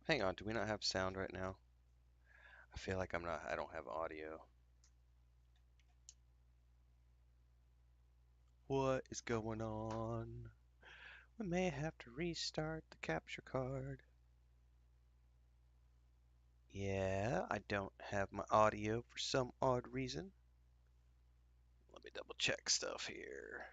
Hang on, do we not have sound right now? I feel like I don't have audio. What is going on? We may have to restart the capture card. Yeah, I don't have my audio for some odd reason. Let me double check stuff here.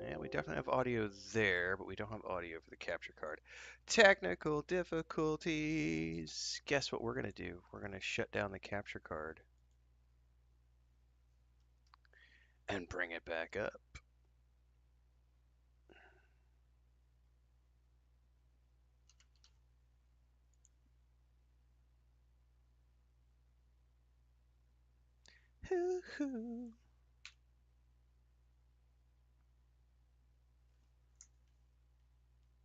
Yeah, we definitely have audio there, but we don't have audio for the capture card. Technical difficulties. Guess what we're going to do? We're going to shut down the capture card and bring it back up. Hoo hoo.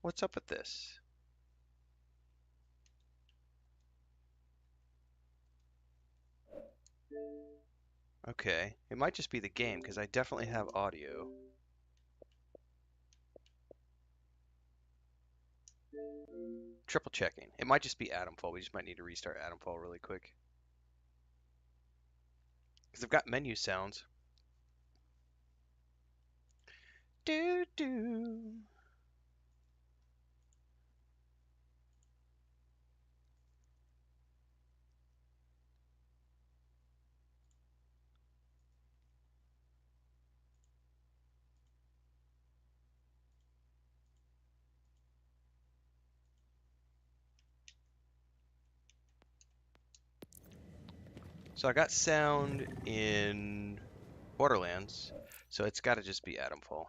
What's up with this? Okay, it might just be the game because I definitely have audio. Triple checking. It might just be Atomfall. We just might need to restart Atomfall really quick. Because I've got menu sounds. Do do. So I got sound in Borderlands, so it's got to just be Atomfall.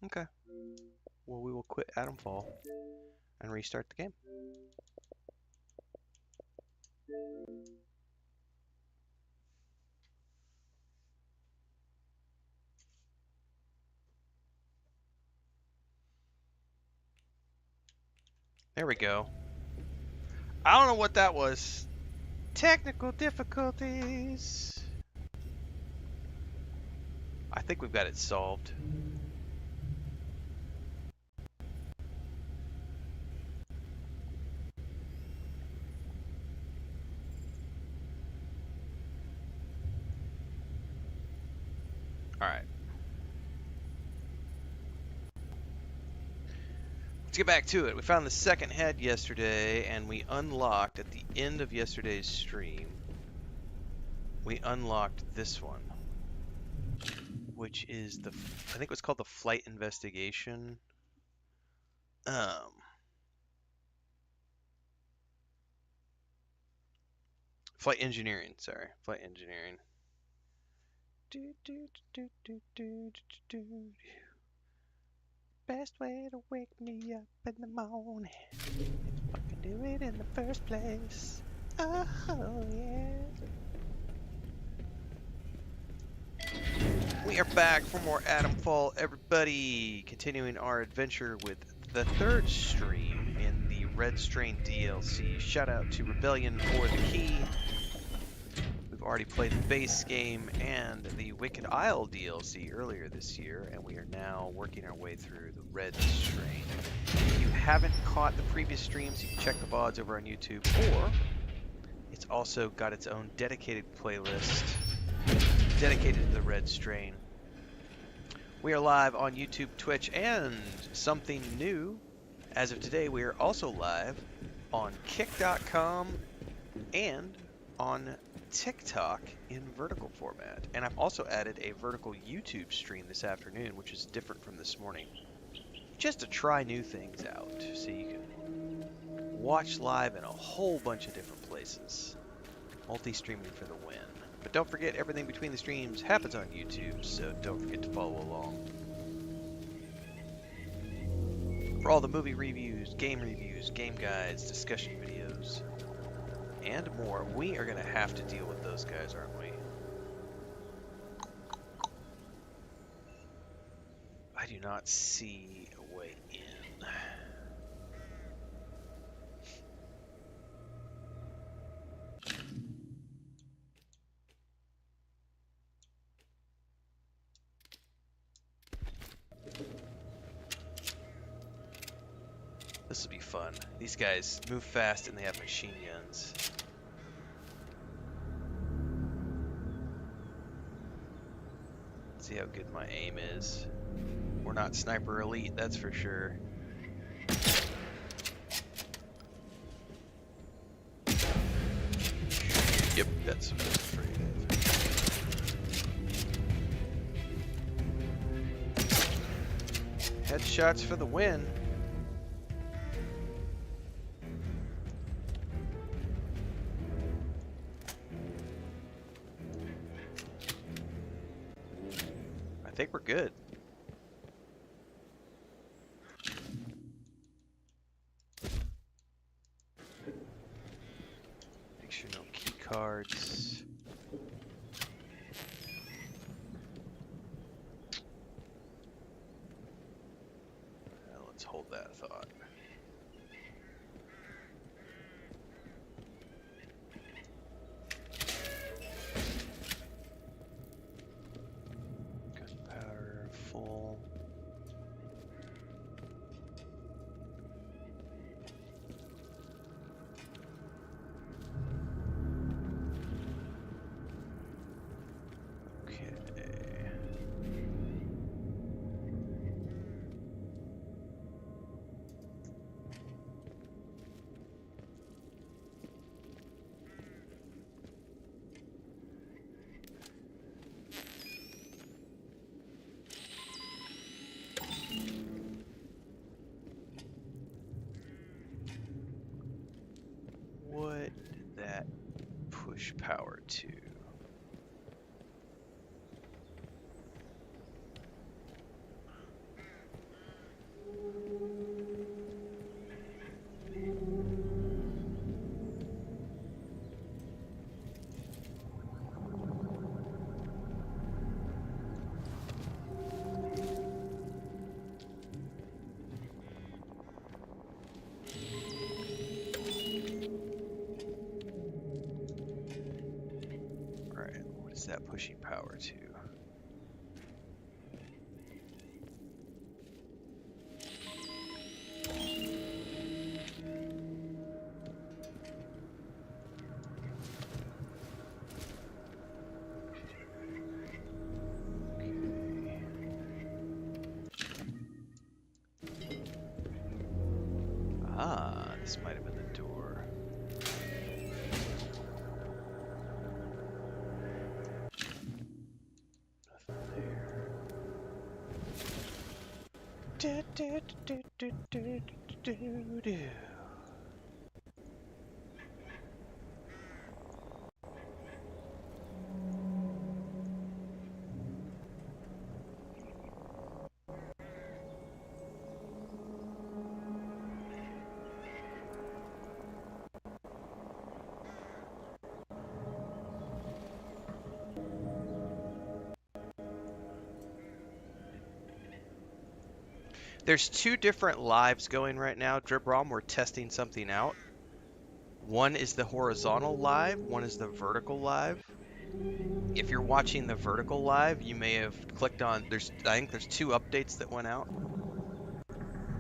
Okay. Well, we will quit Atomfall and restart the game. There we go. I don't know what that was. Technical difficulties. I think we've got it solved. All right. Let's get back to it. We found the second head yesterday, and we unlocked at the end of yesterday's stream. We unlocked this one, which is I think it was called the Flight Investigation. Flight Engineering. Sorry, Flight Engineering. Best way to wake me up in the morning. Fucking do it in the first place. Oh yeah. We are back for more Atomfall, everybody. Continuing our adventure with the third stream in the Red Strain DLC. Shout out to Rebellion for the key. We've already played the base game and the Wicked Isle DLC earlier this year, and we are now working our way through the Red Strain. If you haven't caught the previous streams, you can check the VODs over on YouTube, or it's also got its own dedicated playlist dedicated to the Red Strain. We are live on YouTube, Twitch, and something new. As of today, we are also live on Kick.com and on TikTok in vertical format. And I've also added a vertical YouTube stream this afternoon, which is different from this morning, just to try new things out, so you can watch live in a whole bunch of different places. Multi-streaming for the win. But don't forget, everything between the streams happens on YouTube, so don't forget to follow along. For all the movie reviews, game guides, discussion videos, and more, we are going to have to deal with those guys, aren't we? I do not see a way in. fun. These guys move fast and they have machine guns. Let's see how good my aim is. We're not sniper elite, that's for sure. Yep, that's what I was afraid of. Headshots for the win. I think we're good. Make sure no key cards. Let's hold that thought. Gunpowder full. What did that push power to? Is that pushing power to? Ah, this might have been the door. There's two different lives going right now. Dribrom, we're testing something out. One is the horizontal live, one is the vertical live. If you're watching the vertical live, you may have clicked on, I think there's two updates that went out.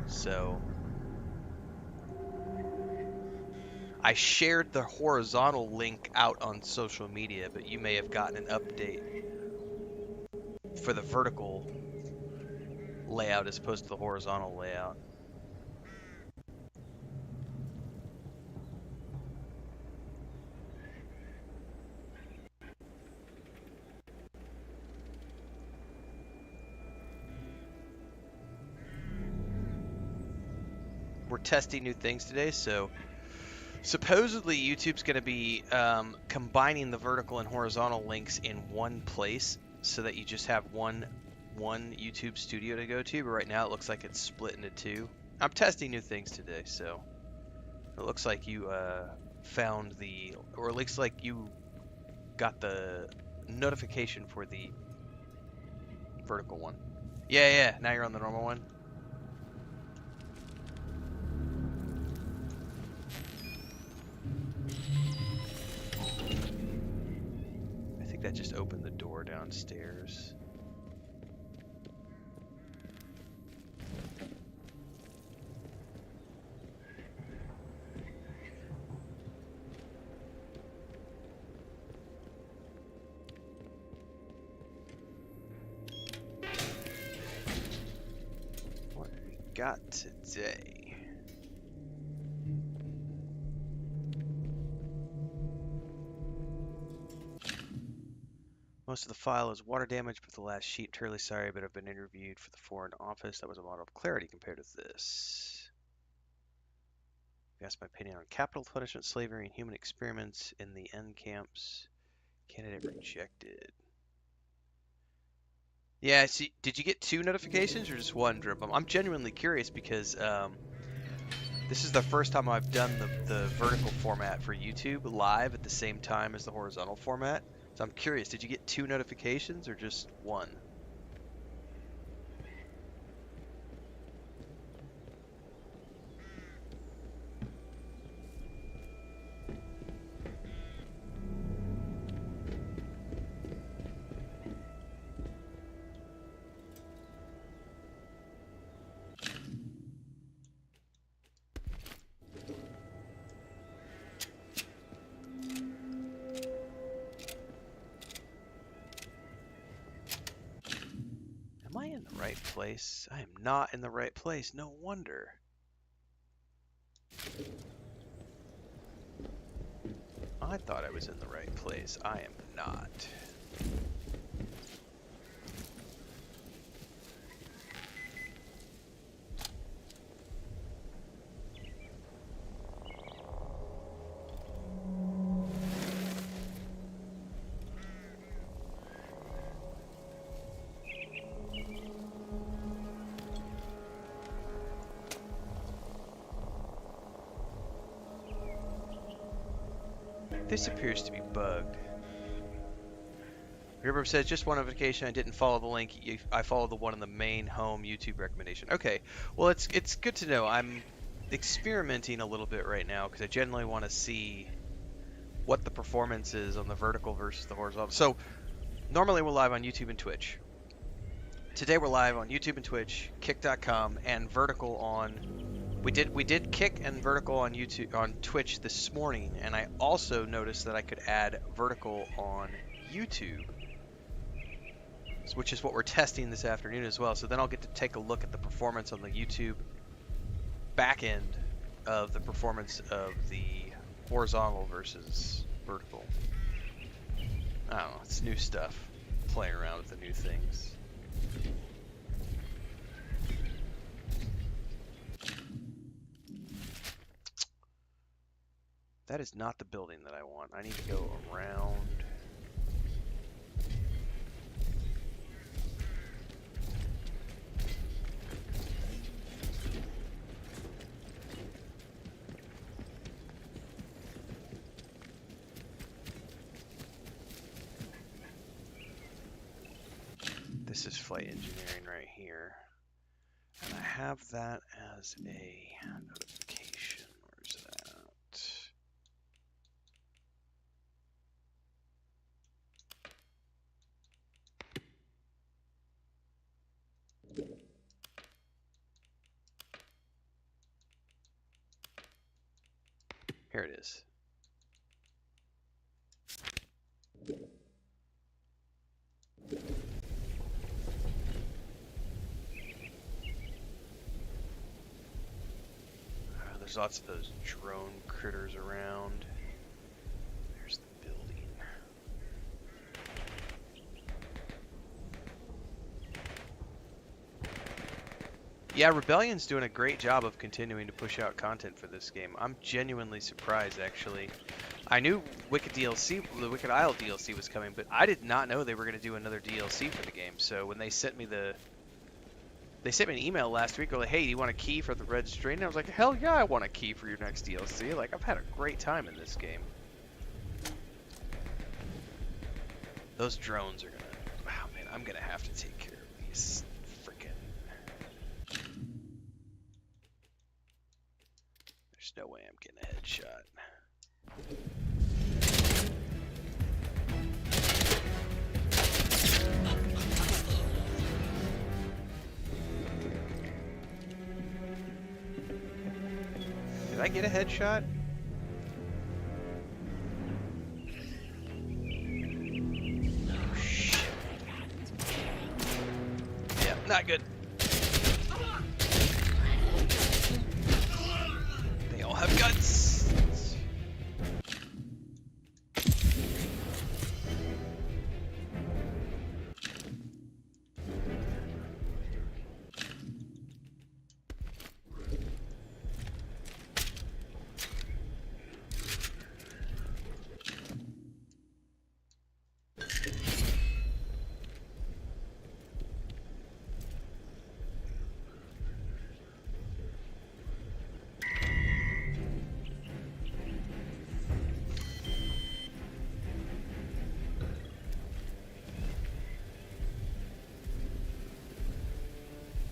So I shared the horizontal link out on social media, but you may have gotten an update for the vertical layout as opposed to the horizontal layout. We're testing new things today, so supposedly YouTube's going to be combining the vertical and horizontal links in one place so that you just have one YouTube studio to go to, but right now it looks like it's split into two. I'm testing new things today, so it looks like you found the, or it looks like you got the notification for the vertical one. Yeah, now you're on the normal one. I think that just opened the door downstairs. got today? Most of the file is water damage, but the last sheet, terribly sorry, but I've been interviewed for the Foreign Office. That was a model of clarity compared to this. You asked my opinion on capital punishment, slavery, and human experiments in the end camps. Candidate rejected. Yeah, see, did you get 2 notifications or just 1, Drip? I'm genuinely curious because this is the first time I've done the vertical format for YouTube live at the same time as the horizontal format. So I'm curious, did you get 2 notifications or just 1? Am I in the right place? I am not in the right place. No wonder. I thought I was in the right place. I am not. This appears to be bugged. River says, just one notification. I didn't follow the link. I followed the one in the main home YouTube recommendation. Okay, well, it's good to know. I'm experimenting a little bit right now because I generally want to see what the performance is on the vertical versus the horizontal. So normally we're live on YouTube and Twitch. Today we're live on YouTube and Twitch, kick.com, and vertical on... We did kick and vertical on YouTube on Twitch this morning, and I also noticed that I could add vertical on YouTube, which is what we're testing this afternoon as well. So then I'll get to take a look at the performance on the YouTube back end of the performance of the horizontal versus vertical. I don't know, it's new stuff, playing around with the new things. That is not the building that I want. I need to go around. This is flight engineering right here. And I have that as a notification. Where's that? Here it is. There's lots of those drone critters around. There's the building. Yeah, Rebellion's doing a great job of continuing to push out content for this game. I'm genuinely surprised, actually. I knew Wicked DLC, the Wicked Isle DLC was coming, but I did not know they were going to do another DLC for the game. So when they sent me an email last week, like, hey, do you want a key for the Red Strain? And I was like, hell yeah, I want a key for your next DLC. Like, I've had a great time in this game. Those drones are going to... Wow, man, I'm going to have to take care of these freaking... There's no way I'm getting a headshot. Did I get a headshot? Oh, shit. Yeah, not good. Guts!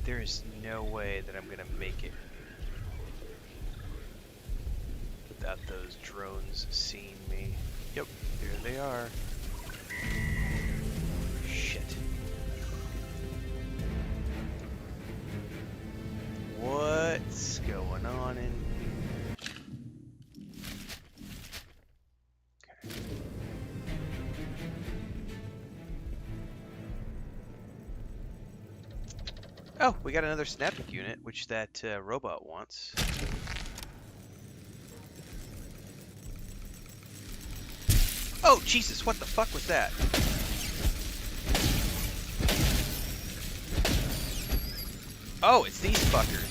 There is no way that I'm gonna make it without those drones seeing me. Yep, here they are. Shit. What's going on in here? Okay. Oh, we got another snapping unit, which that robot wants. Oh, Jesus, what the fuck was that? Oh, it's these fuckers.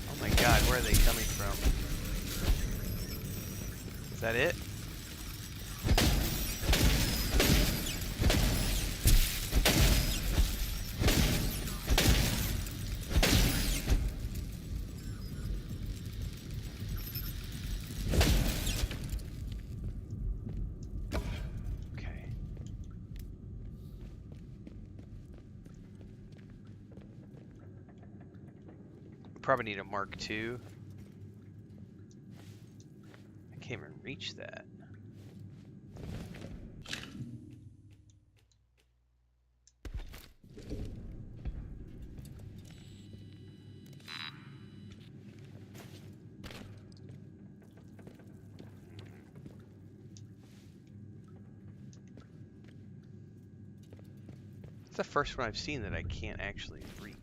Oh my god, where are they coming from? Is that it? Probably need a Mark II. I can't even reach that. It's the first one I've seen that I can't actually reach.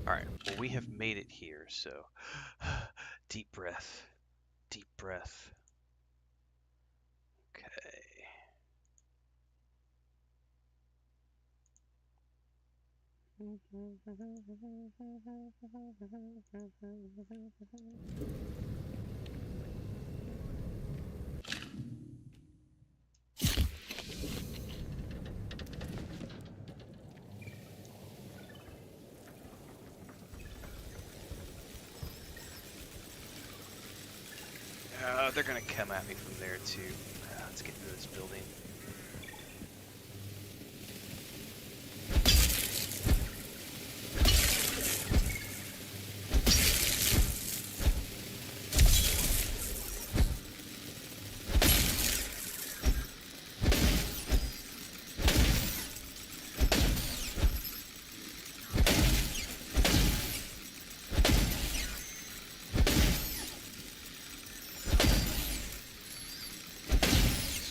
Alright, well we have made it here, so deep breath. Deep breath. Okay. They're gonna come at me from there too. Let's get into this building.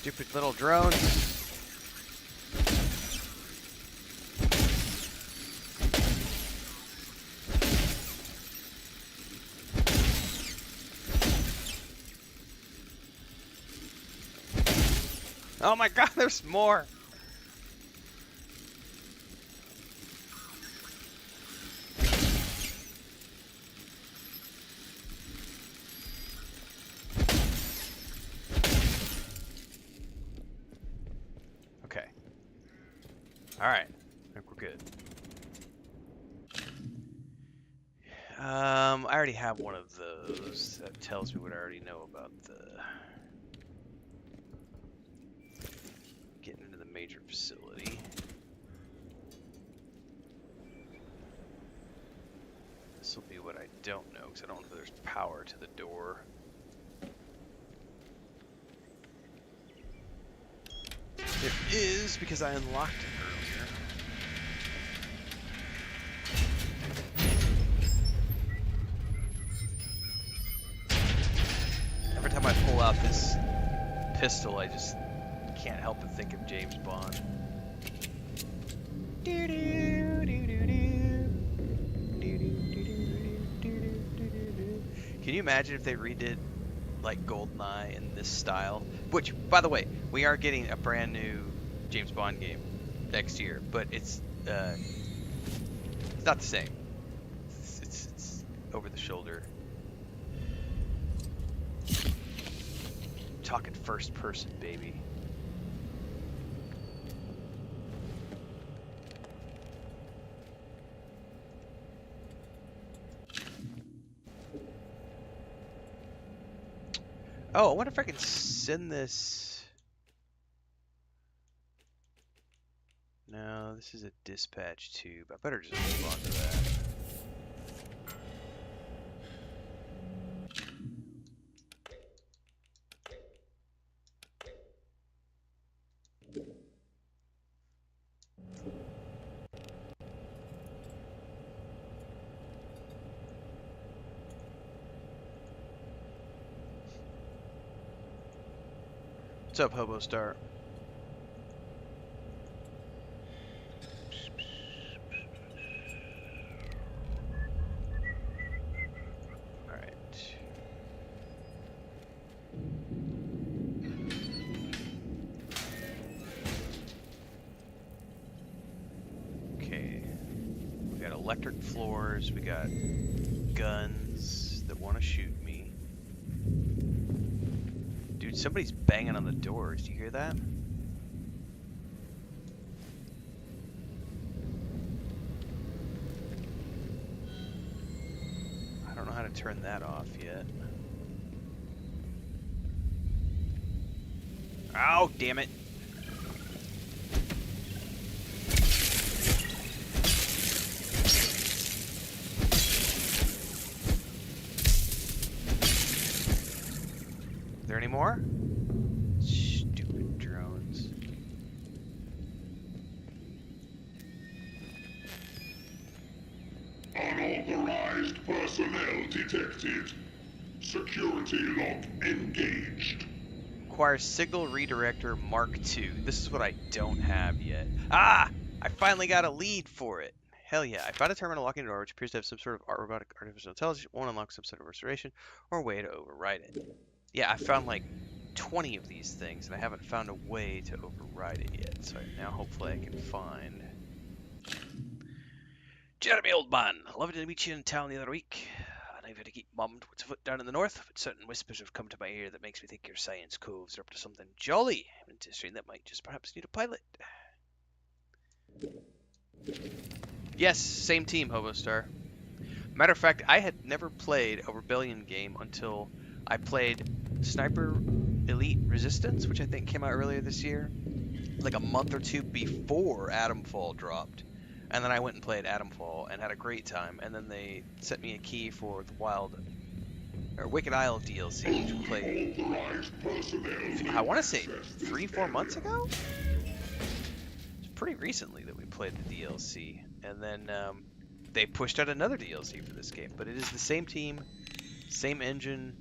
Stupid little drones. Oh my god, there's more. Okay. Alright. I think we're good. I already have one of those. That tells me what I already know about the getting into the major facility. This will be what I don't know, because I don't know if there's power to the door. There is, because I unlocked it earlier. Every time I pull out this pistol, I just can't help but think of James Bond. Can you imagine if they redid like GoldenEye in this style? Which, by the way, we are getting a brand new James Bond game next year, but it's not the same. It's over the shoulder. Talking first person, baby. Oh, I wonder if I can send this. No, this is a dispatch tube. I better just move on to that. What's up, Hobo Star? Alright. Okay. We got electric floors, we got guns that want to shoot me. Dude, somebody's banging on the doors. Do you hear that? I don't know how to turn that off yet. Oh, damn it. There any more? Stupid drones. Unauthorized personnel detected. Security lock engaged. Requires signal redirector Mark II. This is what I don't have yet. Ah! I finally got a lead for it. Hell yeah. I found a terminal locking the door which appears to have some sort of robotic artificial intelligence. Won't unlock some sort of restoration or way to override it. Yeah, I found like 20 of these things, and I haven't found a way to override it yet. So now hopefully I can find... Jeremy, old man. Lovely to meet you in town the other week. I know you've had to keep mummed what's afoot down in the north, but certain whispers have come to my ear that makes me think your science coves are up to something jolly. An industry that might just perhaps need a pilot. Yes, same team, Hobo Star. Matter of fact, I had never played a Rebellion game until I played Sniper Elite Resistance, which I think came out earlier this year, like a month or two before Atomfall dropped. And then I went and played Atomfall and had a great time. And then they sent me a key for the Wicked Isle DLC, which we played, I want to say 3-4 months ago? It's pretty recently that we played the DLC. And then they pushed out another DLC for this game. But it is the same team, same engine.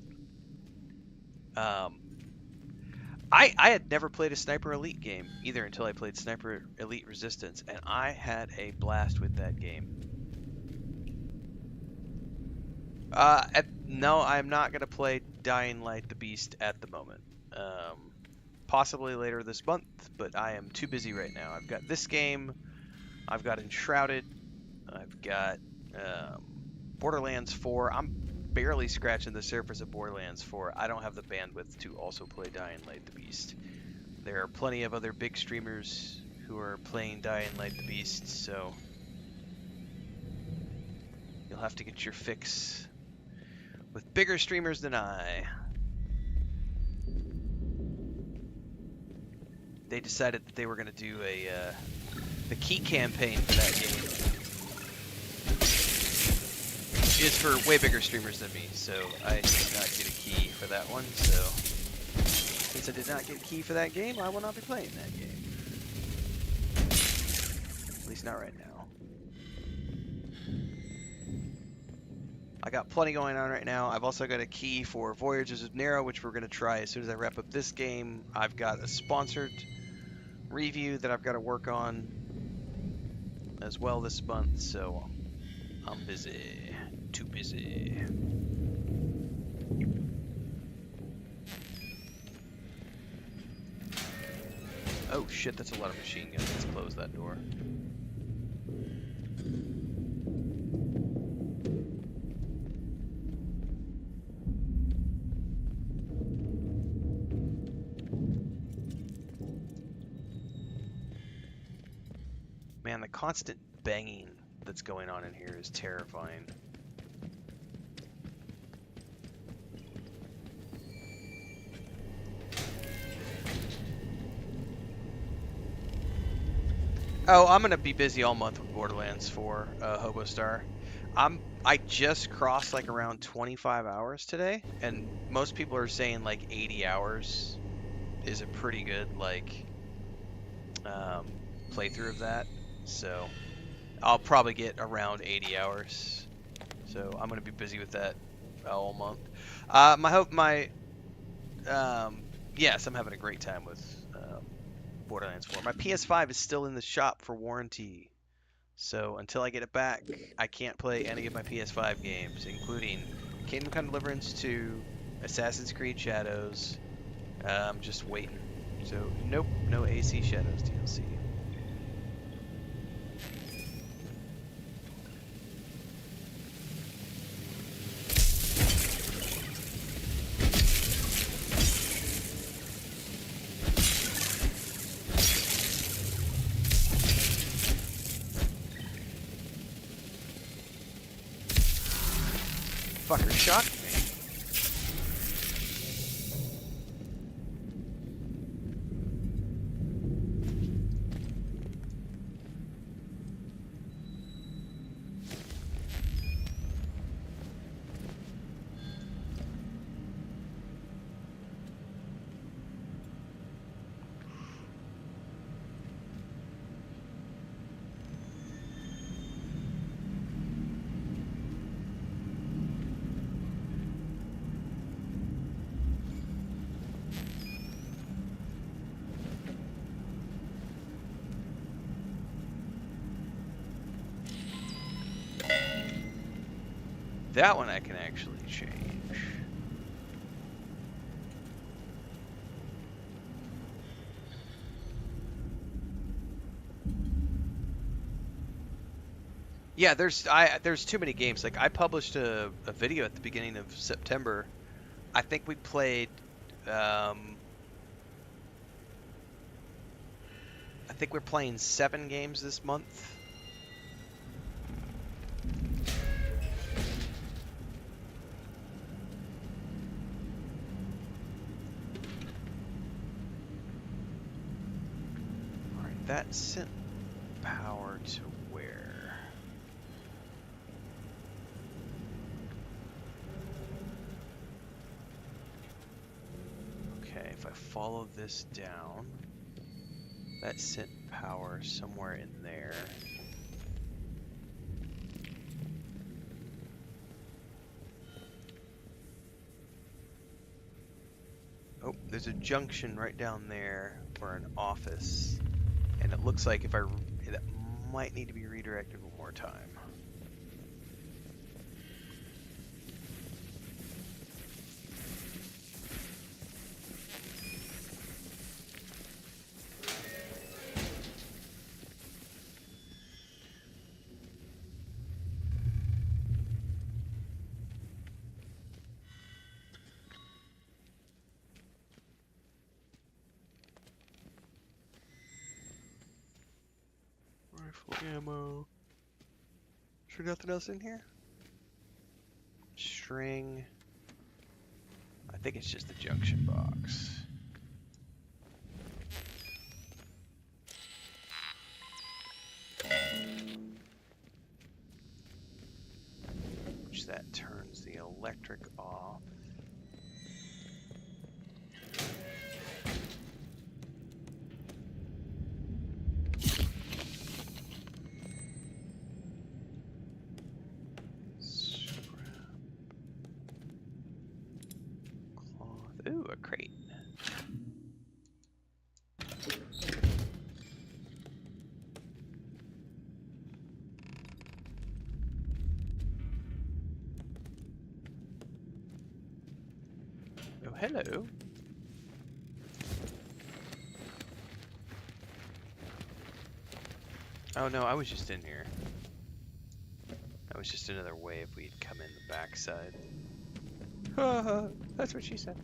I had never played a Sniper Elite game either until I played Sniper Elite Resistance, and I had a blast with that game. No, I'm not going to play Dying Light the Beast at the moment. Possibly later this month, but I am too busy right now. I've got this game, I've got Enshrouded, I've got Borderlands 4. I'm barely scratching the surface of Borderlands 4. I don't have the bandwidth to also play Dying Light the Beast. There are plenty of other big streamers who are playing Dying Light the Beast, so you'll have to get your fix with bigger streamers than I. They decided that they were going to do the key campaign for that game. is for way bigger streamers than me, so I did not get a key for that one. So since I did not get a key for that game, I will not be playing that game. At least not right now. I got plenty going on right now. I've also got a key for Voyages of Nero, which we're going to try as soon as I wrap up this game. I've got a sponsored review that I've got to work on as well this month, so I'm busy. Too busy. Oh shit, that's a lot of machine guns. Let's close that door. Man, the constant banging that's going on in here is terrifying. Oh, I'm gonna be busy all month with Borderlands 4, Hobo Star. I just crossed like around 25 hours today, and most people are saying like 80 hours is a pretty good like playthrough of that. So I'll probably get around 80 hours. So I'm gonna be busy with that all month. Yes, I'm having a great time with Borderlands 4. My PS5 is still in the shop for warranty. So until I get it back, I can't play any of my PS5 games, including Kingdom Come Deliverance 2, Assassin's Creed Shadows. I'm just waiting. So nope, no AC Shadows DLC. Fucker shocked me. That one I can actually change. Yeah, there's too many games. Like I published a video at the beginning of September. I think we played I think we're playing 7 games this month. Alright, that sent power to where? Okay, if I follow this down, that sent power somewhere in there. Oh, there's a junction right down there for an office, and it looks like that might need to be redirected one more time. Rifle ammo. Sure nothing else in here? String. I think it's just the junction box. Which that electric off. Ooh, a crate. Oh, hello. Oh no, I was just in here. That was just another way if we'd come in the backside. That's what she said.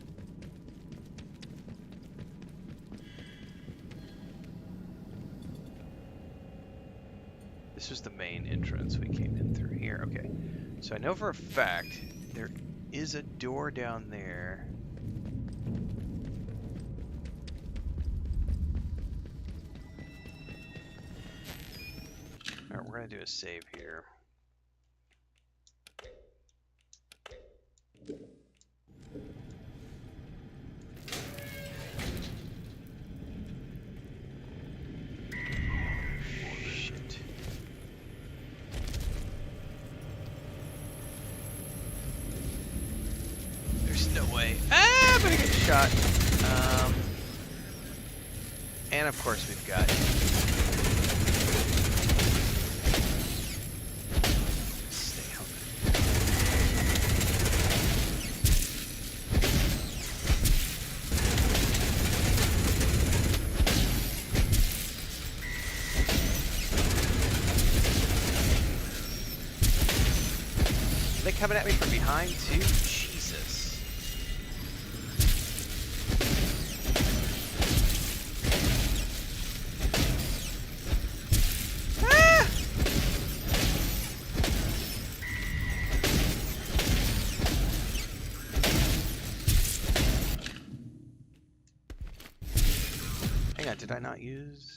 This was the main entrance we came in through here. Okay, so I know for a fact there is a door down there. Alright, we're gonna do a save here. No way. Ah, I'm gonna get shot. And of course we've got... Stay out. Are they coming at me from behind too? Jesus. Hang on, did I not use...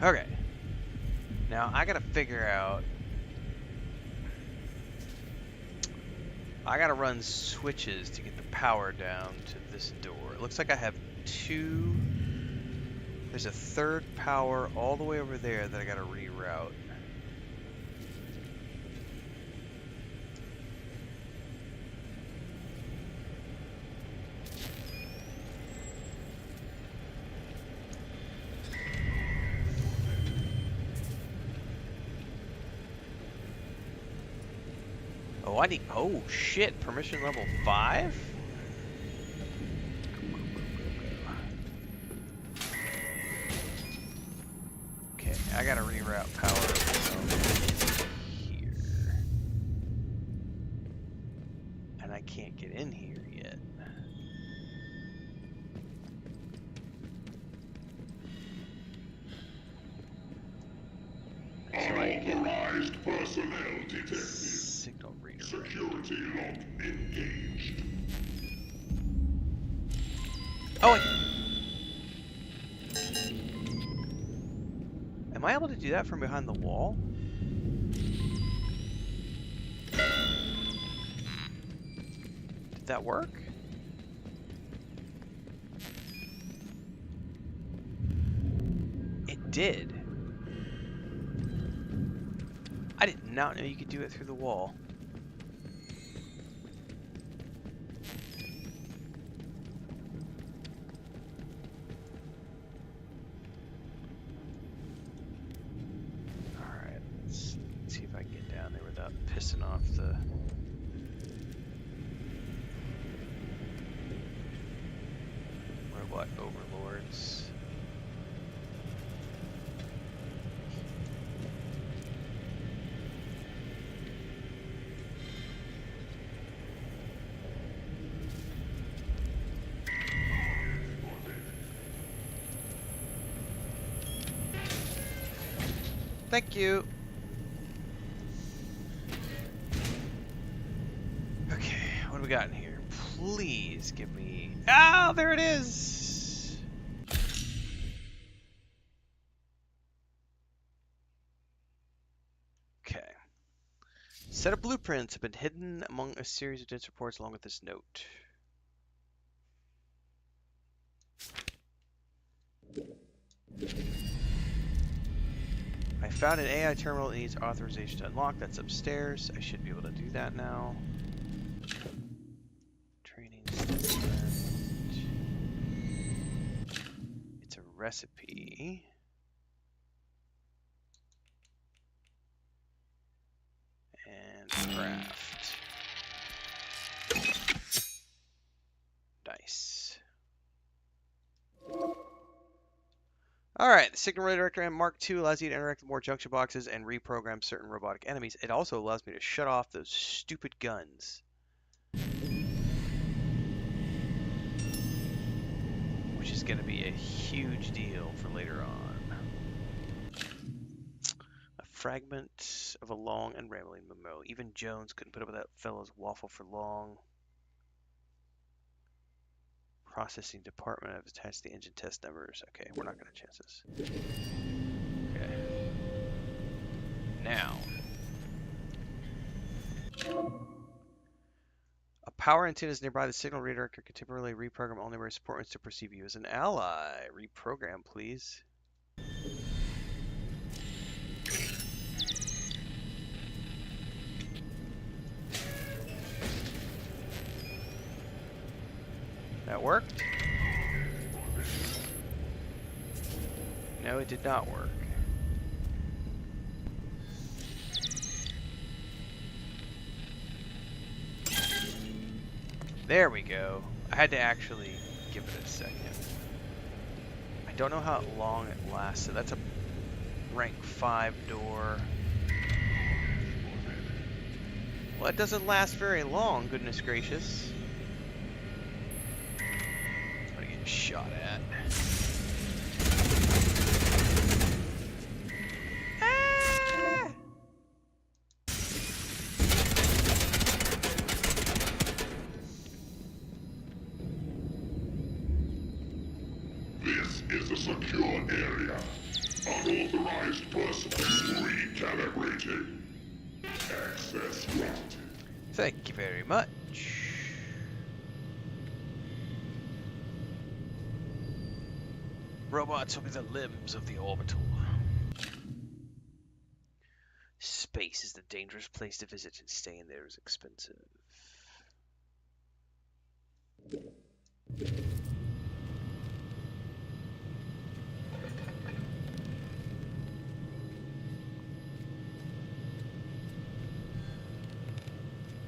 Okay. Now I gotta figure out... I gotta run switches to get the power down to this door. It looks like I have two... There's a third power all the way over there that I gotta reroute. Oh, I need... Oh, shit. Permission level 5? Okay, I gotta reroute power here. And I can't get in here yet. Unauthorized personnel detected. Signal reader. Security lock engaged. Oh, am I able to do that from behind the wall? Did that work? It did. I did not know you could do it through the wall. Alright, let's see if I can get down there without pissing off the... What, overlords? Thank you. Okay, what do we got in here? Please give me... Oh, there it is! Okay. Set of blueprints have been hidden among a series of dense reports along with this note. I found an AI terminal that needs authorization to unlock. That's upstairs. I should be able to do that now. Training statement. It's a recipe. And craft. Nice. Alright, the Signal Redirector Mark II allows you to interact with more junction boxes and reprogram certain robotic enemies. It also allows me to shut off those stupid guns. Which is going to be a huge deal for later on. A fragment of a long and rambling memo. Even Jones couldn't put up with that fellow's waffle for long. Processing department. I've attached the engine test numbers. Okay, we're not going to chance this. Okay. Now. A power antenna is nearby. The signal redirector can temporarily reprogram only where support wants to perceive you as an ally. Reprogram, please. That worked? No, it did not work. There we go. I had to actually give it a second. I don't know how long it lasted. That's a rank 5 door. Well, it doesn't last very long, goodness gracious. I'm gonna get shot at. Ah! This is a secure area. Unauthorized personnel recalibrated. Access granted. Thank you very much. Robots will be the limbs of the orbital. Space is a dangerous place to visit, and staying there is expensive.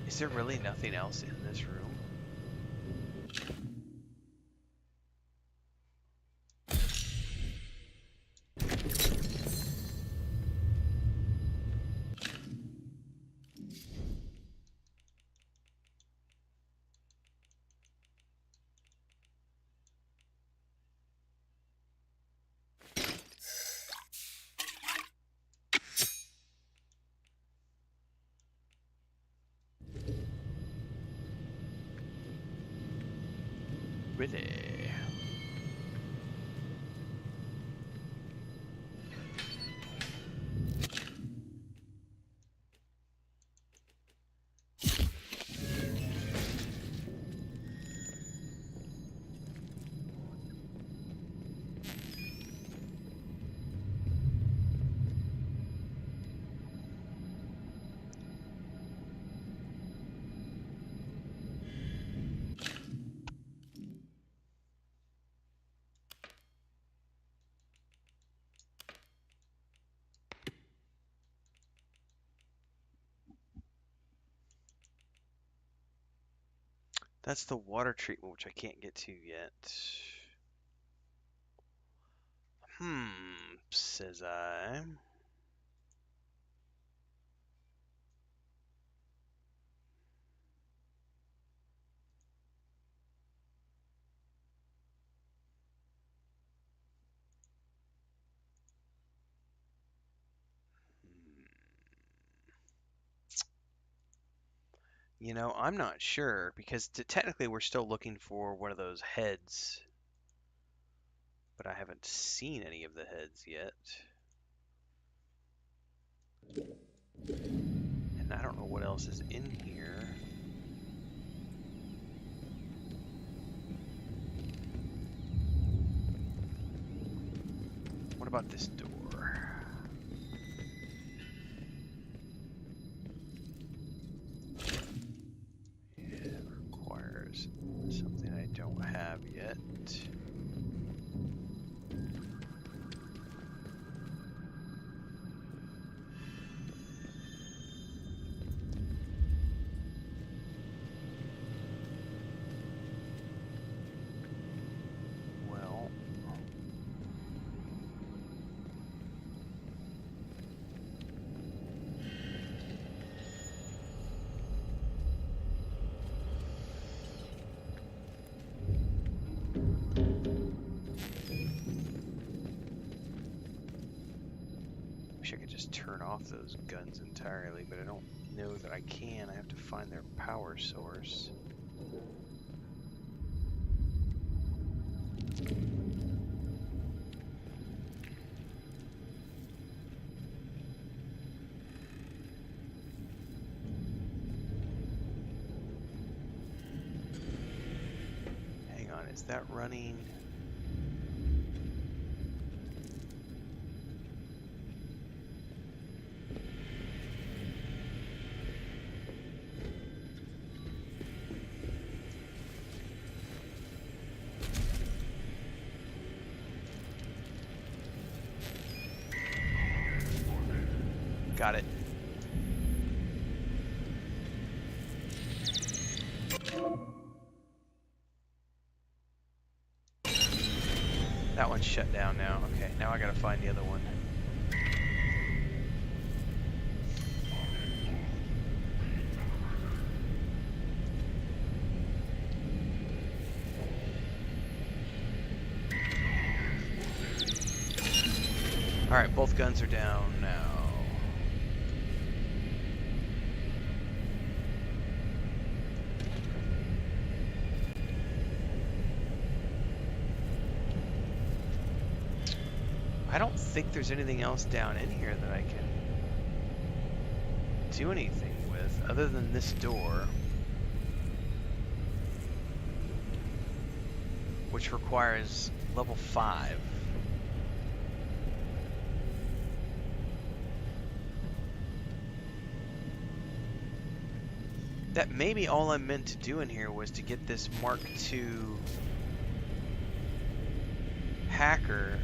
Is there really nothing else in this room? Really? That's the water treatment, which I can't get to yet. Says I. You know, I'm not sure because technically we're still looking for one of those heads, but I haven't seen any of the heads yet. And I don't know what else is in here. What about this door? It requires something I don't have yet. Well, wish I could just turn off those guns entirely, but I don't know that I can. I have to find their power source. Hang on, is that running? Got it. That one's shut down now. Okay, now I gotta find the other one. Alright, both guns are down now. I don't think there's anything else down in here that I can do anything with other than this door, which requires level 5. That maybe all I meant to do in here was to get this Mark II hacker.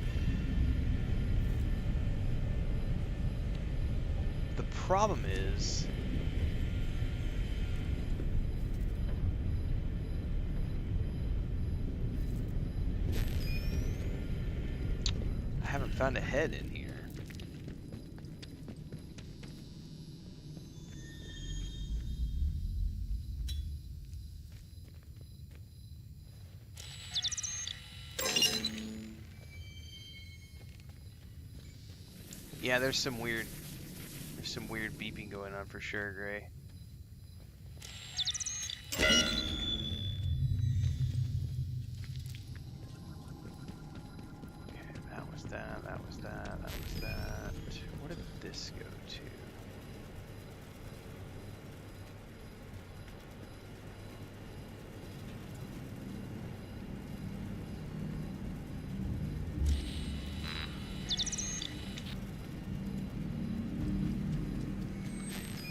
The problem is I haven't found a head in here. Yeah, there's some weird beeping going on for sure, Gray. Okay, that was that, that was that, that was that. What did this go to?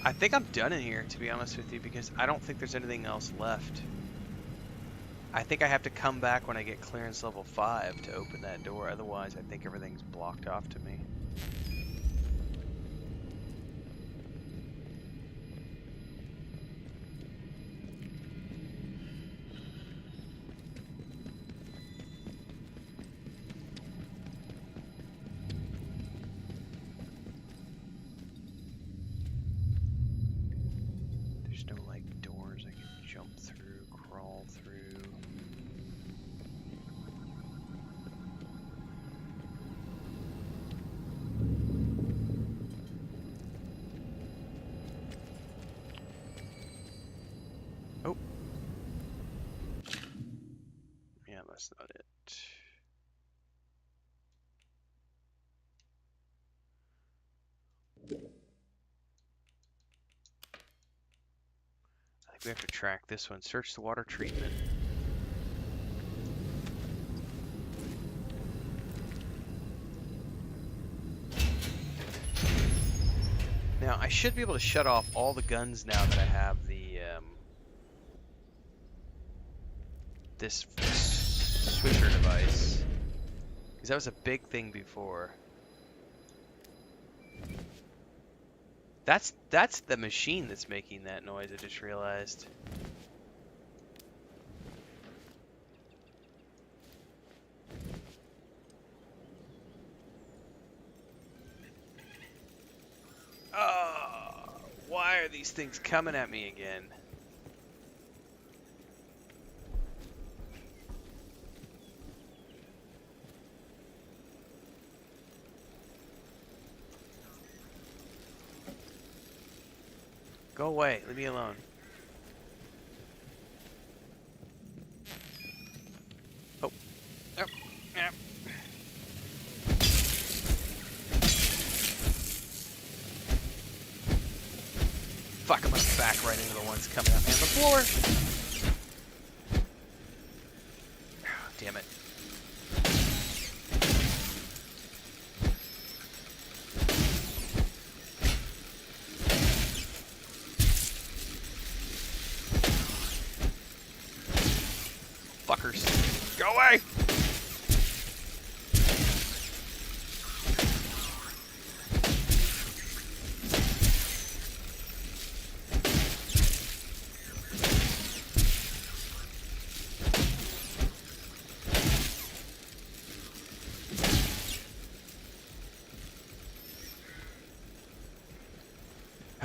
I think I'm done in here, to be honest with you, because I don't think there's anything else left. I think I have to come back when I get clearance level 5 to open that door. Otherwise, I think everything's blocked off to me. There's no, like, doors I can jump through, crawl through. We have to track this one. Search the water treatment. Now, I should be able to shut off all the guns now that I have the, this switcher device. Because that was a big thing before. That's the machine that's making that noise, I just realized. Oh, why are these things coming at me again? Go away, leave me alone. Oh, yep, yep. Fuck, I'm gonna back right into the ones coming at me on the floor. Oh, damn it. Fuckers. Go away!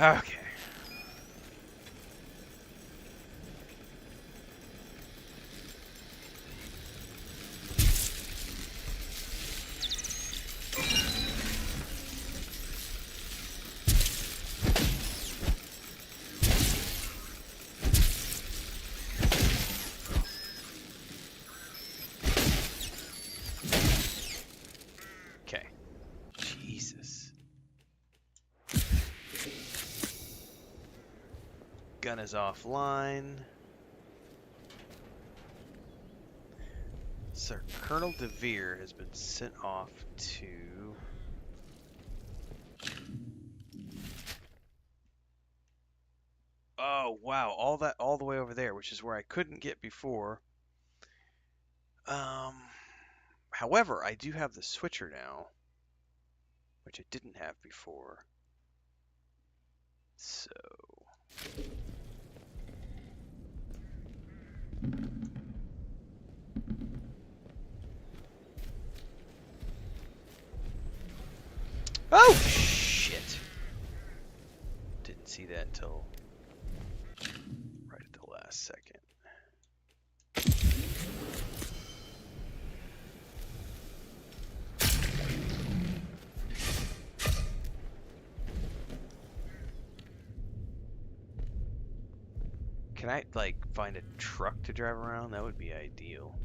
Okay. Okay. Jesus. Gun is offline. Sir, Colonel DeVere has been sent off to... Oh, wow. All the way over there, which is where I couldn't get before. However, I do have the switcher now, which I didn't have before. So... Oh, shit. Didn't see that until right at the last second. Can I, like, find a truck to drive around? That would be ideal.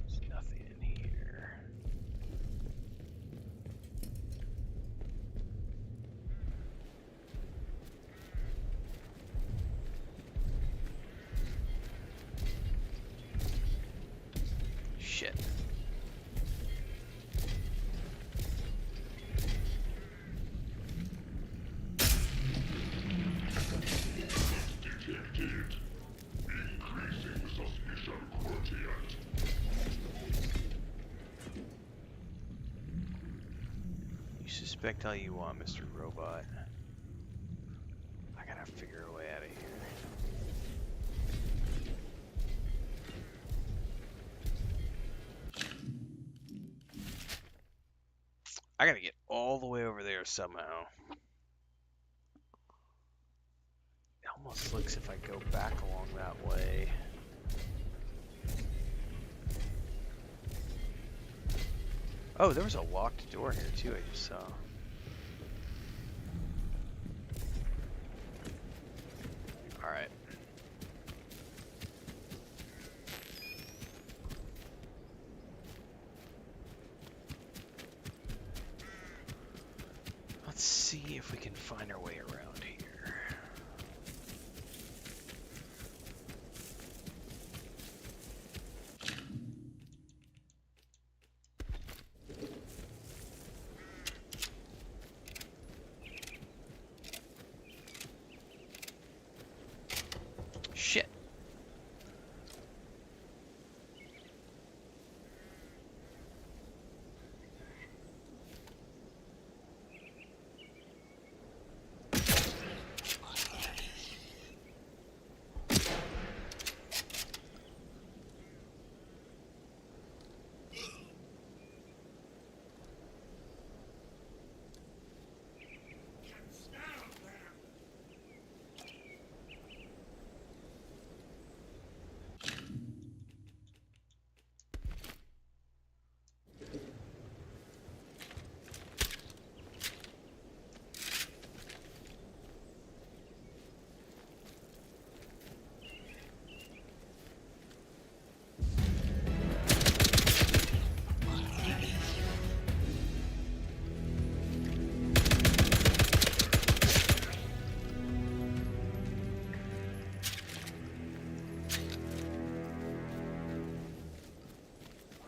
There's nothing in here. Shit. Detected. Increasing suspicion quotient. You suspect all you want, Mr. Robot. I gotta figure a way out of here. I gotta get all the way over there somehow. It almost looks if I go back along that way. Oh, there was a locked door here too, I just saw. Alright. Let's see if we can find our way around here. Shit.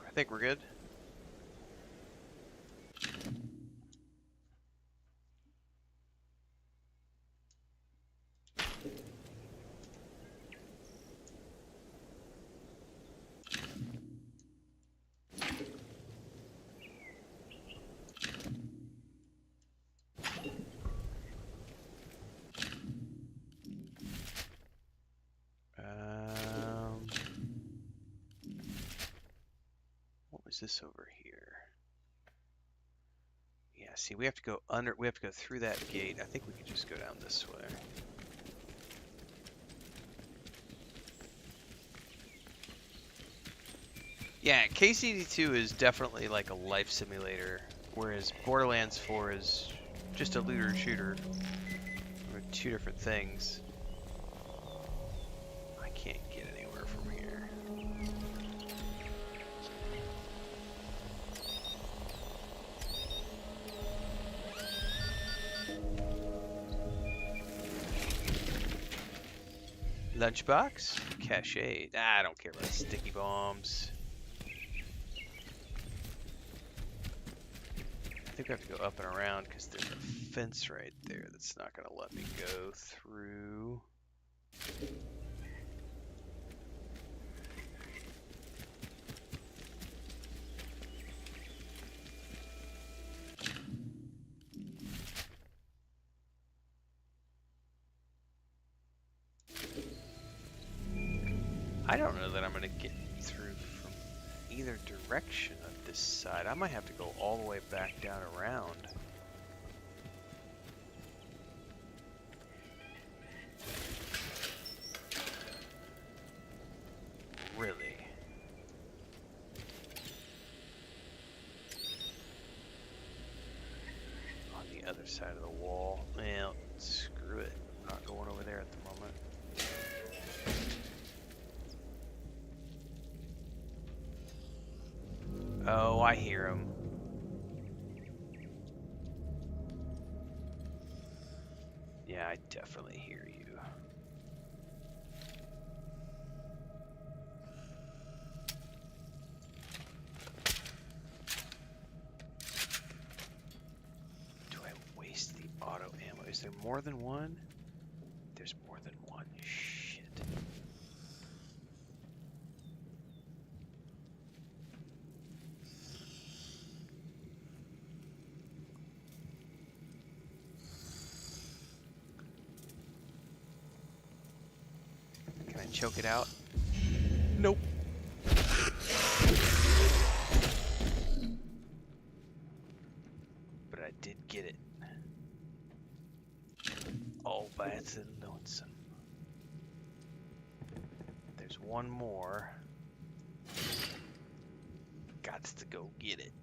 I think we're good. What was this over here? Yeah, see, we have to go under, we have to go through that gate. I think we could just go down this way. Yeah, KCD2 is definitely like a life simulator, whereas Borderlands 4 is just a looter shooter. Or two different things. I can't get anywhere from here. Lunchbox? Cache. I don't care about sticky bombs. I think we have to go up and around because there's a fence right there that's not going to let me go through. I don't know that I'm going to get through from either direction of this side. I might have to go all the way back down around. Really? On the other side of the wall. Well, screw it. I'm not going over there at the moment. Oh, I hear him. Yeah, I definitely hear you. Do I waste the auto ammo? Is there more than one? There's more than one. Shit. Can I choke it out? Nope. But I did get it. All by its lonesome. There's one more. Gots to go get it.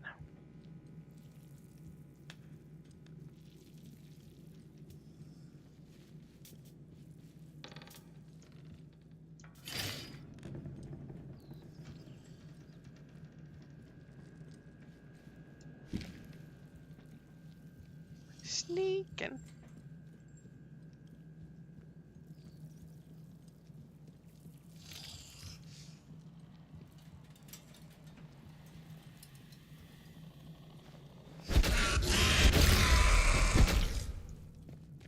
Leaking.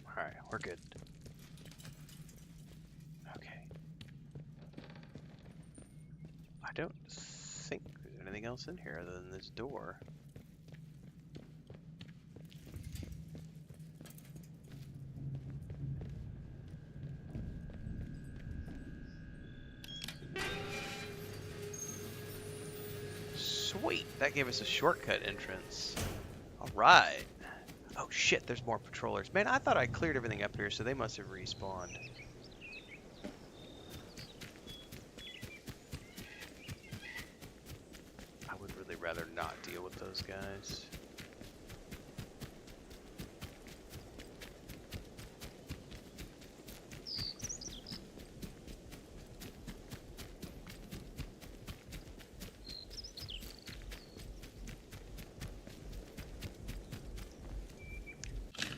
Alright, we're good. Okay. I don't think there's anything else in here other than this door. Sweet! That gave us a shortcut entrance. Alright. Oh shit, there's more patrollers. Man, I thought I cleared everything up here, so they must have respawned. I would really rather not deal with those guys.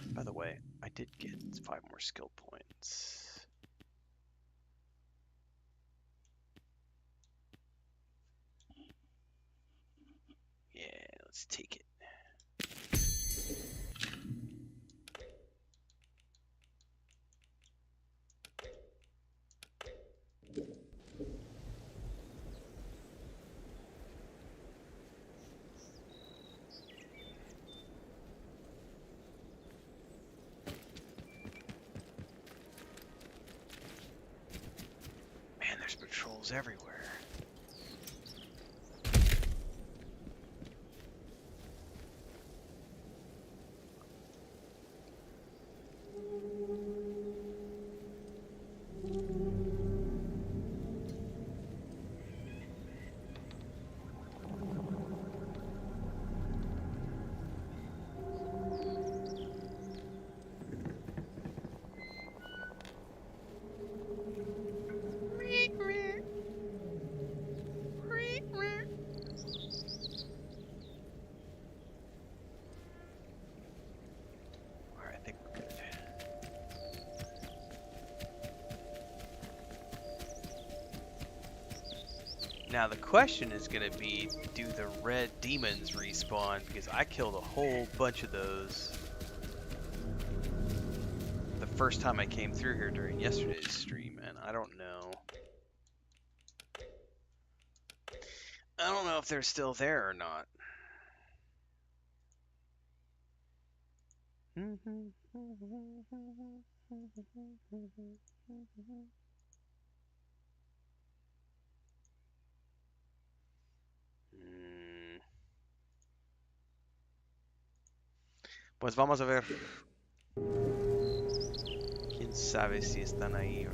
By the way, I did get 5 more skill points. Yeah, let's take it. Man, there's patrols everywhere. Alright, I think we're good. Now the question is going to be, do the red demons respawn? Because I killed a whole bunch of those the first time I came through here during yesterday's stream, and I don't know. I don't know if they're still there or not. Pues vamos a ver. Quién sabe si están ahí o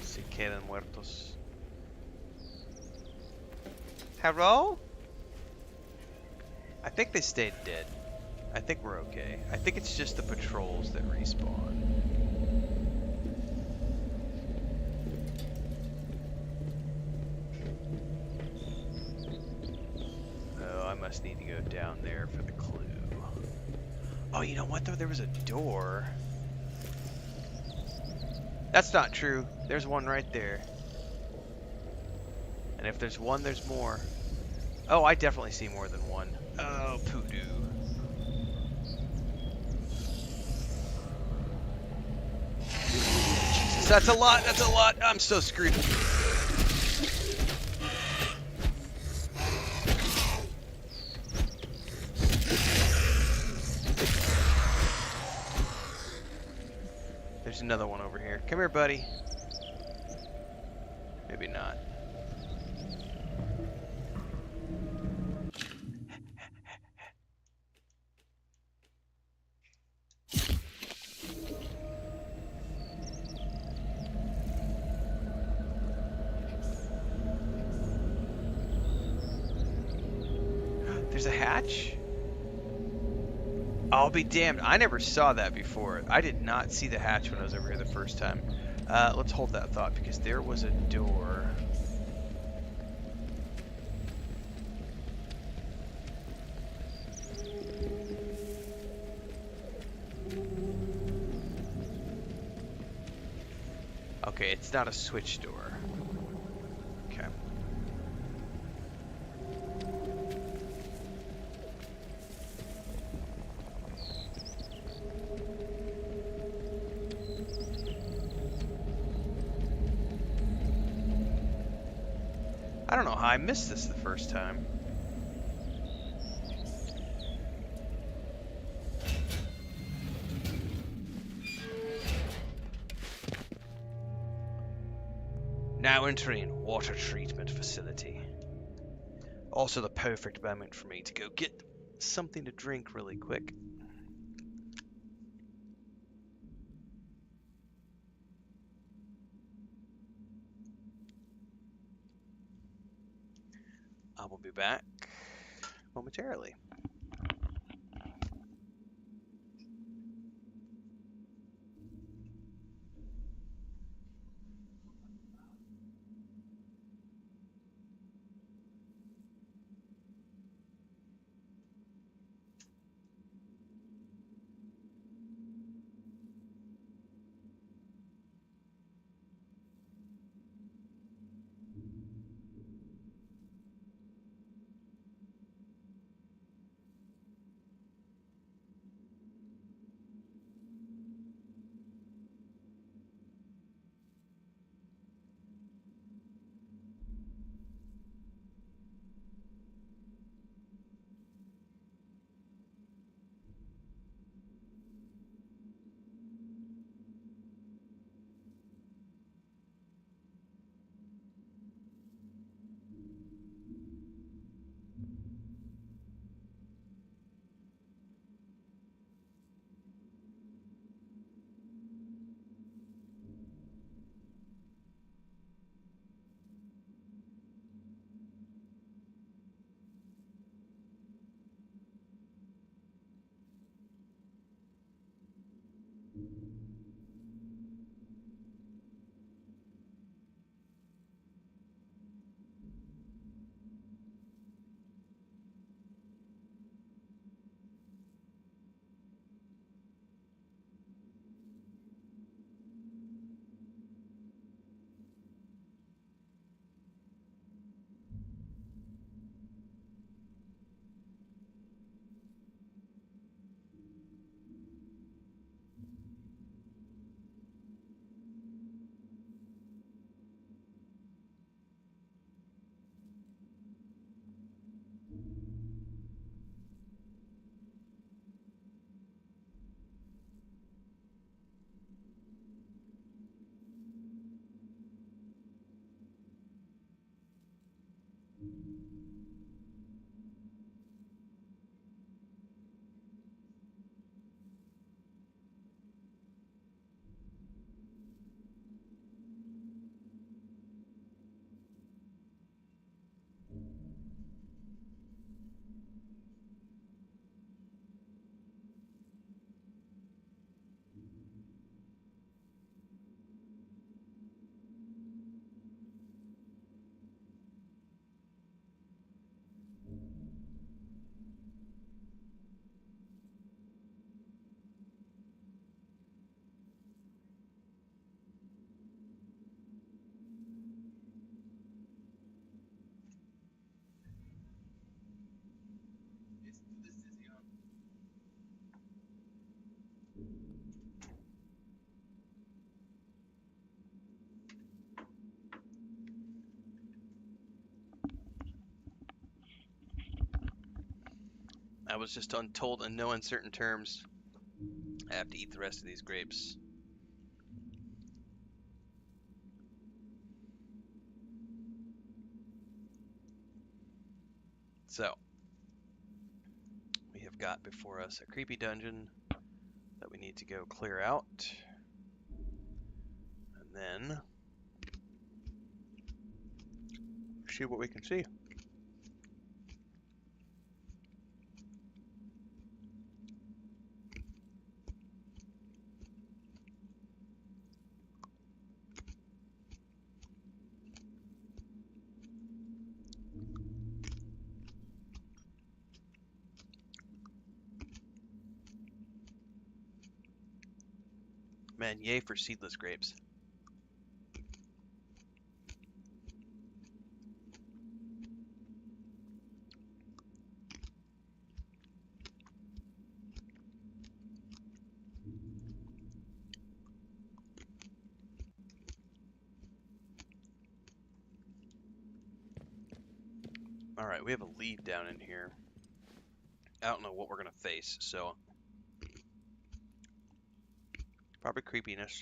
si quedan muertos. Hello? I think they stayed dead. I think we're okay. I think it's just the patrols that respawn. Oh, I must need to go down there for the clue. Oh, you know what though? There was a door. That's not true. There's one right there. And if there's one, there's more. Oh, I definitely see more than one. Oh, poodoo. Jesus, that's a lot. That's a lot. I'm so screwed. There's another one over here. Come here, buddy. Maybe not. There's a hatch? I'll be damned. I never saw that before. I did not see the hatch when I was over here the first time. Let's hold that thought because there was a door. Okay, it's not a switch door. Okay. I don't know how I missed this the first time. Now entering water treatment facility. Also the perfect moment for me to go get something to drink really quick. I will be back momentarily. I was just told in no uncertain terms I have to eat the rest of these grapes. So, we have got before us a creepy dungeon that we need to go clear out. And then see what we can see. Man, yay for seedless grapes. Alright, we have a lead down in here. I don't know what we're gonna face, so probably creepiness.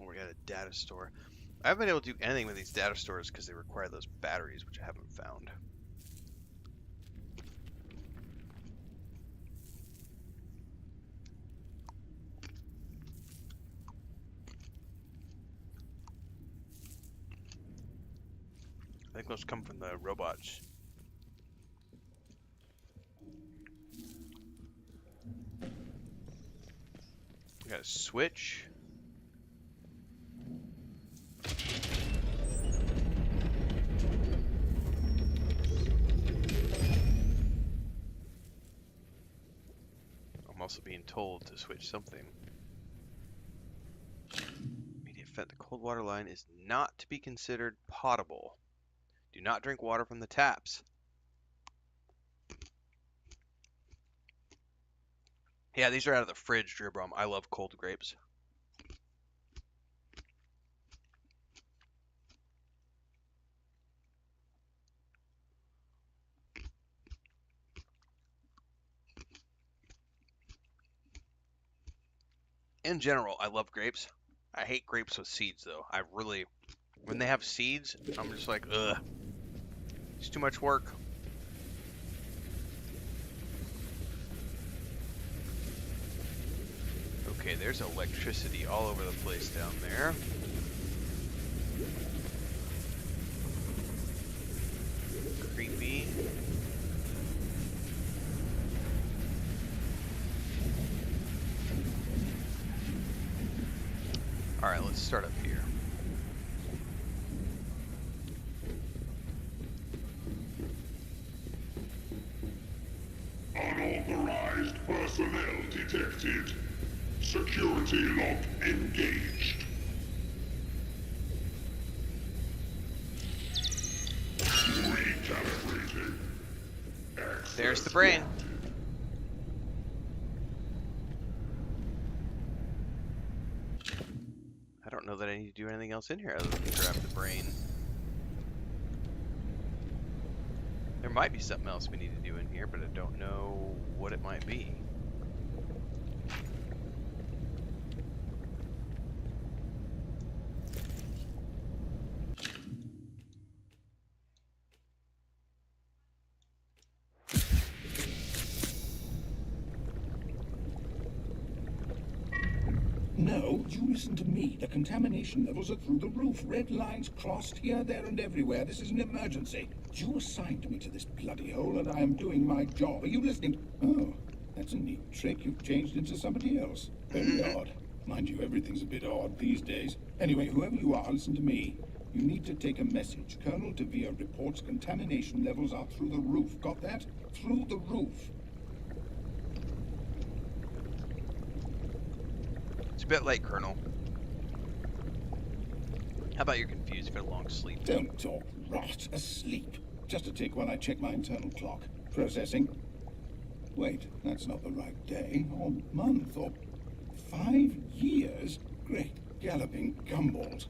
Oh, we got a data store. I haven't been able to do anything with these data stores because they require those batteries, which I haven't found. I think those come from the robots. We got a switch. I'm also being told to switch something. Immediate vent. The cold water line is not to be considered potable. Do not drink water from the taps. Yeah, these are out of the fridge, Dribrum. I love cold grapes. In general, I love grapes. I hate grapes with seeds, though. I really, when they have seeds, I'm just like, ugh. It's too much work. Okay, there's electricity all over the place down there. Creepy. Alright, let's start up here. Unauthorized personnel detected. Security lock engaged. Recalibrating. There's the brain. I don't know that I need to do anything else in here other than grab the brain. There might be something else we need to do in here, but I don't know what it might be. No, you listen to me. The contamination levels are through the roof. Red lines crossed here, there, and everywhere. This is an emergency. You assigned me to this bloody hole, and I am doing my job. Are you listening? Oh, that's a neat trick. You've changed into somebody else. Very odd. Mind you, everything's a bit odd these days. Anyway, whoever you are, listen to me. You need to take a message. Colonel DeVere reports contamination levels are through the roof. Got that? Through the roof. It's a bit late, Colonel. How about you're confused? You've had a long sleep. Don't talk rot. Asleep. Just a tick while I check my internal clock. Processing. Wait, that's not the right day, or month, or 5 years? Great galloping gumballs.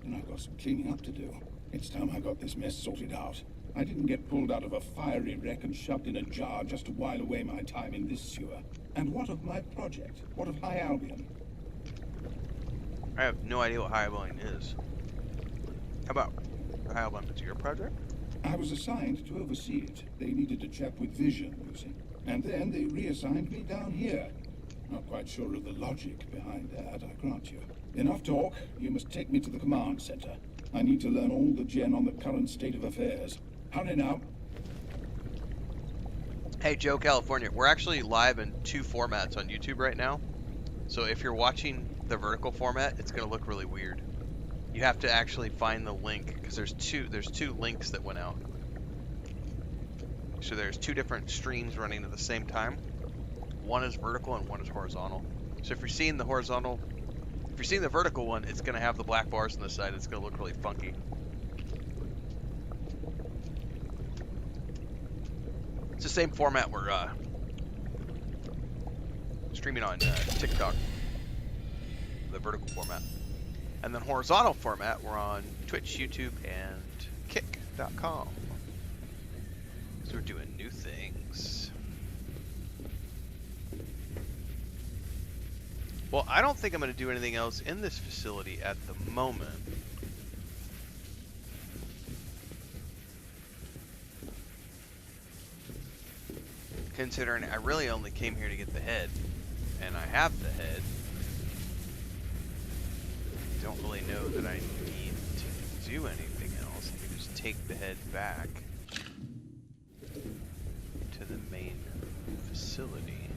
And I've got some cleaning up to do. It's time I got this mess sorted out. I didn't get pulled out of a fiery wreck and shoved in a jar just to while away my time in this sewer. And what of my project? What of High Albion? I have no idea what High Albion is. How about High Albion? It's your project? I was assigned to oversee it. They needed a chap with vision, you see. And then they reassigned me down here. Not quite sure of the logic behind that, I grant you. Enough talk. You must take me to the command center. I need to learn all the gen on the current state of affairs. Hurry now. Hey, Joe, California. We're actually live in 2 formats on YouTube right now. So if you're watching the vertical format, it's going to look really weird. You have to actually find the link because there's two links that went out. So there's 2 different streams running at the same time. One is vertical and one is horizontal. So if you're seeing the horizontal, if you're seeing the vertical one, it's going to have the black bars on the side. It's going to look really funky. It's just same format we're streaming on TikTok, the vertical format. And then horizontal format, we're on Twitch, YouTube, and kick.com. So we're doing new things. Well, I don't think I'm going to do anything else in this facility at the moment. Considering I really only came here to get the head, and I have the head. I don't really know that I need to do anything else. I can just take the head back to the main facility.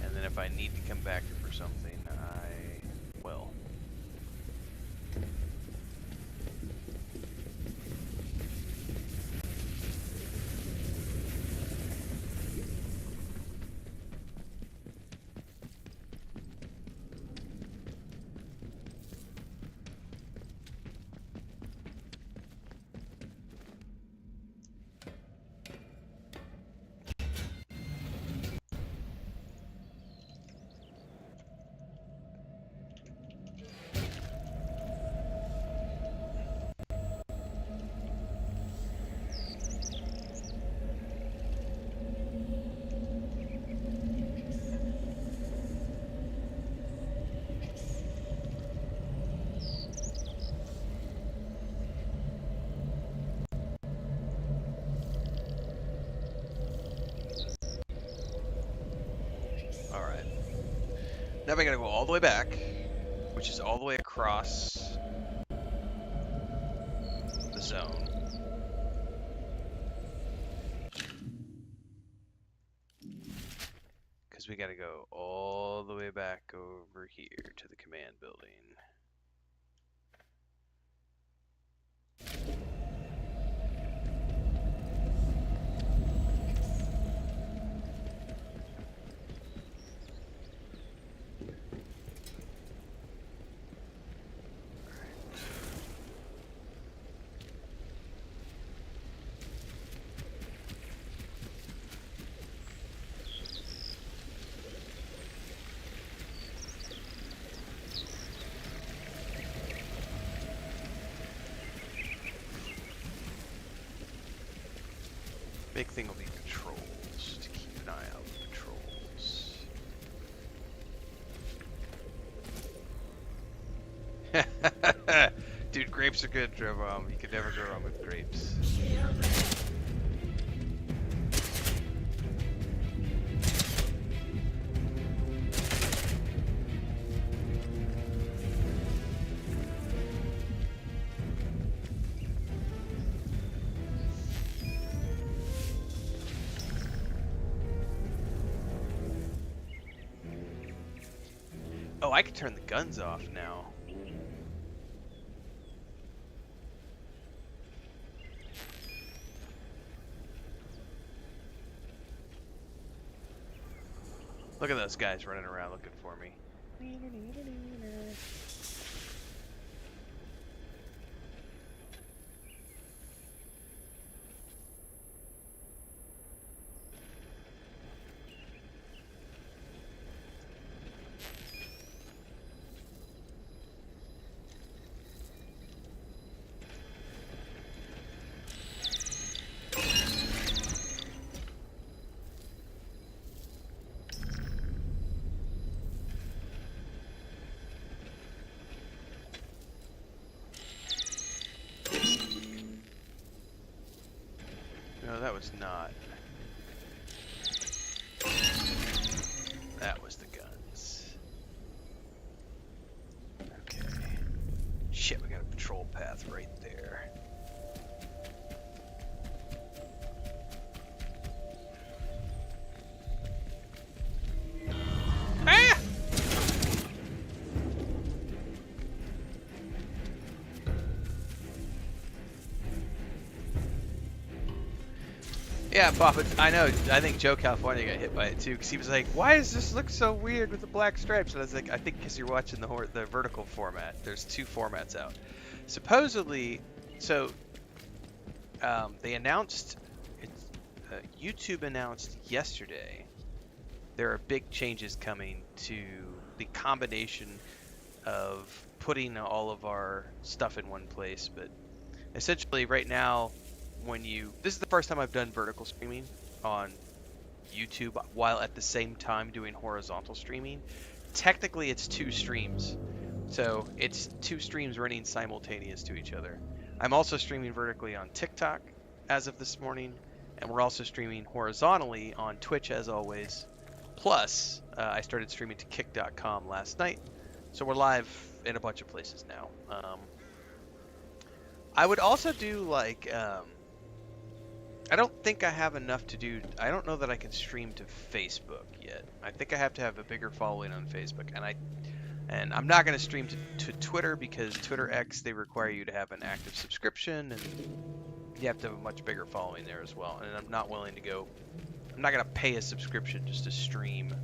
And then if I need to come back here for something, I will. Now we gotta go all the way back, which is all the way across the zone. Because we gotta go all the way back over here to the command building. Big thing will be patrols, to keep an eye out for patrols. Dude, grapes are good, Trevor. You could never go wrong with grapes. Oh, I can turn the guns off now. Look at those guys running around looking for me. No, that was not. That was the guns. Okay. Shit, we got a patrol path right there. Ah! Yeah, Papa, I know. I think Joe California got hit by it too, because he was like, "Why does this look so weird with the black stripes?" And I was like, "I think because you're watching the vertical format. There's two formats out. Supposedly, so they announced YouTube announced yesterday there are big changes coming to the combination of putting all of our stuff in one place. But essentially right now, this is the first time I've done vertical streaming on YouTube while at the same time doing horizontal streaming. Technically it's two streams, so it's two streams running simultaneous to each other. I'm also streaming vertically on TikTok as of this morning, and we're also streaming horizontally on Twitch as always. Plus, I started streaming to kick.com last night, so we're live in a bunch of places now. I would also do like, I don't think I have enough to do. I don't know that I can stream to Facebook yet. I think I have to have a bigger following on Facebook, and I'm not going to stream to Twitter because Twitter X, they require you to have an active subscription, and you have to have a much bigger following there as well. And I'm not willing to go. I'm not going to pay a subscription just to stream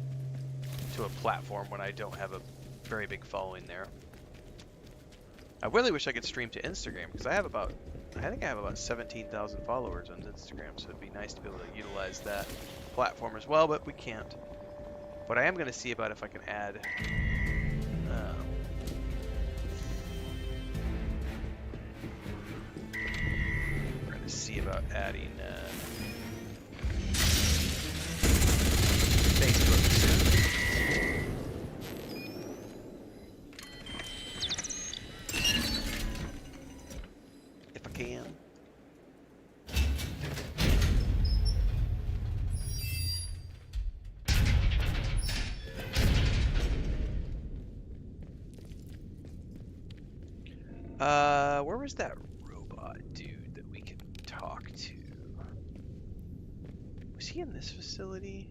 to a platform when I don't have a very big following there. I really wish I could stream to Instagram because I think I have about 17,000 followers on Instagram, so it'd be nice to be able to utilize that platform as well, but we can't. But I am going to see about if I can add we're going to see about adding Facebook soon. If I can. Where was that robot dude that we could talk to? Was he in this facility?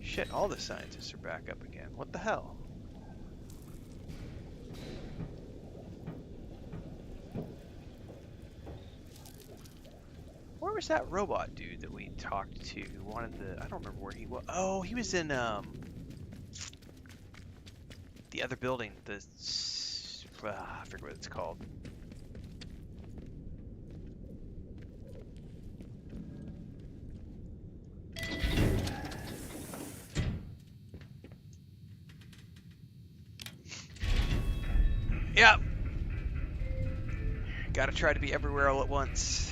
Shit, all the scientists are back up again. What the hell? Where was that robot dude that we talked to who wanted the... I don't remember where he was. Oh, he was in, the other building. I forget what it's called. Yep. Gotta try to be everywhere all at once.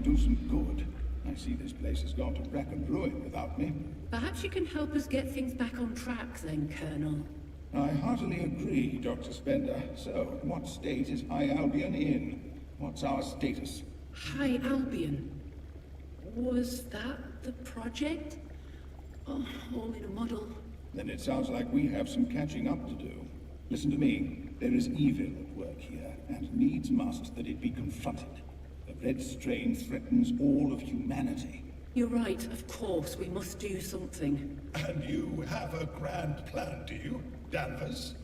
Do some good. I see this place has gone to wreck and ruin without me. Perhaps you can help us get things back on track then, Colonel. I heartily agree, Dr. Spender. So, what state is High Albion in? What's our status? High Albion? Was that the project? Oh, all in a muddle. Then it sounds like we have some catching up to do. Listen to me. There is evil at work here, and needs must that it be confronted. The red strain threatens all of humanity. You're right, of course, we must do something. And you have a grand plan, do you, Danvers?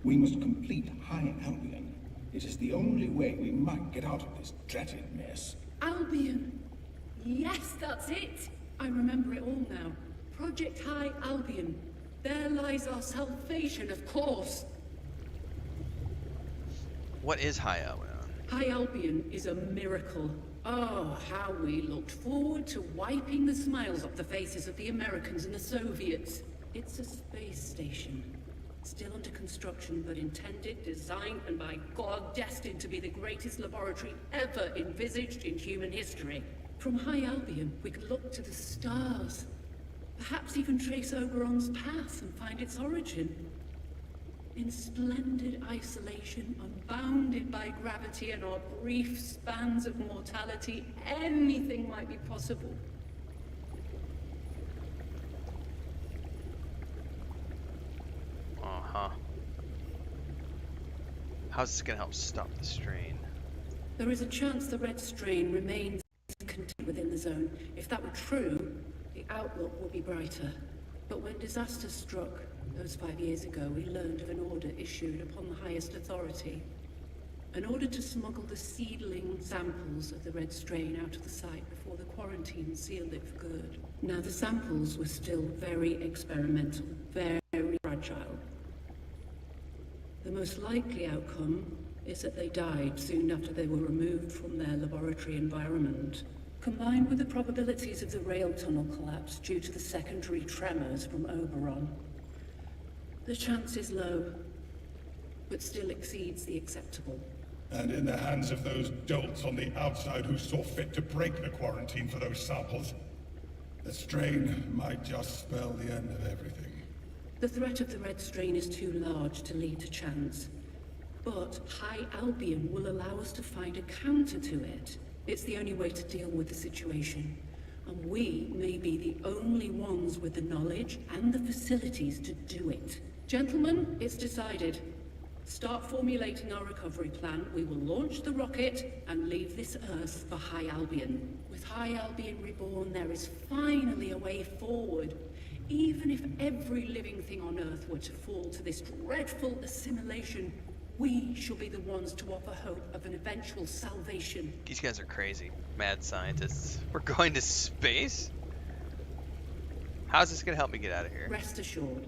We must complete High Albion. It is the only way we might get out of this dratted mess. Albion! Yes, that's it! I remember it all now. Project High Albion. There lies our salvation, of course. What is High Albion? High Albion is a miracle. Oh, how we looked forward to wiping the smiles off the faces of the Americans and the Soviets. It's a space station. Still under construction, but intended, designed, and by God destined to be the greatest laboratory ever envisaged in human history. From High Albion, we could look to the stars. Perhaps even trace Oberon's path and find its origin. In splendid isolation, unbounded by gravity and our brief spans of mortality, anything might be possible. Uh-huh. How's this gonna help stop the strain? There is a chance the red strain remains contained within the zone. If that were true, the outlook will be brighter. But when disaster struck, those 5 years ago, we learned of an order issued upon the highest authority. An order to smuggle the seedling samples of the red strain out of the site before the quarantine sealed it for good. Now, the samples were still very experimental, very fragile. The most likely outcome is that they died soon after they were removed from their laboratory environment. Combined with the probabilities of the rail tunnel collapse due to the secondary tremors from Oberon, the chance is low, but still exceeds the acceptable. And in the hands of those dolts on the outside who saw fit to break the quarantine for those samples, the strain might just spell the end of everything. The threat of the red strain is too large to lead to chance. But High Albion will allow us to find a counter to it. It's the only way to deal with the situation. And we may be the only ones with the knowledge and the facilities to do it. Gentlemen, it's decided. Start formulating our recovery plan. We will launch the rocket and leave this Earth for High Albion. With High Albion reborn, there is finally a way forward. Even if every living thing on Earth were to fall to this dreadful assimilation, we shall be the ones to offer hope of an eventual salvation. These guys are crazy. Mad scientists. We're going to space? How's this gonna help me get out of here? Rest assured,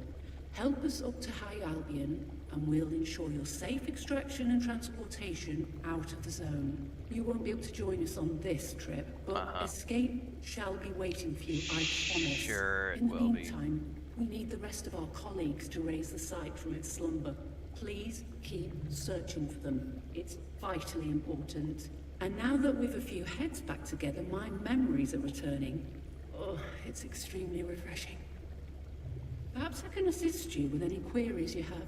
help us up to High Albion, and we'll ensure your safe extraction and transportation out of the zone. You won't be able to join us on this trip, but escape shall be waiting for you, I promise. Sure, it In the will be. meantime, we need the rest of our colleagues to raise the site from its slumber. Please keep searching for them. It's vitally important. And now that we've a few heads back together, my memories are returning. Oh, it's extremely refreshing. Perhaps I can assist you with any queries you have.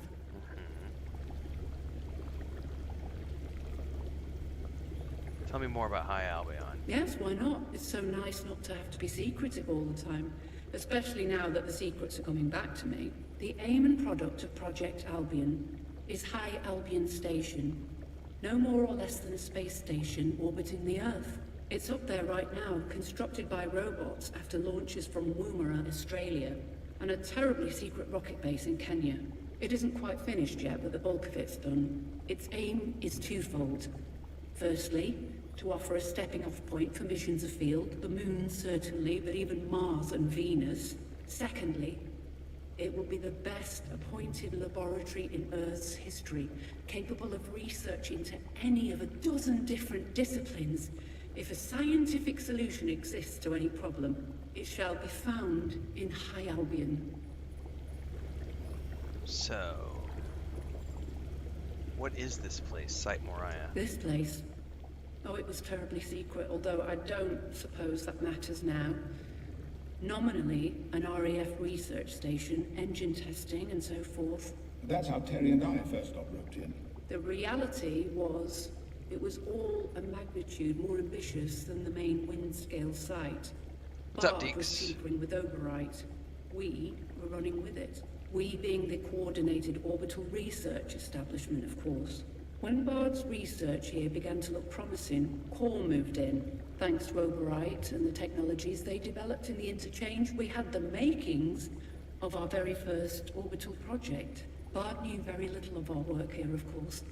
Tell me more about High Albion. Yes, why not? It's so nice not to have to be secretive all the time, especially now that the secrets are coming back to me. The aim and product of Project Albion is High Albion Station, no more or less than a space station orbiting the Earth. It's up there right now, constructed by robots after launches from Woomera, Australia, and a terribly secret rocket base in Kenya. It isn't quite finished yet, but the bulk of it's done. Its aim is twofold. Firstly, to offer a stepping-off point for missions afield, the Moon certainly, but even Mars and Venus. Secondly, it will be the best appointed laboratory in Earth's history, capable of research into any of a dozen different disciplines. If a scientific solution exists to any problem, it shall be found in High Albion. So, what is this place, Site Moriah? This place? Oh, it was terribly secret, although I don't suppose that matters now. Nominally, an RAF research station, engine testing and so forth. That's how Terry and I first got roped in. The reality was, it was all a magnitude more ambitious than the main Windscale site. What's up, Bard was Deeks? tinkering with Oberite. We were running with it. We being the Coordinated Orbital Research Establishment, of course. When Bard's research here began to look promising, Core moved in. Thanks to Oberite and the technologies they developed in the interchange, we had the makings of our very first orbital project. Bard knew very little of our work here, of course.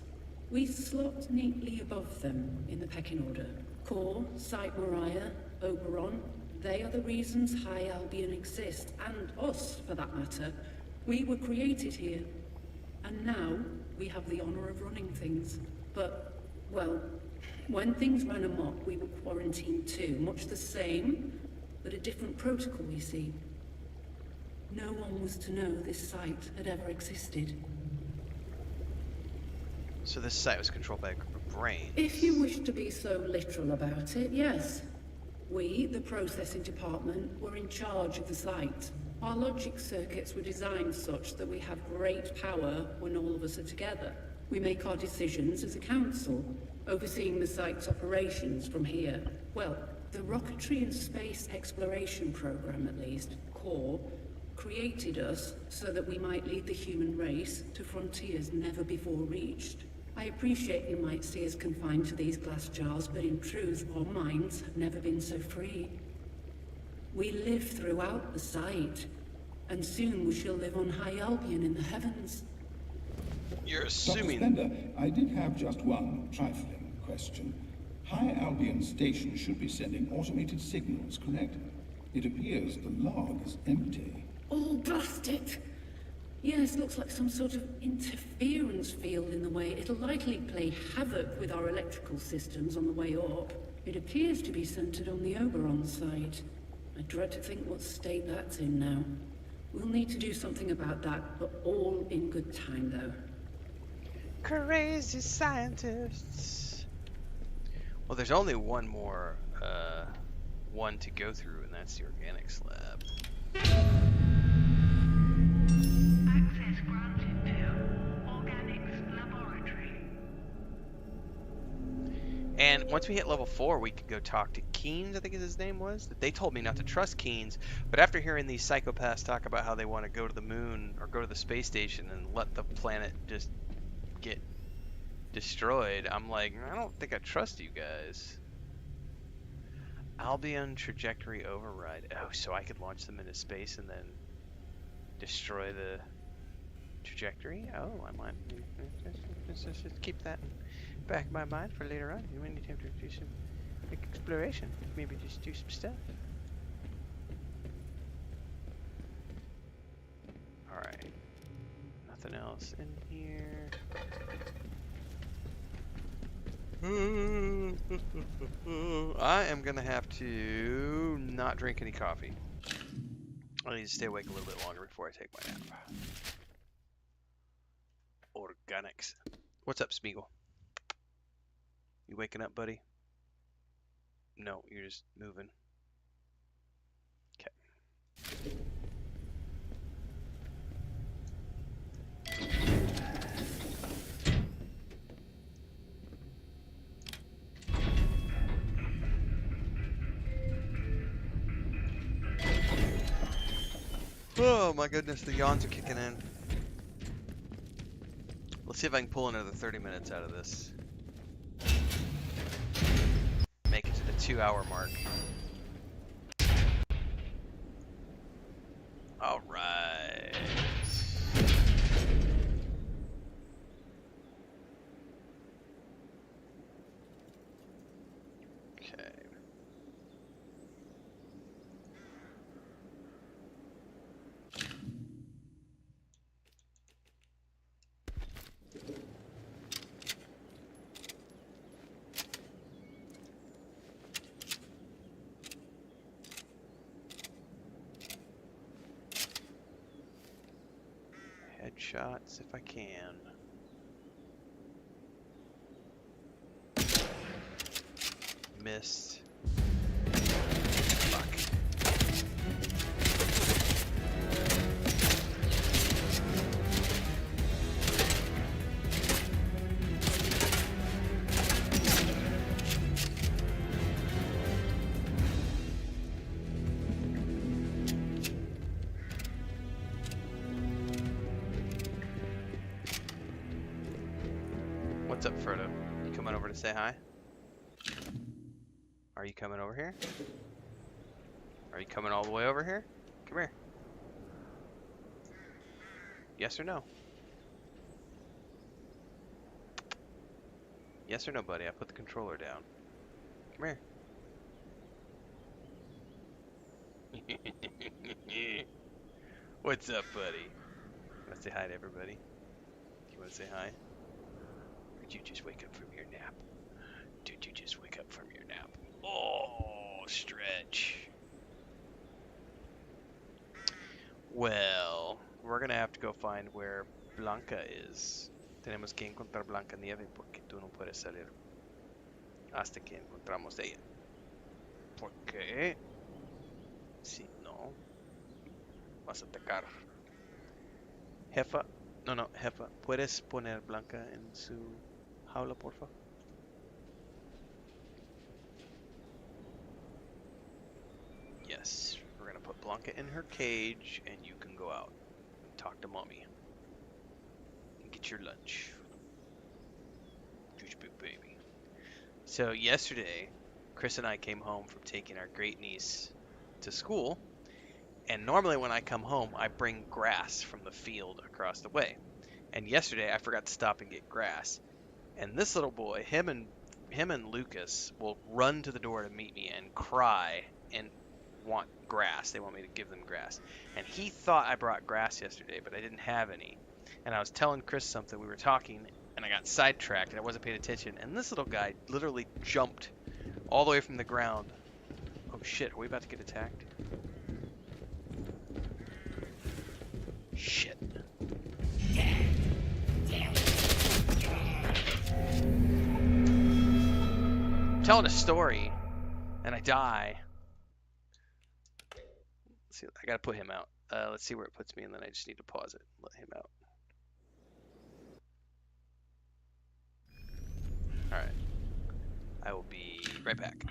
We slot neatly above them in the pecking order. Core, Site Moriah, Oberon, they are the reasons High Albion exists, and us, for that matter. We were created here, and now we have the honor of running things. But, well, when things ran amok, we were quarantined too. Much the same, but a different protocol, you see. No one was to know this site had ever existed. So this site was controlled by a group of brains. If you wish to be so literal about it, yes. We, the processing department, were in charge of the site. Our logic circuits were designed such that we have great power when all of us are together. We make our decisions as a council, overseeing the site's operations from here. Well, the Rocketry and Space Exploration Program, at least, CORE, created us so that we might lead the human race to frontiers never before reached. I appreciate you might see us confined to these glass jars, but in truth, our minds have never been so free. We live throughout the site, and soon we shall live on High Albion in the heavens. You're Dr. assuming. Spender, I did have just one trifling question. High Albion Station should be sending automated signals, correct? It appears the log is empty. Oh, blast it! Yes, looks like some sort of interference field in the way. It'll likely play havoc with our electrical systems on the way up. It appears to be centered on the Oberon site. I dread to think what state that's in now. We'll need to do something about that, but all in good time, though. Crazy scientists. Well, there's only one more one to go through, and that's the organics lab. Access granted to Organics Laboratory. And once we hit level 4, we could go talk to Keynes, I think his name was. They told me not to trust Keynes, but after hearing these psychopaths talk about how they want to go to the moon or go to the space station and let the planet just get destroyed, I'm like, I don't think I trust you guys. Albion trajectory override. Oh, so I could launch them into space and then destroy the trajectory? Oh, I might just keep that in the back of my mind for later on. You might need to do some exploration. Maybe just do some stuff. Alright. Nothing else in here. I am gonna have to not drink any coffee. I need to stay awake a little bit longer before I take my nap. Organics. What's up, Smeagol? You waking up, buddy? No, you're just moving. Okay. Oh my goodness, the yawns are kicking in. Let's see if I can pull another 30 minutes out of this. Make it to the 2-hour mark. Alright. Okay. Headshots if I can. Missed. Fuck. What's up, Frodo? You coming over to say hi? Are you coming over here? Are you coming all the way over here? Come here. Yes or no? Yes or no, buddy? I put the controller down. Come here. What's up, buddy? You wanna say hi to everybody? You wanna say hi? Did you just wake up from your nap? Did you just wake up from your nap? Oh, stretch. Well, we're gonna have to go find where Blanca is. Tenemos que encontrar Blanca Nieve porque tú no puedes salir hasta que encontramos a ella. Porque si no, vas a atacar. Jefa, no, jefa, ¿puedes poner Blanca en su jaula, porfa? Yes, we're gonna put Blanca in her cage, and you can go out and talk to mommy and get your lunch. Juice boot, baby. So yesterday, Chris and I came home from taking our great niece to school, and normally when I come home, I bring grass from the field across the way. And yesterday, I forgot to stop and get grass. And this little boy, him and Lucas will run to the door to meet me and cry and want grass. They want me to give them grass. And he thought I brought grass yesterday, but I didn't have any. And I was telling Chris something. We were talking, and I got sidetracked, and I wasn't paying attention. And this little guy literally jumped all the way from the ground. Oh shit, are we about to get attacked? Shit. I'm telling a story, and I die. Let's see, I gotta put him out. Let's see where it puts me, and then I just need to pause it and let him out. Alright. I will be right back.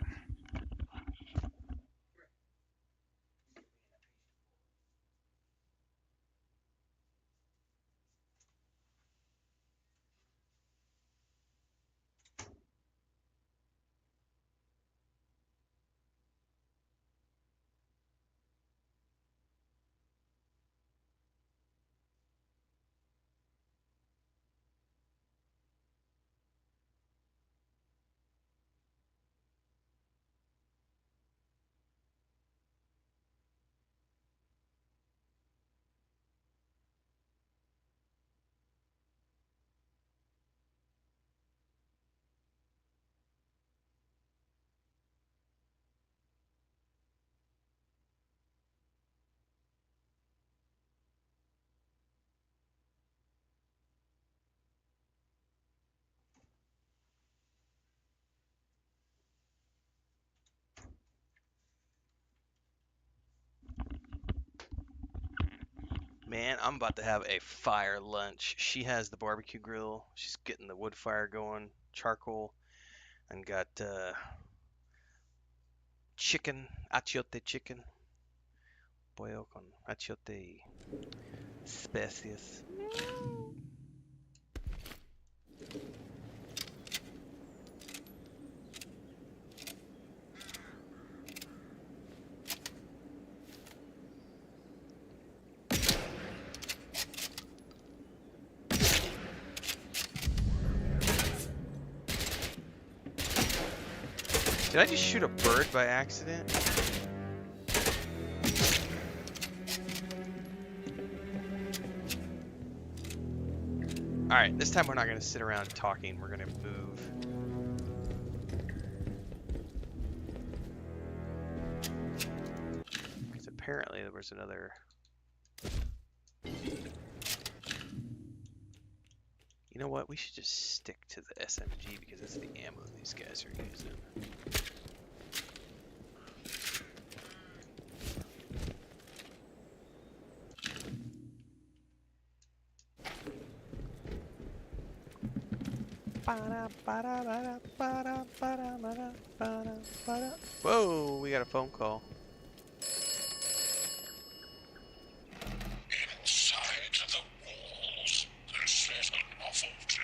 Man, I'm about to have a fire lunch. She has the barbecue grill. She's getting the wood fire going, charcoal, and got chicken, achiote chicken. Pollo con achiote y especias. Did I just shoot a bird by accident? Alright, this time we're not going to sit around talking. We're going to move. Because apparently there was another... You know what? We should just stick to the SMG because that's the ammo these guys are using. Whoa, we got a phone call. Inside the walls, there's set an novelty.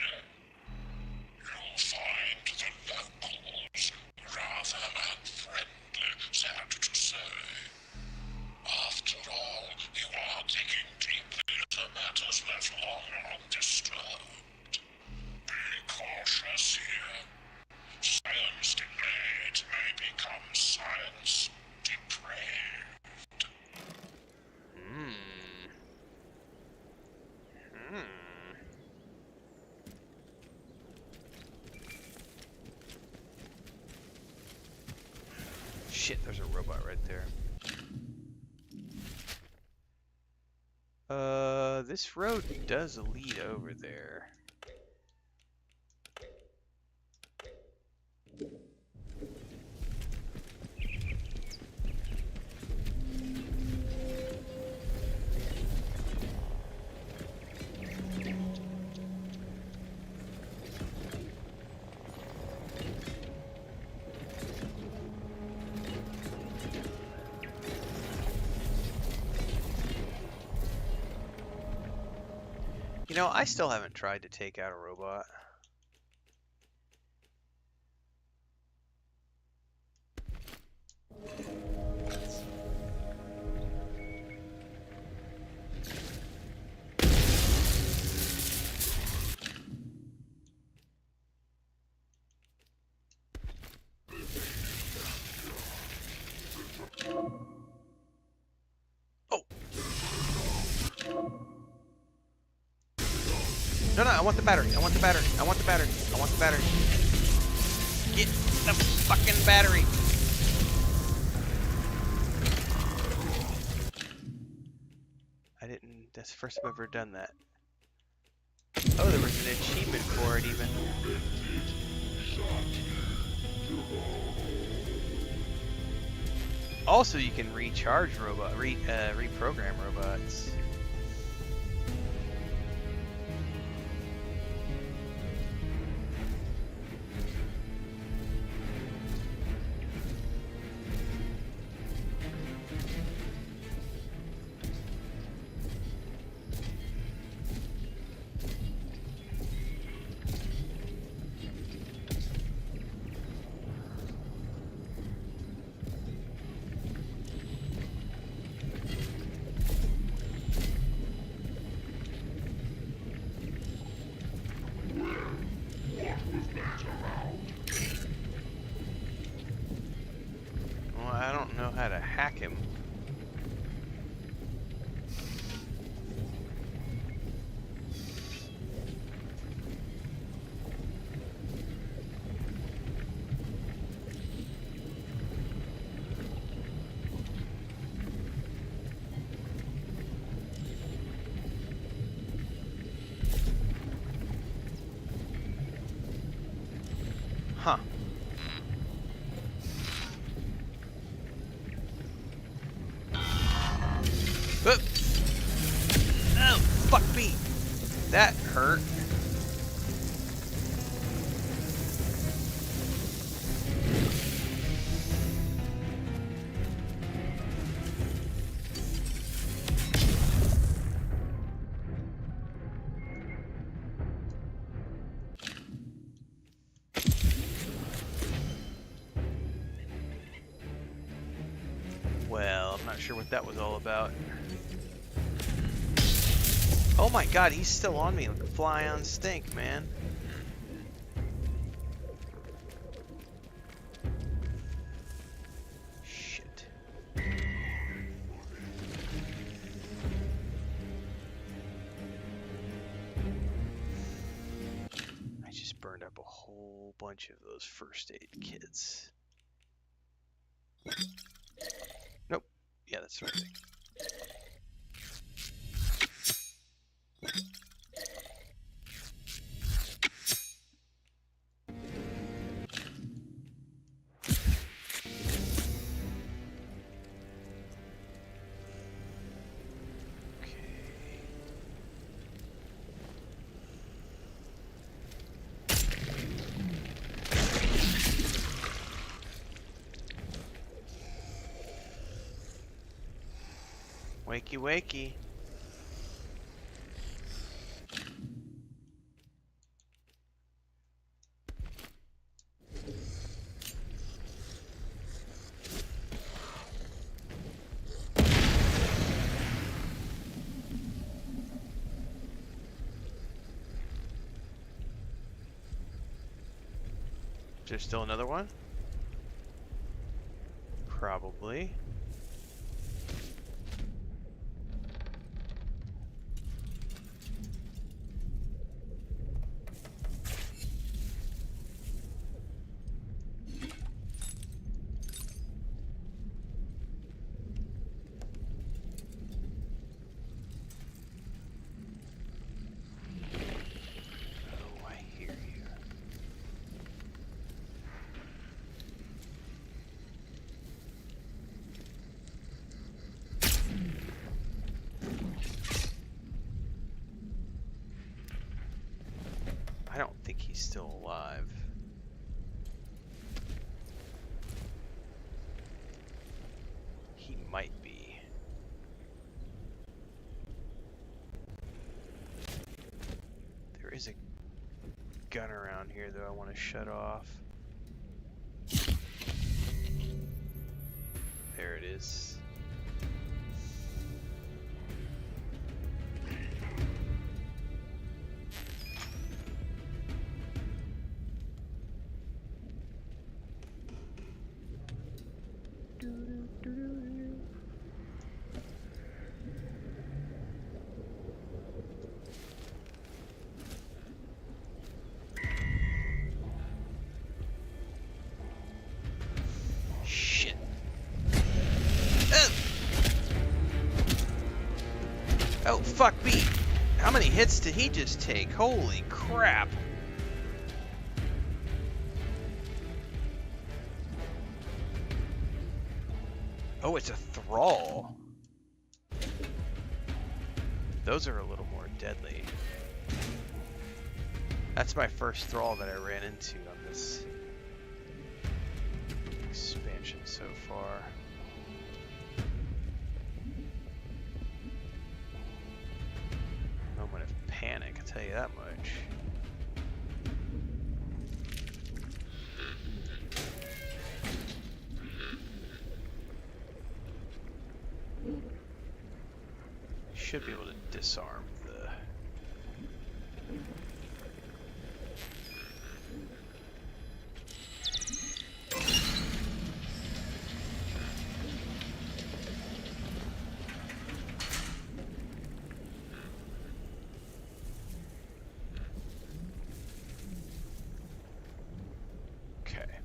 You'll find the locals rather unfriendly, sad to say. After all, you are digging deeply into matters left long undisturbed. Be cautious here. Science delayed may become science depraved. Shit, there's a robot right there. This road does lead over there. You know, I still haven't tried to take out a robot. Oh! No, no, I want the battery. I want the battery. I want the battery. I want the battery. Get the fucking battery. I didn't. That's the first time I've ever done that. Oh, there was an achievement for it, even. Also, you can recharge reprogram robots. Well, I don't know how to hack him. Huh. Oop. Oh, fuck me. That hurt. Well, I'm not sure what that was all about. Oh my god, he's still on me like a fly on stink, man. Shit. I just burned up a whole bunch of those first aid kits. Nope. Yeah, that's the right thing. Wakey, wakey. Is there still another one? Probably. Oh, I hear you. I don't think he's still alive. He might be. gun around here that I want to shut off. There it is. Shit. Oh, fuck me. How many hits did he just take? Holy crap. Oh, it's a thrall. Those are a little more deadly. That's my first thrall that I ran into on this expansion so far. Moment of panic, I'll tell you that much. Should be able to disarm the... Okay.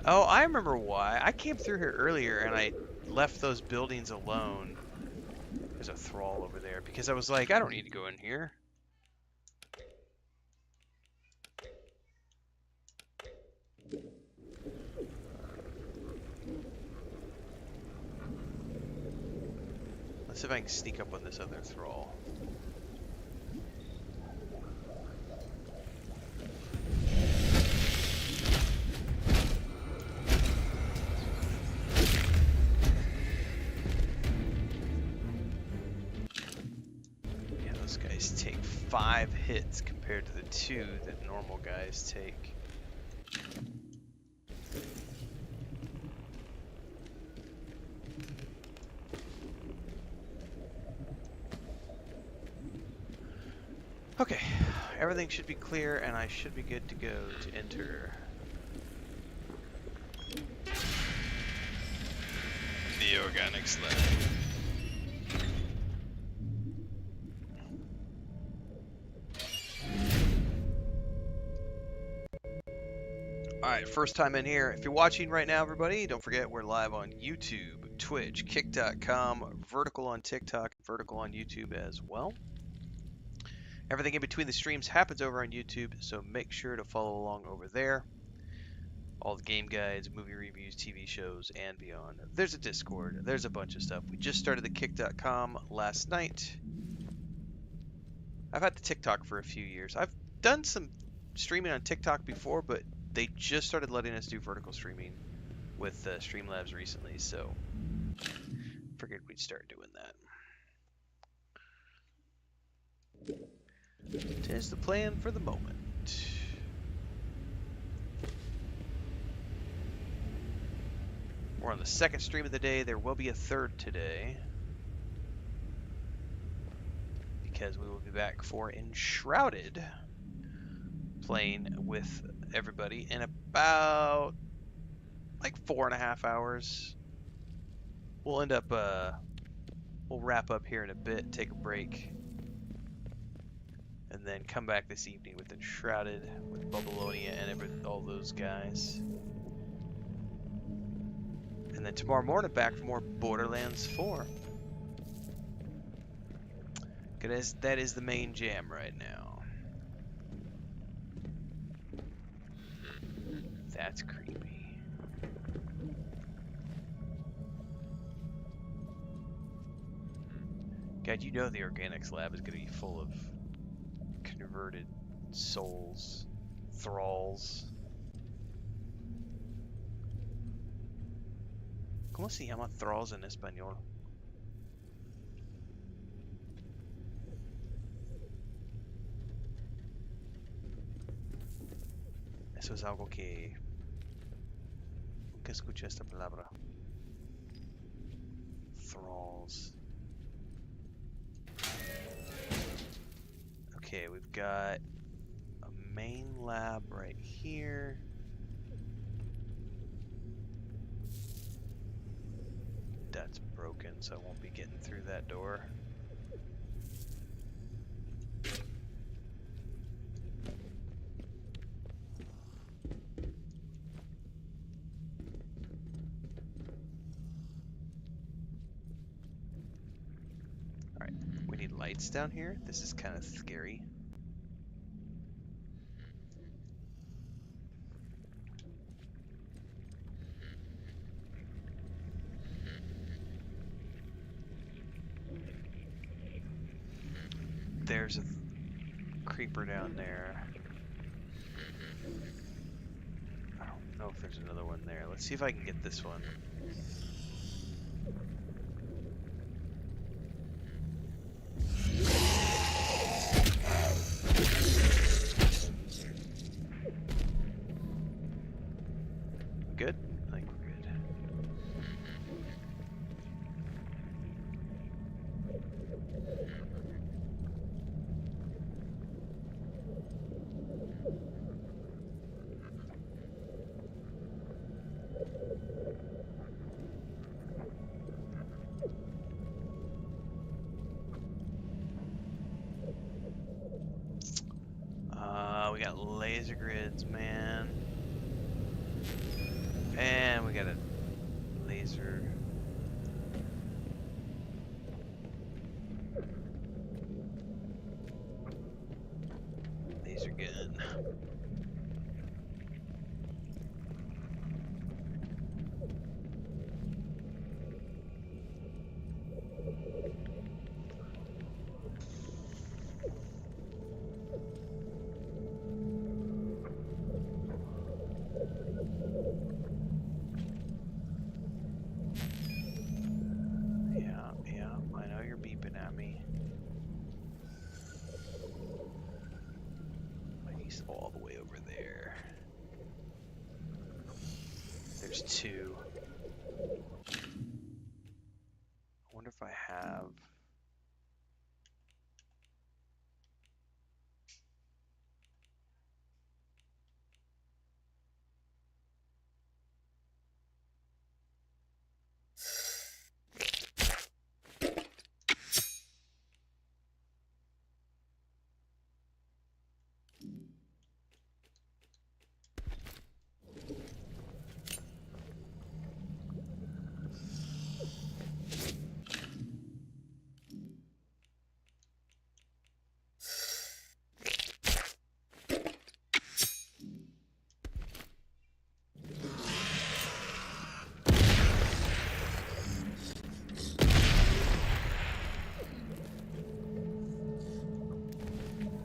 Oh, I remember why. I came through here earlier and I left those buildings alone. There's a thrall over there because I was like, I don't need to go in here. Let's see if I can sneak up on this other thrall. Yeah, those guys take 5 hits compared to the 2 that normal guys take. Okay, everything should be clear and I should be good to go to enter the organics lab. Alright, first time in here. If you're watching right now, everybody, don't forget we're live on YouTube, Twitch, Kick.com, Vertical on TikTok, Vertical on YouTube as well. Everything in between the streams happens over on YouTube, so make sure to follow along over there. All the game guides, movie reviews, TV shows, and beyond. There's a Discord. There's a bunch of stuff. We just started the Kick.com last night. I've had the TikTok for a few years. I've done some streaming on TikTok before, but they just started letting us do vertical streaming with Streamlabs recently, so figured we'd start doing that. Tis the plan for the moment. We're on the second stream of the day. There will be a third today, because we will be back for Enshrouded, playing with everybody in about like 4.5 hours. We'll end up, we'll wrap up here in a bit, take a break, and then come back this evening with Enshrouded, with Babylonia and all those guys. And then tomorrow morning back for more Borderlands 4. Because that is the main jam right now. That's creepy. God, you know the organics lab is going to be full of converted souls, thralls. ¿Cómo se llama thralls en español? Eso es algo que nunca escuché esta palabra. Thralls. Okay, we've got a main lab right here. That's broken, so I won't be getting through that door. Alright, we need lights down here. This is kind of scary. There's a creeper down there. I don't know if there's another one there. Let's see if I can get this one. Good? I think we're good. We got laser grids, man. And we got a laser. Laser gun. Yeah, I know you're beeping at me. Like he's all the way over there. There's two. I wonder if I have.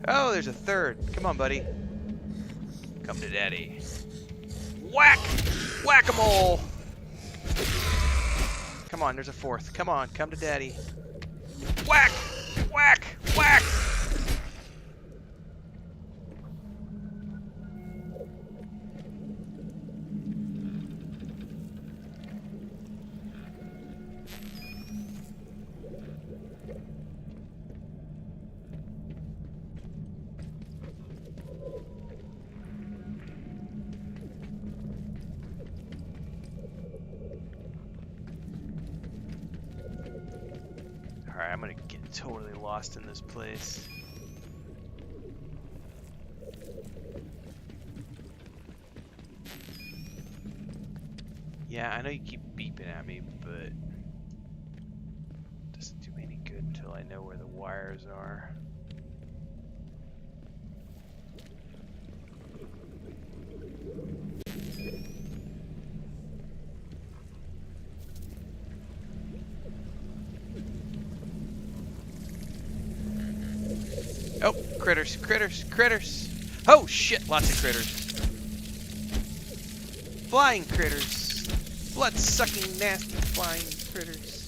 Oh, there's a third. Come on, buddy. Come to daddy. Whack! Whack-a-mole! Come on, there's a fourth. Come on, come to daddy. Whack! Whack! Whack! Alright, I'm gonna get totally lost in this place. Yeah, I know you keep beeping at me, but it doesn't do me any good until I know where the wires are. Oh, critters, critters, critters. Oh shit, lots of critters. Flying critters. Blood-sucking, nasty flying critters.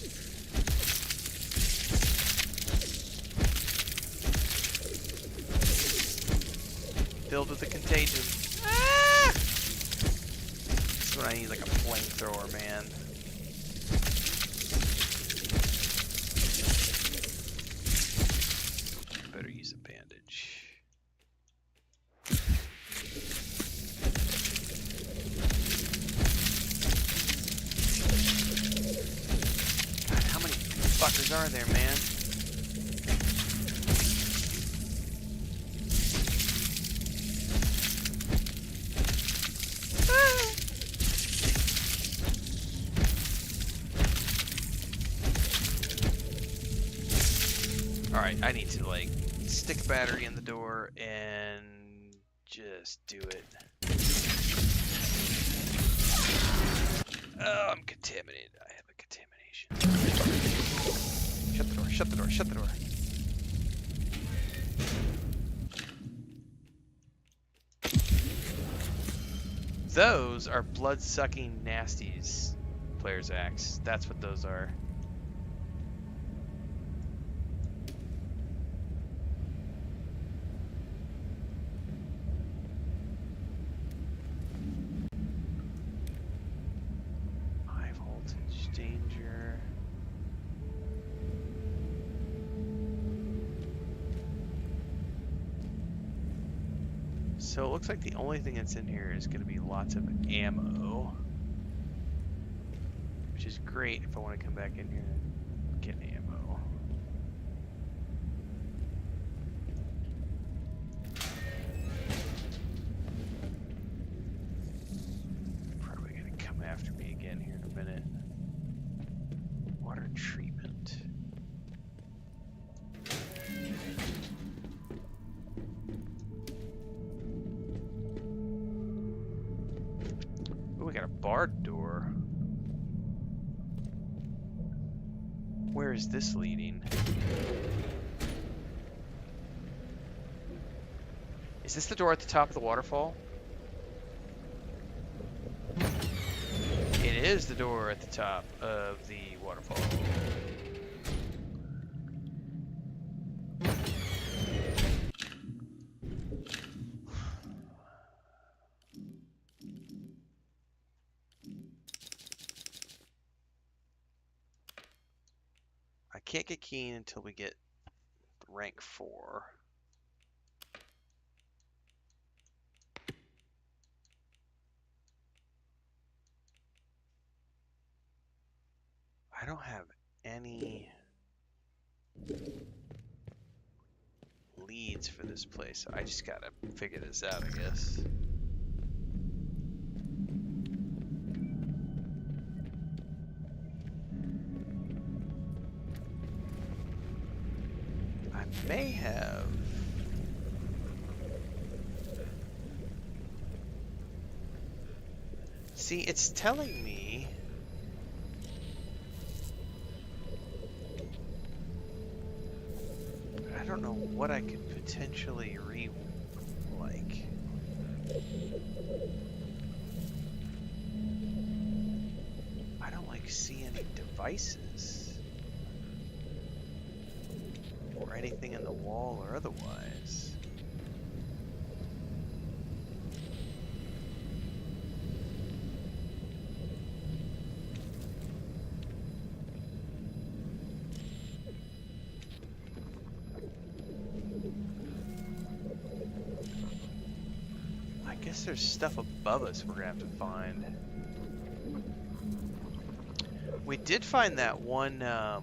Filled with a contagion. Ah! That's when I need like a flamethrower, man. Better use a bandage. God, how many fuckers are there, man? Alright, I need to like stick a battery in the door and just do it. Oh, I'm contaminated. I have a contamination. Shut the door, shut the door, shut the door. Those are blood-sucking nasties, Player's Axe. That's what those are. High voltage danger. So it looks like the only thing that's in here is going to be lots of ammo, which is great if I want to come back in here and get ammo. Probably going to come after me again here in a minute. Water treatment. Oh, we got a barred door. Where is this leading? Is this the door at the top of the waterfall? It is the door at the top of the waterfall. I can't get keen until we get rank 4. I don't have any leads for this place, so I just gotta figure this out, I guess. I may have... See, it's telling me... I don't know what I could potentially like. I don't like see any devices or anything in the wall or otherwise. I guess there's stuff above us we're gonna have to find. We did find that one, there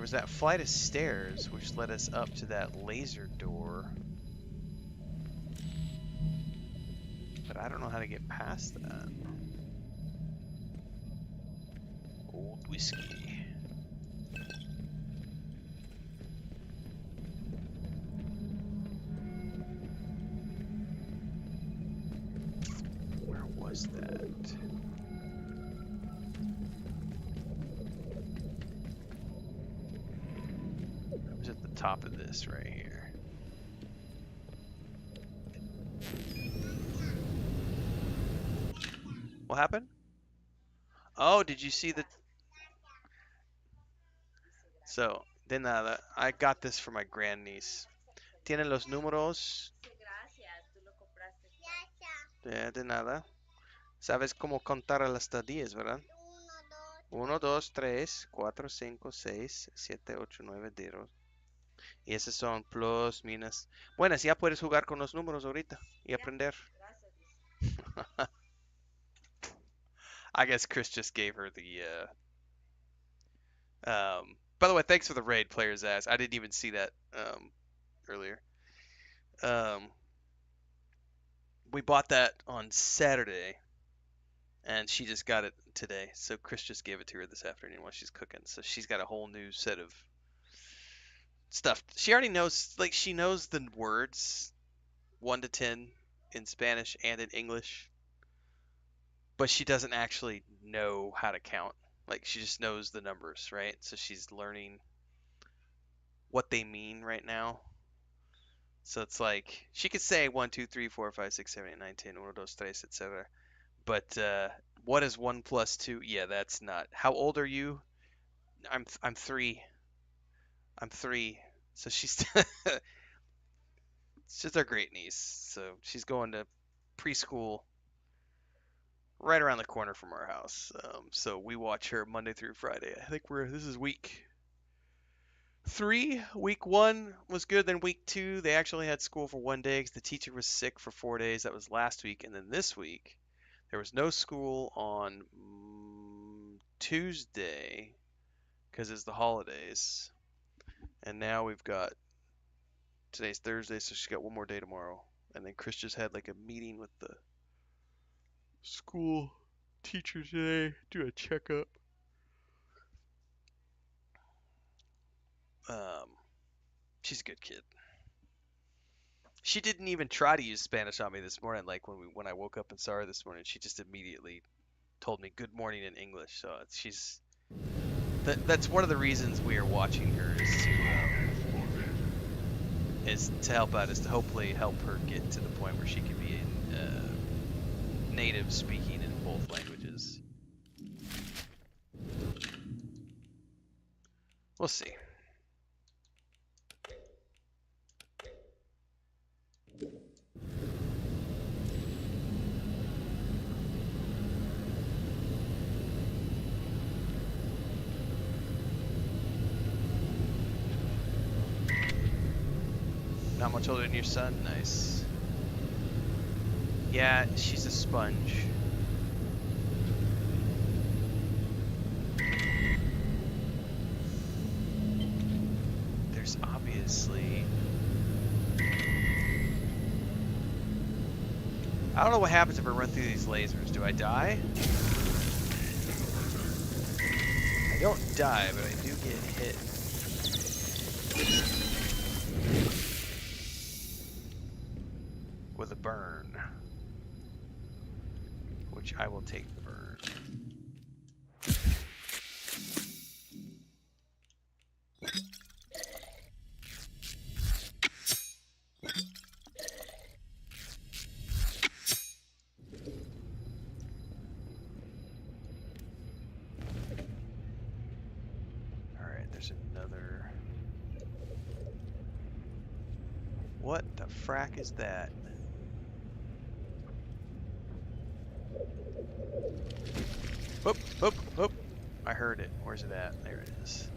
was that flight of stairs which led us up to that laser door. But I don't know how to get past that. Old whiskey. Where's that? It was at the top of this right here. What happened? Oh, did you see the... So, de nada. I got this for my grandniece. Tiene los números. De nada. Sabes cómo contar hasta 10, ¿verdad? 1, 2, 3, 4, 5, 6, 7, 8, 9, 10. Y esos son plus, minus. Bueno, así ya puedes jugar con los números ahorita y aprender. I guess Chris just gave her the. By the way, thanks for the raid, player's ass. I didn't even see that earlier. We bought that on Saturday, and she just got it today. So Chris just gave it to her this afternoon while she's cooking. So she's got a whole new set of stuff. She already knows, like, she knows the words 1 to 10 in Spanish and in English, but she doesn't actually know how to count. Like, she just knows the numbers, right? So she's learning what they mean right now. So it's like she could say 1, 2, 3, 4, 5, 6, 7, 8, 9, 10, 1, 2, 3, etc. But what is 1 plus 2? Yeah, that's not. How old are you? I'm 3. I'm 3. So she's she's our great niece. So she's going to preschool right around the corner from our house. So we watch her Monday through Friday. I think this is week 3. Week 1 was good. Then week 2, they actually had school for 1 day because the teacher was sick for 4 days. That was last week. And then this week, there was no school on Tuesday because it's the holidays. And now we've got, today's Thursday, so she's got 1 more day tomorrow. And then Chris just had like a meeting with the school teacher today, do a checkup. She's a good kid. She didn't even try to use Spanish on me this morning. Like when I woke up and saw her this morning, she just immediately told me good morning in English. So that's one of the reasons we are watching her is to help out, is to hopefully help her get to the point where she can be native speaking in both languages. We'll see. Not much older than your son? Nice. Yeah, she's a sponge. There's obviously... I don't know what happens if I run through these lasers. Do I die? I don't die, but I do get hit. With a burn, which I will take the burn. Alright, there's another. What the frack is that? Whoop, whoop, whoop. I heard it. Where's it at? There it is.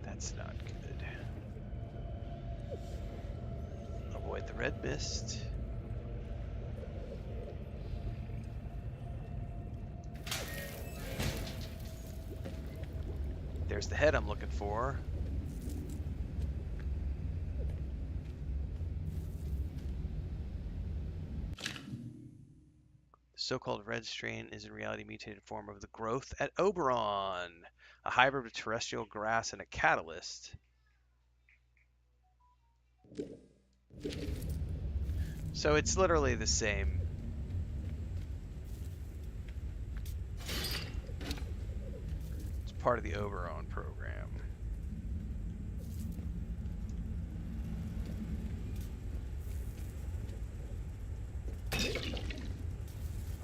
That's not good. Avoid the red mist. There's the head I'm looking for. so-called red strain is in reality a mutated form of the growth at Oberon, a hybrid of terrestrial grass and a catalyst. So it's literally the same. It's part of the Oberon program.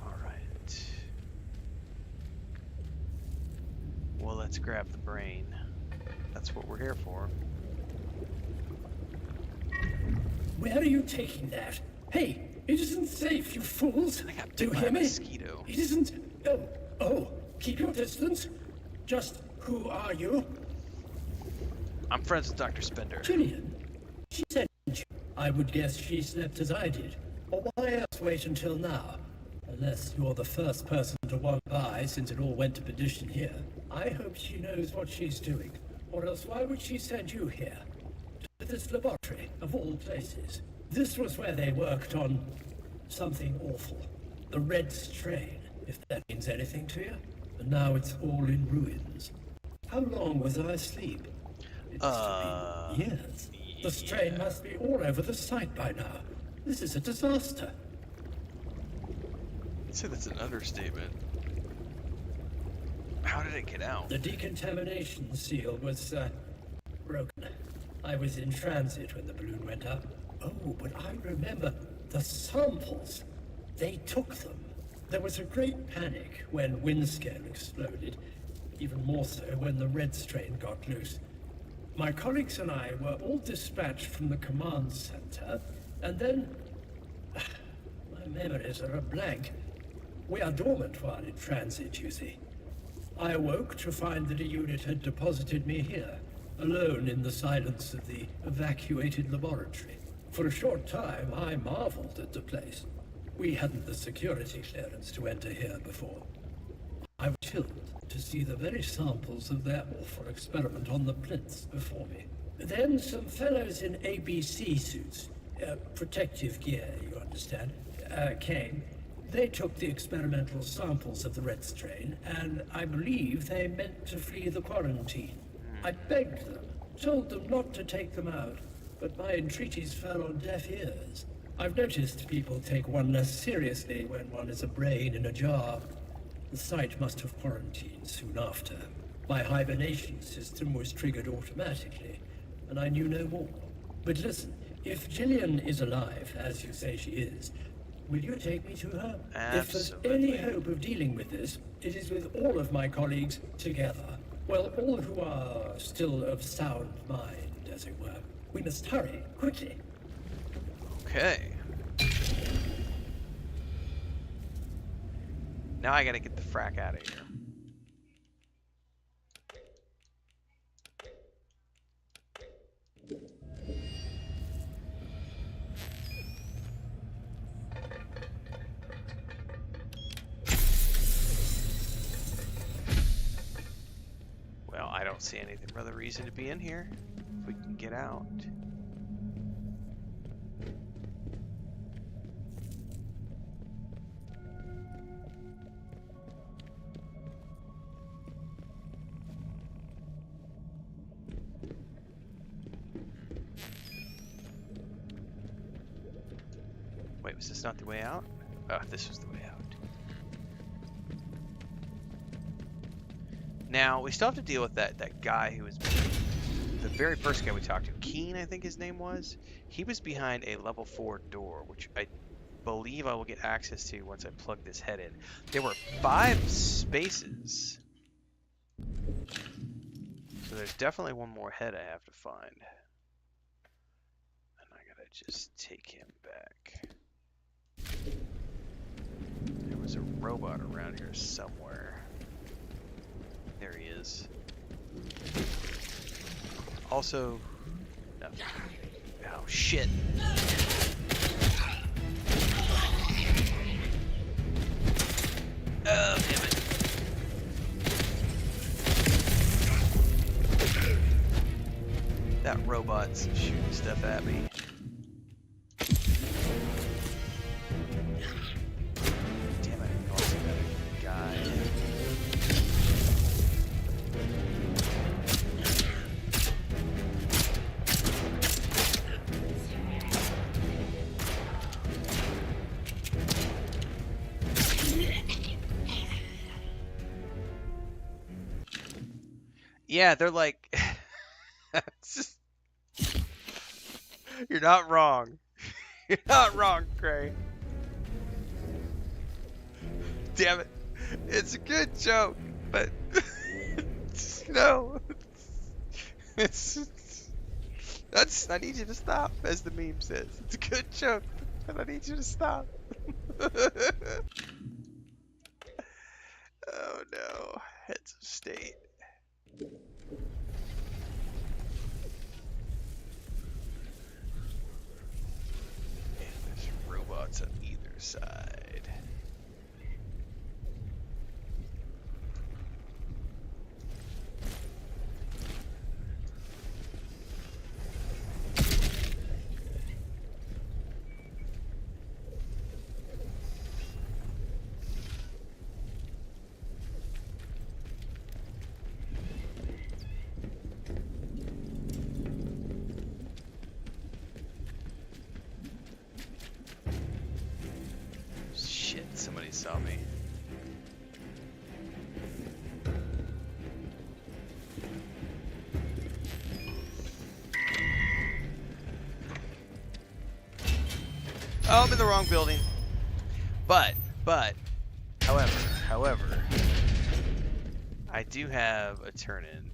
Alright. Well, let's grab the brain. That's what we're here for. Where are you taking that? Hey, it isn't safe, you fools. I got Do you bit by hear a me? mosquito. It isn't. Oh, keep your distance. Just who are you? I'm friends with Dr. Spender. Gillian. She sent you. I would guess she slept as I did. Or why else wait until now? Unless you're the first person to walk by since it all went to perdition here. I hope she knows what she's doing. Or else why would she send you here? To this laboratory, of all places. This was where they worked on something awful. The red strain, if that means anything to you. And now it's all in ruins. How long was I asleep? It must have been years. The strain must be all over the site by now. This is a disaster. I'd say that's an understatement. How did it get out? The decontamination seal was, broken. I was in transit when the balloon went up. Oh, but I remember the samples. They took them. There was a great panic when Windscale exploded. Even more so when the red strain got loose. My colleagues and I were all dispatched from the command center, and then... my memories are a blank. We are dormant while in transit, you see. I awoke to find that a unit had deposited me here, alone in the silence of the evacuated laboratory. For a short time, I marveled at the place. We hadn't the security clearance to enter here before. I was chilled to see the very samples of their awful experiment on the plinths before me. Then some fellows in ABC suits, protective gear, you understand, came. They took the experimental samples of the red strain, and I believe they meant to flee the quarantine. I begged them, told them not to take them out, but my entreaties fell on deaf ears. I've noticed people take one less seriously when one is a brain in a jar. The site must have quarantined soon after. My hibernation system was triggered automatically, and I knew no more. But listen, if Gillian is alive, as you say she is, will you take me to her? If there's any hope of dealing with this, it is with all of my colleagues together. Well, all who are still of sound mind, as it were. We must hurry, quickly. Okay. Now I gotta get the frack out of here. Well, I don't see anything other reason to be in here. If we can get out. Wait, was this not the way out? Oh, this was the way out. Now, we still have to deal with that guy who was... The very first guy we talked to, Keen, I think his name was. He was behind a level 4 door, which I believe I will get access to once I plug this head in. There were 5 spaces. So there's definitely one more head I have to find. And I gotta just take him back. There was a robot around here somewhere. There he is. Also, no. Oh shit. Oh, damn it. That robot's shooting stuff at me. Damn it. Yeah, they're like, it's just, you're not wrong. You're not wrong, Gray. Damn it. It's a good joke, but no. It's that's I need you to stop, as the meme says. It's a good joke, but I need you to stop. Oh no. Heads of state. And there's robots on either side. Shit, somebody saw me. Oh, I'm in the wrong building. But, however, I do have a turn-in.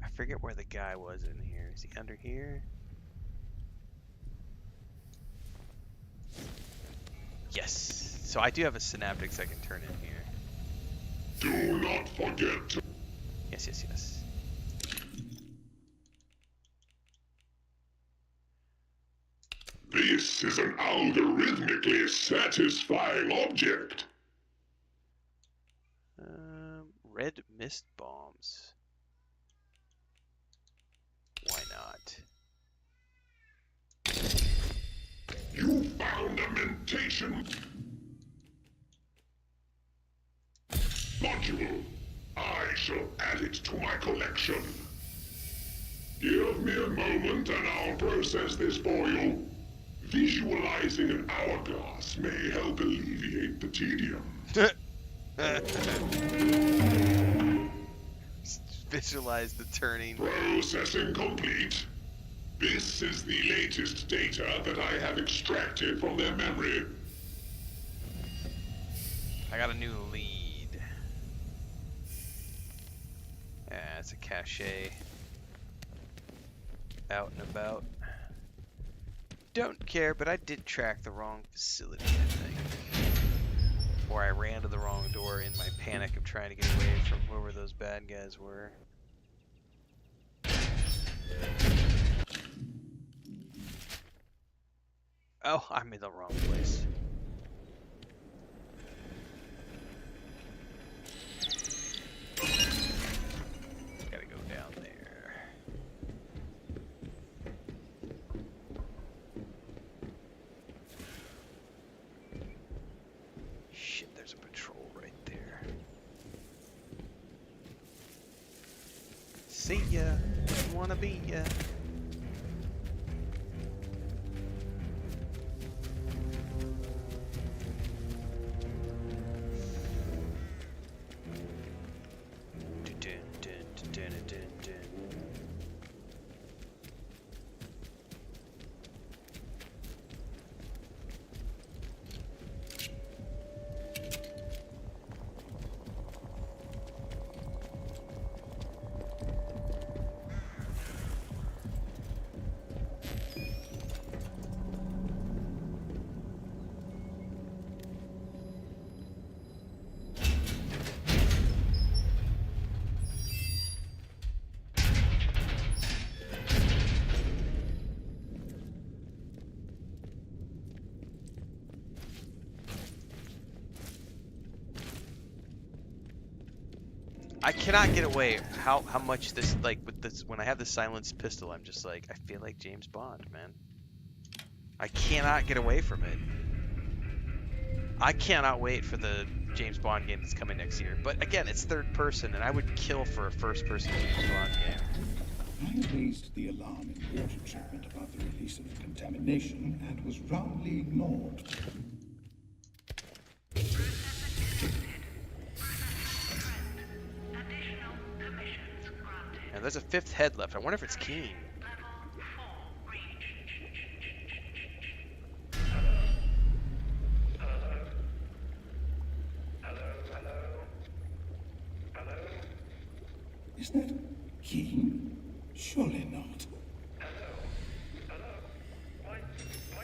I forget where the guy was in here. Is he under here? Yes. So I do have a synaptics I can turn in here. Do not forget to... Yes, yes, yes. This is an algorithmically satisfying object. Red mist bombs. Why not? You found a mentation module. I shall add it to my collection. Give me a moment and I'll process this for you. Visualizing an hourglass may help alleviate the tedium. Visualize the turning. Processing complete. This is the latest data that I have extracted from their memory. I got a new lead. Yeah, it's a cache. Out and about. Don't care, but I did track the wrong facility, I think. Or I ran to the wrong door in my panic of trying to get away from whoever those bad guys were. Oh, I'm in the wrong place. Gotta go down there. Shit, there's a patrol right there. See ya. Don't wanna be ya. I cannot get away. How much this, like, with this, when I have the silenced pistol, I'm just like, I feel like James Bond, man. I cannot get away from it. I cannot wait for the James Bond game that's coming next year. But again, it's third person, and I would kill for a first person James Bond game. I raised the alarm in water treatment about the release of the contamination and was roundly ignored. there's a fifth head left. I wonder if it's Keen. Level 4 reached. Is that Keen? Surely not. My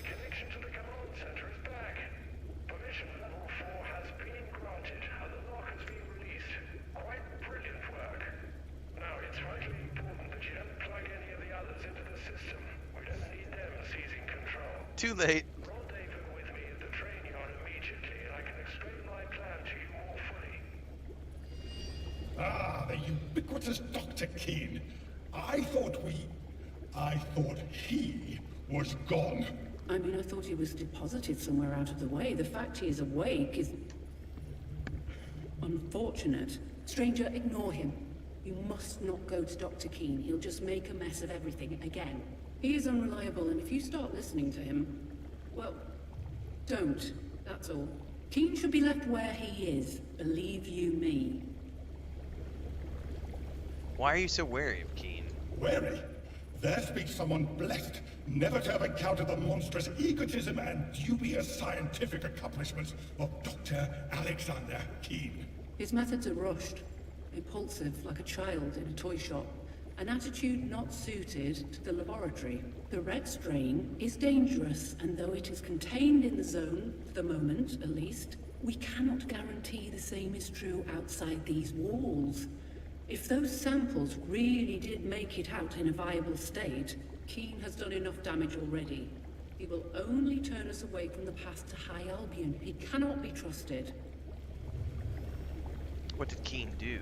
connection to the command center is back. Permission level 4 has been granted, and the lock has been released. Quite brilliant work. Now, it's vitally important that you don't plug any of the others into the system. We don't need them seizing control. Too late. Rendezvous with me at the train yard immediately, and I can explain my plan to you more fully. Ah, the ubiquitous Dr. Keen. I thought he was gone. I mean, I thought he was deposited somewhere out of the way. The fact he is awake is unfortunate. Stranger, ignore him. You must not go to Dr. Keen. He'll just make a mess of everything again. He is unreliable, and if you start listening to him, well, don't. That's all. Keen should be left where he is. Believe you me. Why are you so wary of Keen? Wary? There speaks someone blessed, never to have encountered the monstrous egotism and dubious scientific accomplishments of Dr. Alexander Keen. His methods are rushed, impulsive like a child in a toy shop, an attitude not suited to the laboratory. The red strain is dangerous, and though it is contained in the zone, for the moment at least, we cannot guarantee the same is true outside these walls. If those samples really did make it out in a viable state, Keen has done enough damage already. He will only turn us away from the path to High Albion. He cannot be trusted. What did Keen do?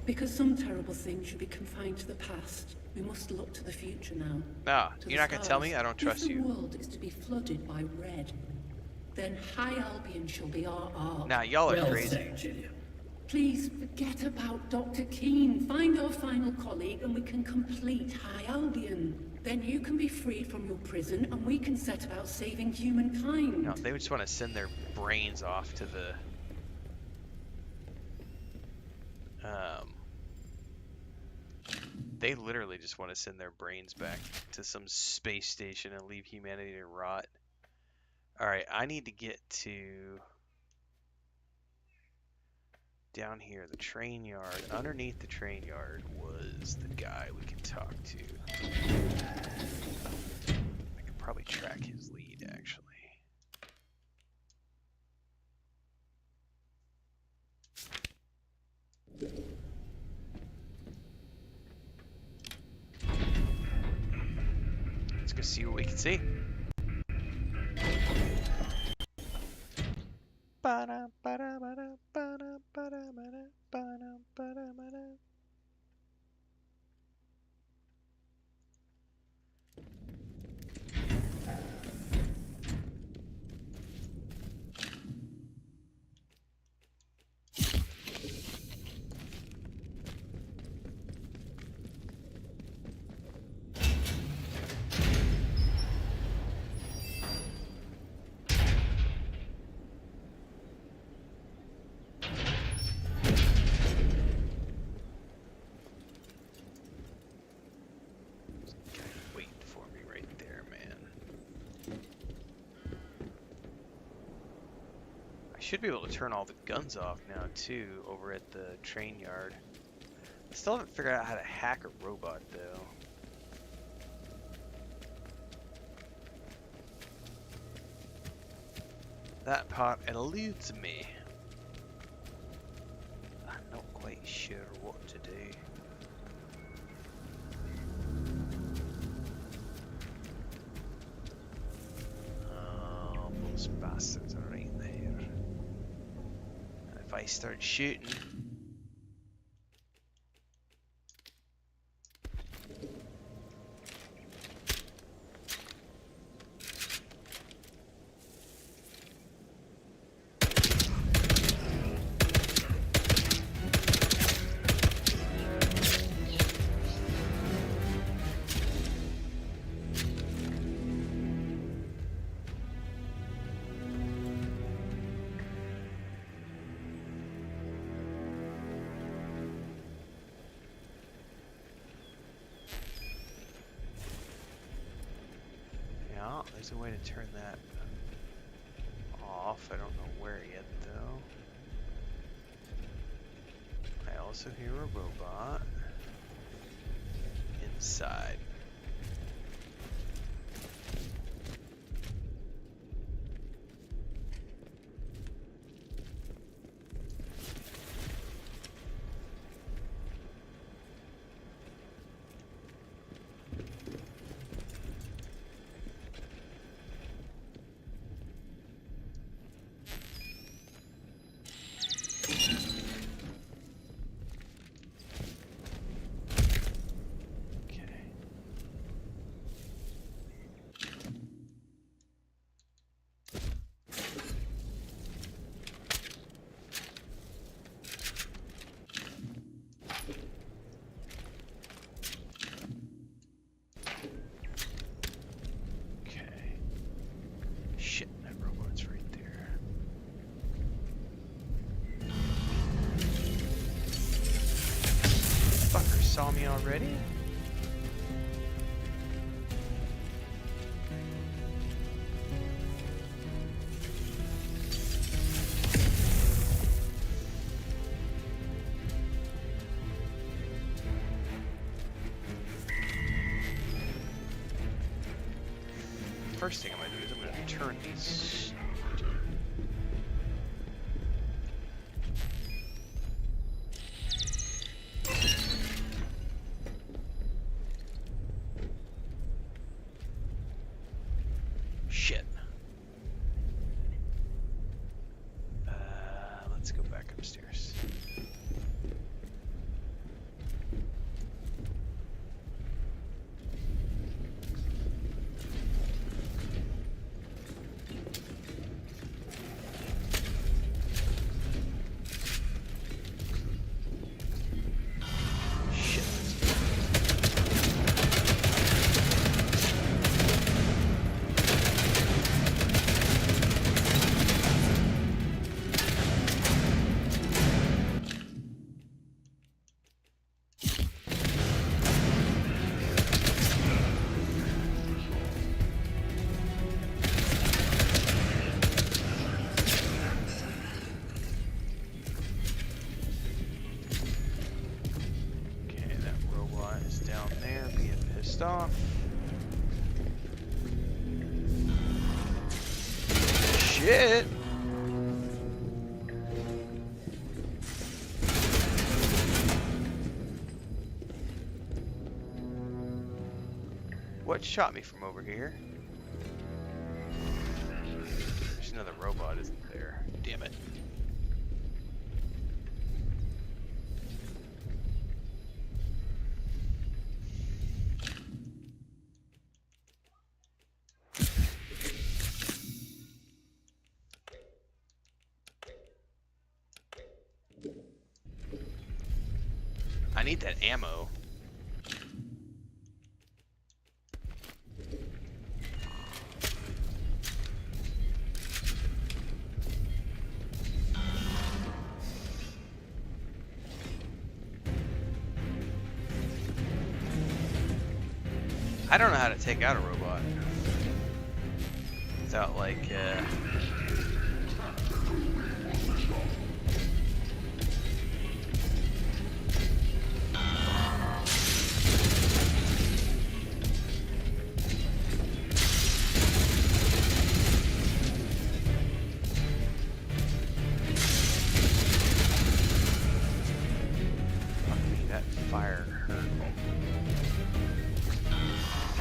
Because some terrible thing should be confined to the past, we must look to the future now. Ah, To you're the not gonna tell me? stars. I don't trust If the you. world is to be flooded by red, then High Albion shall be our ark. Nah, y'all are Well crazy. said, Gillian. Please forget about Dr. Keen. Find our final colleague and we can complete High Albion. Then you can be freed from your prison and we can set about saving humankind. No, they just want to send their brains off to the they literally just want to send their brains back to some space station and leave humanity to rot. Alright, I need to get to down here, the train yard. Underneath the train yard was the guy we can talk to. I could probably track his lead, actually. Let's go see what we can see. Wait for me right there, man. I should be able to turn all the guns off now too over at the train yard. I still haven't figured out how to hack a robot though. That part eludes me. I'm not quite sure what to do. Oh, those bastards are right there. And if I start shooting, Yeah, there's a way to turn that off. I don't know where yet, though. I also hear a robot inside. Saw me already? First thing I'm gonna do is I'm gonna turn these. Shit. Let's go back upstairs. Off. Shit. What shot me from over here? There's another robot, isn't there? Damn it. I need that ammo. I don't know how to take out a robot without like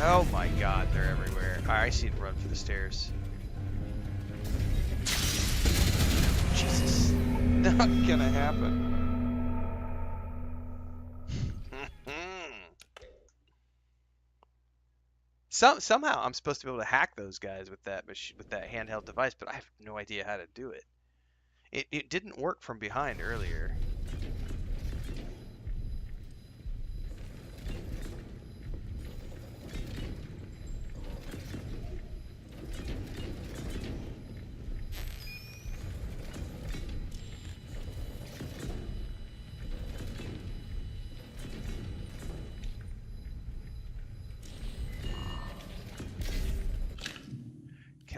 oh my god, they're everywhere. Alright, I see it run for the stairs. Jesus. Not gonna happen. Somehow I'm supposed to be able to hack those guys with that handheld device, but I have no idea how to do it. It didn't work from behind earlier.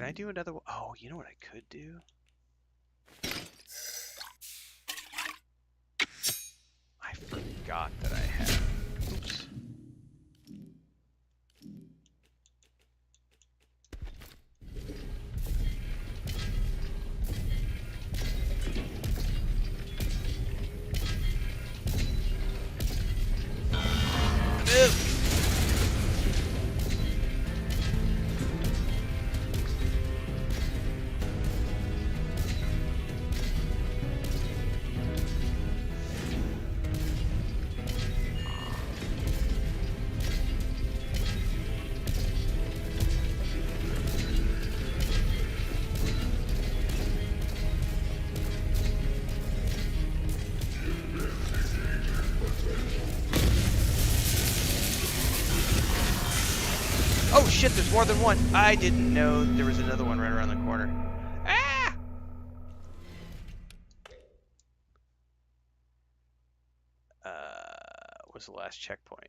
Can I do another one? Oh, you know what I could do? I forgot that I had. Oops. Move! Oh shit, there's more than one. I didn't know there was another one right around the corner. Ah! What's the last checkpoint?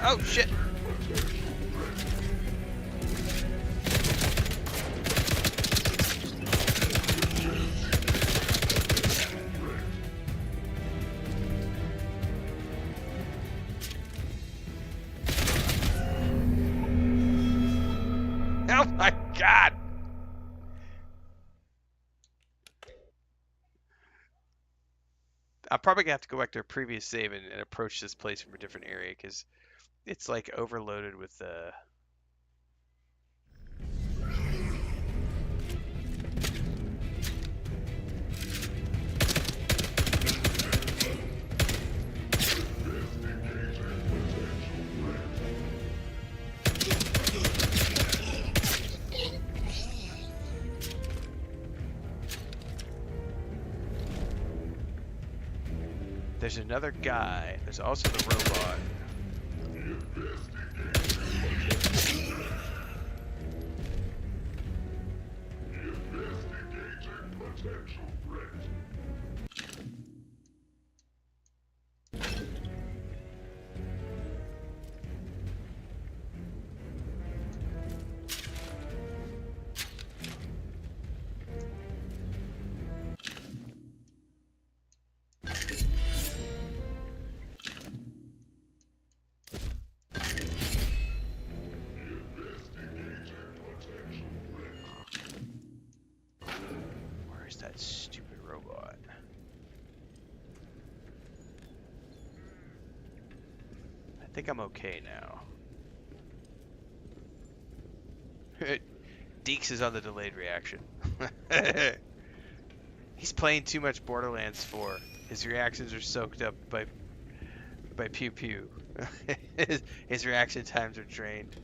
Oh shit! Oh my god! I'm probably gonna have to go back to a previous save and approach this place from a different area because it's like overloaded with There's another guy. There's also the robot. Where's that stupid robot? I think I'm okay now. Deeks is on the delayed reaction. He's playing too much Borderlands 4. His reactions are soaked up by pew pew. his reaction times are drained.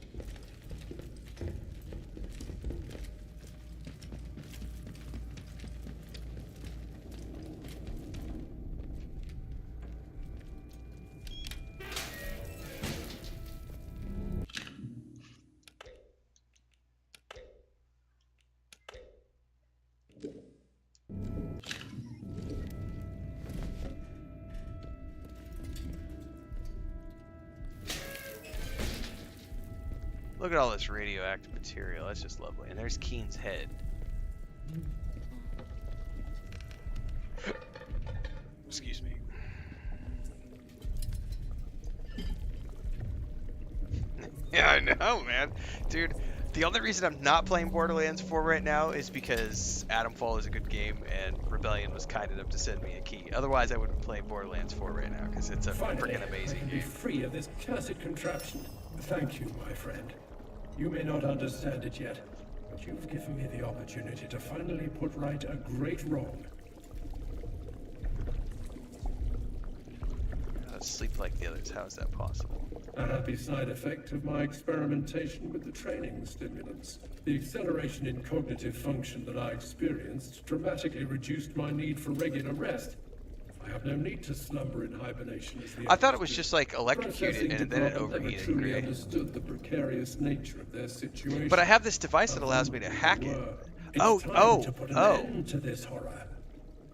Look at all this radioactive material. That's just lovely. And there's Keen's head. Excuse me. Yeah, I know, man. Dude, the only reason I'm not playing Borderlands 4 right now is because Atomfall is a good game and Rebellion was kind enough to send me a key. Otherwise, I would be playing Borderlands 4 right now because it's a freaking amazing game. Be free of this cursed contraption. Thank you, my friend. You may not understand it yet, but you've given me the opportunity to finally put right a great wrong. Sleep like the others. How is that possible? A happy side effect of my experimentation with the training stimulants. The acceleration in cognitive function that I experienced dramatically reduced my need for regular rest. I have no need to slumber in hibernation as the I thought it others was do. just like electrocuted and then it Processing department never overheated. truly Great. understood the precarious nature of their situation. But I have this device that allows me to hack it. It's Oh, time to put an end to this horror.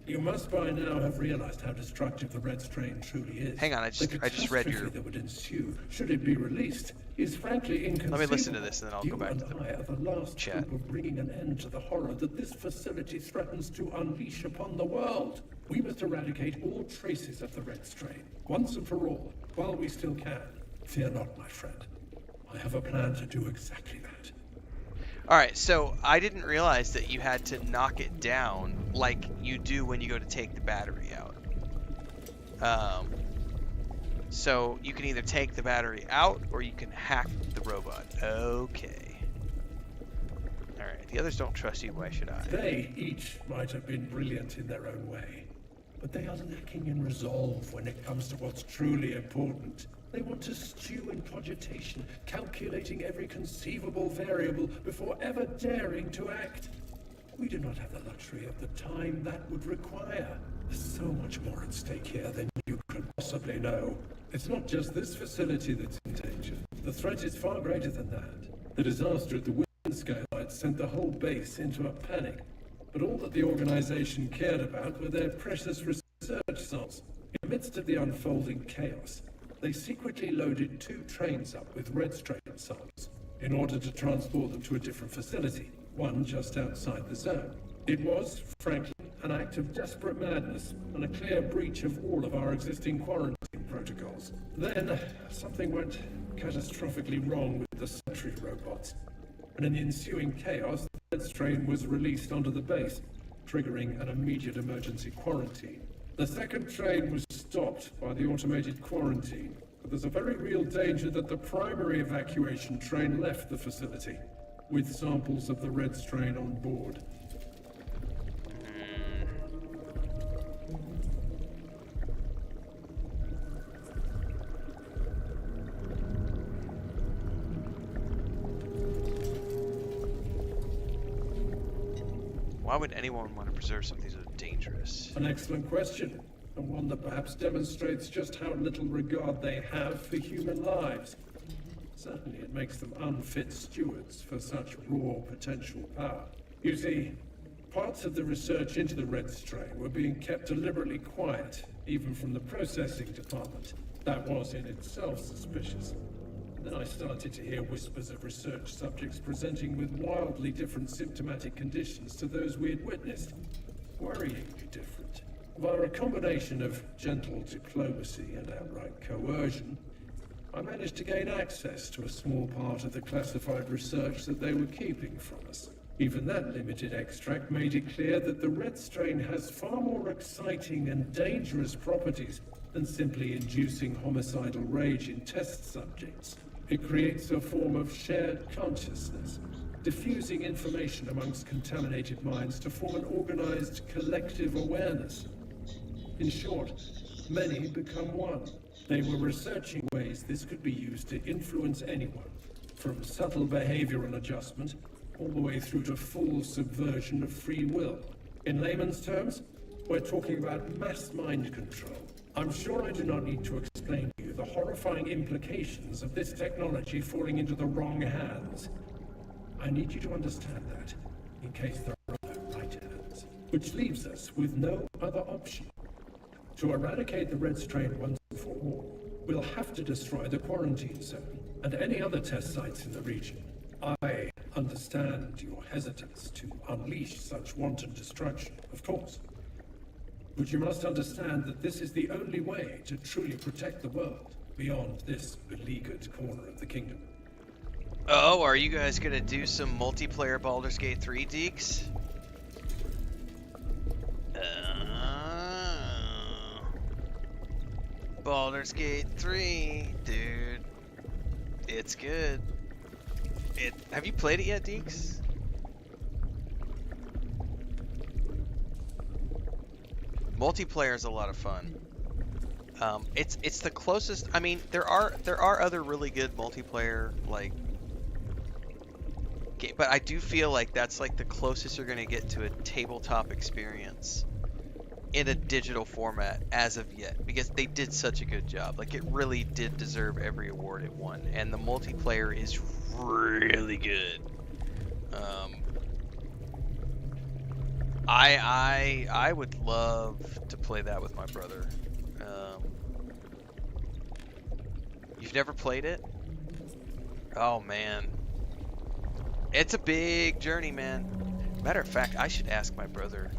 You must by now have realized how destructive the red strain truly is. Hang on, I just read your. That would ensue should it be released is frankly inconceivable. Let me listen to this and then I'll go back to I are the last chat. hope of bringing an end to the horror that this facility threatens to unleash upon the world. We must eradicate all traces of the red strain, once and for all, while we still can. Fear not, my friend. I have a plan to do exactly that. Alright, so I didn't realize that you had to knock it down like you do when you go to take the battery out. So you can either take the battery out or you can hack the robot. Okay. Alright, the others don't trust you, why should I? They each might have been brilliant in their own way, but they are lacking in resolve when it comes to what's truly important. They want to stew in cogitation, calculating every conceivable variable before ever daring to act. We do not have the luxury of the time that would require. There's so much more at stake here than you could possibly know. It's not just this facility that's in danger. The threat is far greater than that. The disaster at the wind skylight sent the whole base into a panic. But all that the organization cared about were their precious research samples. In the midst of the unfolding chaos, they secretly loaded 2 trains up with red strain samples in order to transport them to a different facility, one just outside the zone. It was, frankly, an act of desperate madness and a clear breach of all of our existing quarantine protocols. Then, something went catastrophically wrong with the sentry robots, and in the ensuing chaos, the red strain was released onto the base, triggering an immediate emergency quarantine. The second train was stopped by the automated quarantine, but there's a very real danger that the primary evacuation train left the facility, with samples of the red strain on board. Why would anyone want to preserve something so dangerous? An excellent question, and one that perhaps demonstrates just how little regard they have for human lives. Certainly it makes them unfit stewards for such raw potential power. You see, parts of the research into the red strain were being kept deliberately quiet, even from the processing department. That was in itself suspicious. Then I started to hear whispers of research subjects presenting with wildly different symptomatic conditions to those we had witnessed. Worryingly different. Via a combination of gentle diplomacy and outright coercion, I managed to gain access to a small part of the classified research that they were keeping from us. Even that limited extract made it clear that the red strain has far more exciting and dangerous properties than simply inducing homicidal rage in test subjects. It creates a form of shared consciousness, diffusing information amongst contaminated minds to form an organized collective awareness. In short, many become one. They were researching ways this could be used to influence anyone, from subtle behavioral adjustment all the way through to full subversion of free will. In layman's terms, we're talking about mass mind control. I'm sure I do not need to explain to you the horrifying implications of this technology falling into the wrong hands. I need you to understand that, in case there are other right hands. Which leaves us with no other option. To eradicate the red strain once and for all, we'll have to destroy the quarantine zone and any other test sites in the region. I understand your hesitance to unleash such wanton destruction, of course. But you must understand that this is the only way to truly protect the world beyond this beleaguered corner of the kingdom. Oh, are you guys gonna do some multiplayer Baldur's Gate 3, Deeks? Baldur's Gate 3, dude. It's good. Have you played it yet, Deeks? Multiplayer is a lot of fun. It's the closest. I mean, there are other really good multiplayer but I do feel like that's like the closest you're gonna get to a tabletop experience. in a digital format as of yet, because they did such a good job. Like, it really did deserve every award it won, and the multiplayer is really good. I would love to play that with my brother. You've never played it? Oh man, it's a big journey, man. Matter of fact, I should ask my brother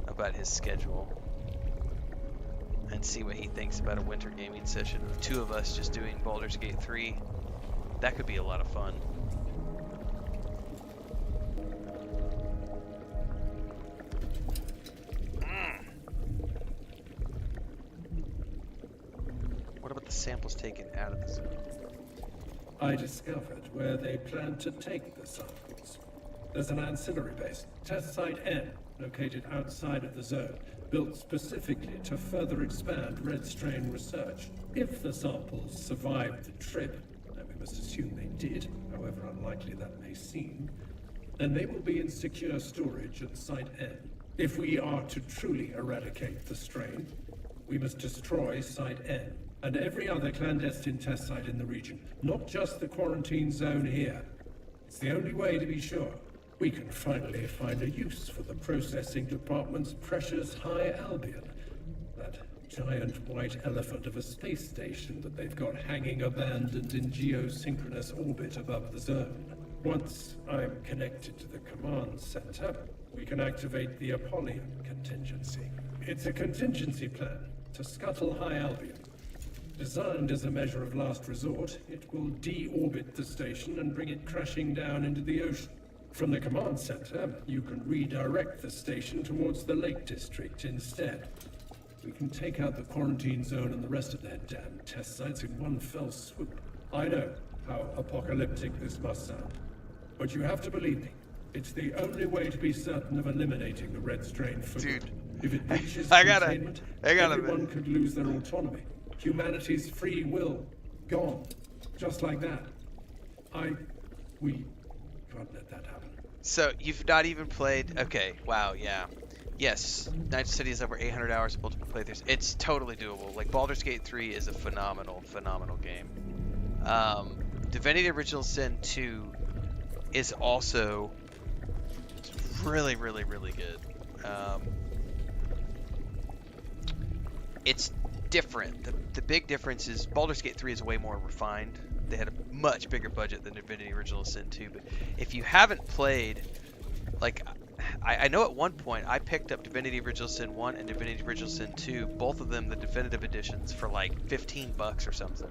about his schedule and see what he thinks about a winter gaming session of 2 of us just doing Baldur's Gate 3. That could be a lot of fun. What about the samples taken out of the zone? I discovered where they plan to take the samples. There's an ancillary base, Test Site N, located outside of the zone, built specifically to further expand red strain research. If the samples survive the trip, and we must assume they did, however unlikely that may seem, then they will be in secure storage at Site N. If we are to truly eradicate the strain, we must destroy Site N and every other clandestine test site in the region, not just the quarantine zone here. It's the only way to be sure we can finally find a use for the processing department's precious High Albion, that giant white elephant of a space station that they've got hanging abandoned in geosynchronous orbit above the zone. Once I'm connected to the command center, we can activate the Apollyon contingency. It's a contingency plan to scuttle High Albion. Designed as a measure of last resort, it will deorbit the station and bring it crashing down into the ocean. From the command center, you can redirect the station towards the Lake District instead. We can take out the quarantine zone and the rest of their damn test sites in one fell swoop. I know how apocalyptic this must sound, but you have to believe me. It's the only way to be certain of eliminating the red strain for good. If it reaches containment, everyone could lose their autonomy. Humanity's free will gone, just like that. We can't let that happen. So you've not even played? Okay, wow, yeah. Yes, Night City is over 800 hours of multiple playthroughs. It's totally doable. Like, Baldur's Gate 3 is a phenomenal game. Divinity Original Sin 2 is also really good. It's different. The big difference is Baldur's Gate 3 is way more refined. They had a much bigger budget than Divinity Original Sin 2. But if you haven't played, like, I know at one point I picked up Divinity Original Sin 1 and Divinity Original Sin 2, both of them the definitive editions, for like $15 or something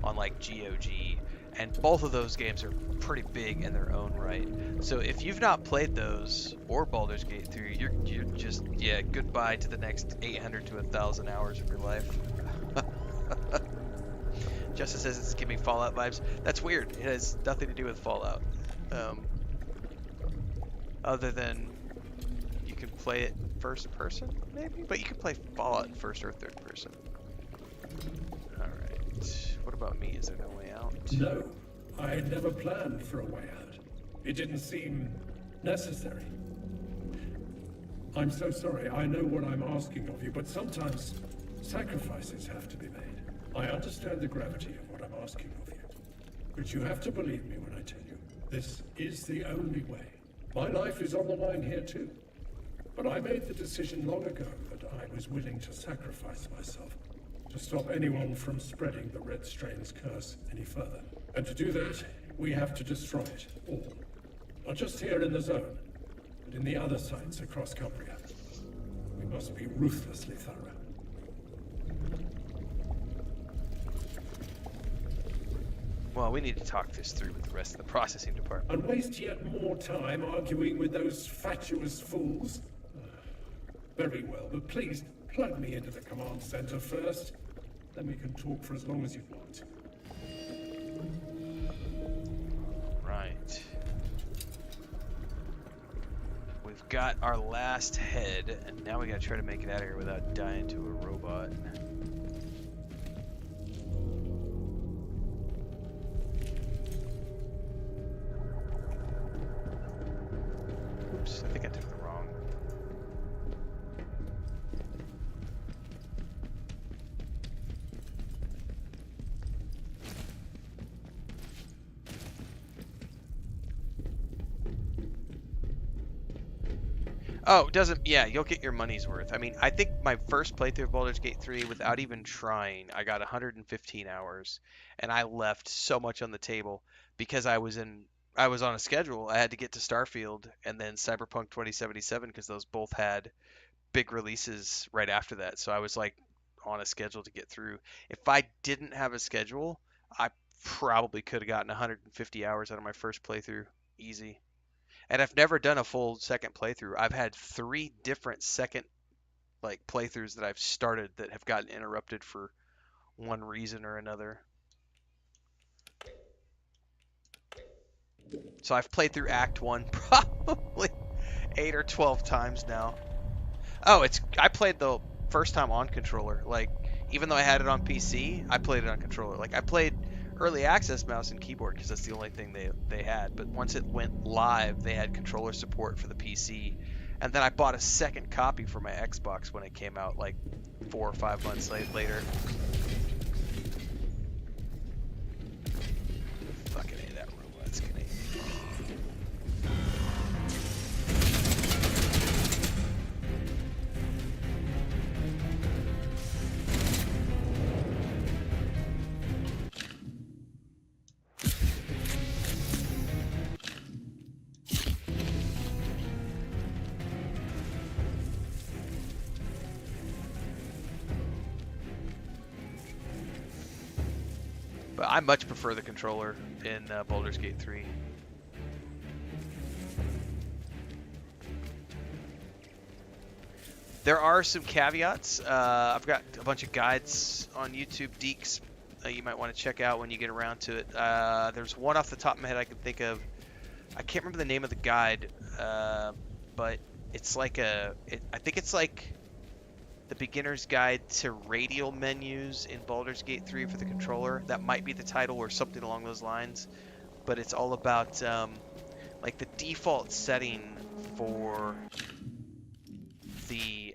on like GOG. And both of those games are pretty big in their own right. So if you've not played those or Baldur's Gate 3, you're just, yeah, goodbye to the next 800 to 1,000 hours of your life. Justin says it's giving Fallout vibes. That's weird. It has nothing to do with Fallout. Other than you can play it first person, maybe? But you can play Fallout in first or third person. Alright. What about me? Is there no way out? No. I had never planned for a way out. It didn't seem necessary. I'm so sorry. I know what I'm asking of you, but sometimes sacrifices have to be made. I understand the gravity of what I'm asking of you. But you have to believe me when I tell you, this is the only way. My life is on the line here too. But I made the decision long ago that I was willing to sacrifice myself to stop anyone from spreading the Red Strain's curse any further. And to do that, we have to destroy it all. Not just here in the zone, but in the other sites across Cumbria. We must be ruthlessly thorough. Well, we need to talk this through with the rest of the processing department. And waste yet more time arguing with those fatuous fools? Very well, but please plug me into the command center first. Then we can talk for as long as you want. Right. We've got our last head, and now we gotta try to make it out of here without dying to a robot. Oops, I think I took the wrong. Oh, doesn't, yeah, you'll get your money's worth. I mean, I think my first playthrough of Baldur's Gate 3, without even trying, I got 115 hours, and I left so much on the table because I was on a schedule. I had to get to Starfield and then Cyberpunk 2077 because those both had big releases right after that. So I was like on a schedule to get through. If I didn't have a schedule, I probably could have gotten 150 hours out of my first playthrough easy. And I've never done a full second playthrough. I've had 3 different second like playthroughs that I've started that have gotten interrupted for one reason or another. So I've played through Act 1 probably 8 or 12 times now. Oh, I played the first time on controller. Like, even though I had it on PC, I played it on controller. Like, I played early access mouse and keyboard because that's the only thing they had. But once it went live, they had controller support for the PC. And then I bought a second copy for my Xbox when it came out, like 4 or 5 months later. Fucking A, that robot's gonna. But I much prefer the controller in Baldur's Gate 3. There are some caveats. I've got a bunch of guides on YouTube, Deeks, you might want to check out when you get around to it. There's one off the top of my head I can think of. I can't remember the name of the guide, but it's like I think it's like the beginner's guide to radial menus in Baldur's Gate 3 for the controller. That might be the title or something along those lines. But it's all about like the default setting for the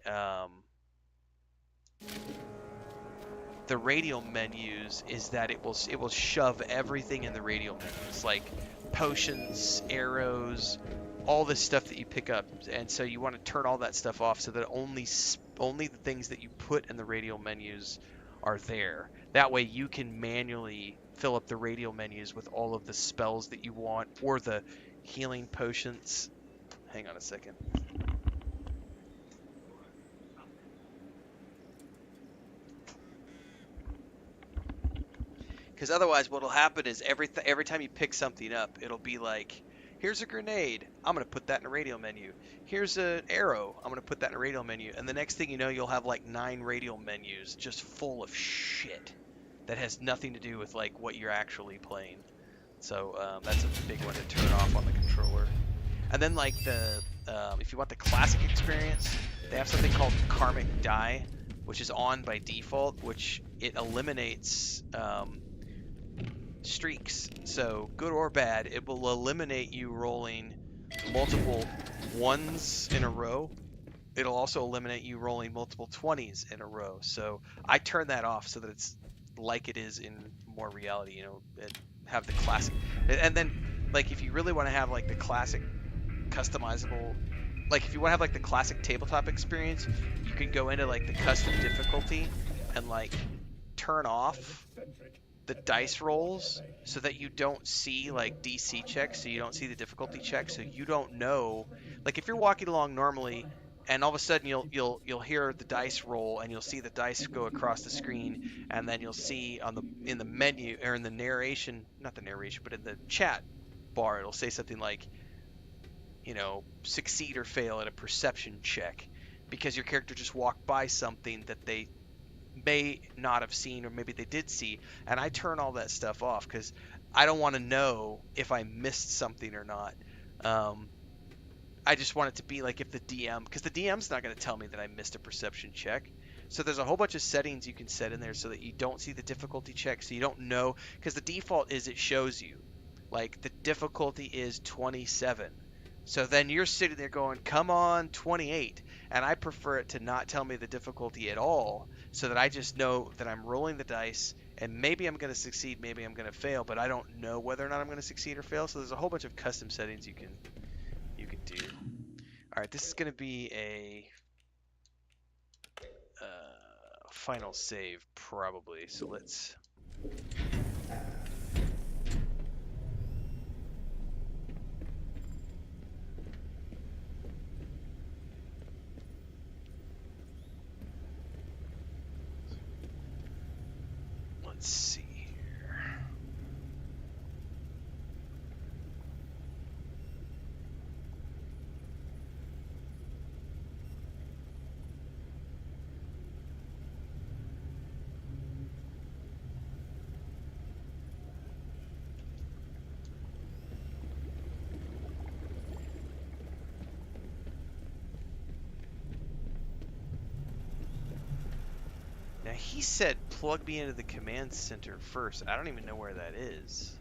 radial menus is that it will shove everything in the radial menus, like potions, arrows, all this stuff that you pick up, and so you want to turn all that stuff off so that only the things that you put in the radial menus are there. That way you can manually fill up the radial menus with all of the spells that you want or the healing potions. Hang on a second. Because otherwise what'll happen is every time you pick something up, it'll be like, here's a grenade, I'm going to put that in a radial menu. Here's an arrow, I'm going to put that in a radial menu. And the next thing you know, you'll have like 9 radial menus just full of shit that has nothing to do with like what you're actually playing. So that's a big one to turn off on the controller. And then like if you want the classic experience, they have something called Karmic Die, which is on by default, which it eliminates streaks. So good or bad, it will eliminate you rolling multiple 1s in a row. It'll also eliminate you rolling multiple 20s in a row. So I turn that off so that it's like it is in more reality, you know, have the classic. And then like if you really want to have like the classic customizable, like if you want to have like the classic tabletop experience, you can go into like the custom difficulty and like turn off the dice rolls so that you don't see like DC checks, so you don't see the difficulty checks, so you don't know, like if you're walking along normally and all of a sudden you'll hear the dice roll and you'll see the dice go across the screen, and then you'll see in the menu or in the narration, not the narration, but in the chat bar, it'll say something like, you know, succeed or fail at a perception check, because your character just walked by something that they may not have seen, or maybe they did see. And I turn all that stuff off because I don't want to know if I missed something or not. I just want it to be like if the DM, because the DM's not going to tell me that I missed a perception check. So there's a whole bunch of settings you can set in there so that you don't see the difficulty check, so you don't know, because the default is it shows you like the difficulty is 27. So then you're sitting there going, come on, 28. And I prefer it to not tell me the difficulty at all, so that I just know that I'm rolling the dice, and maybe I'm going to succeed, maybe I'm going to fail, but I don't know whether or not I'm going to succeed or fail. So there's a whole bunch of custom settings you can do. Alright, this is going to be a final save, probably. So let's... Let's see here. Now he said plug me into the command center first. I don't even know where that is.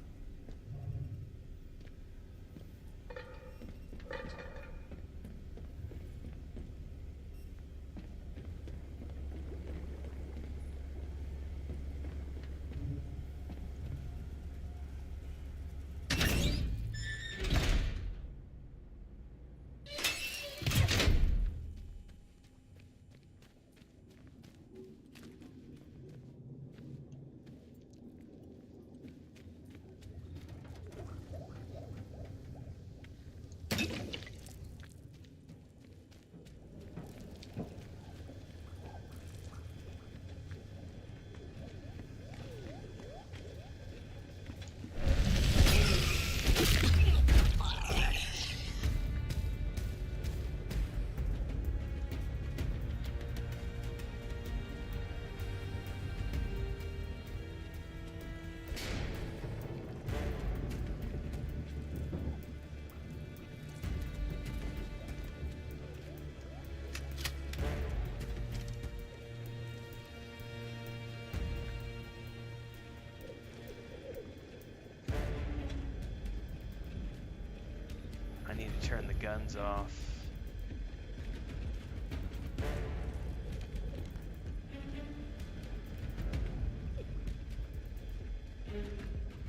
I need to turn the guns off.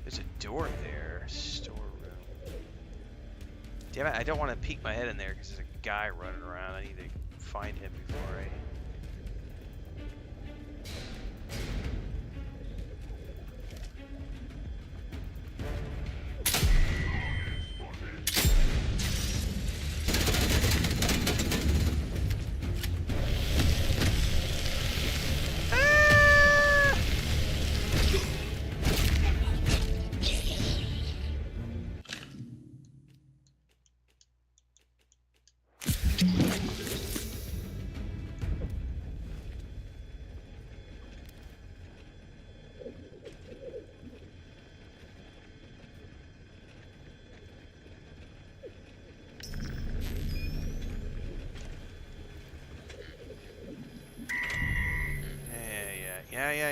There's a door there. Storeroom. Damn it, I don't want to peek my head in there because there's a guy running around. I need to find him before I...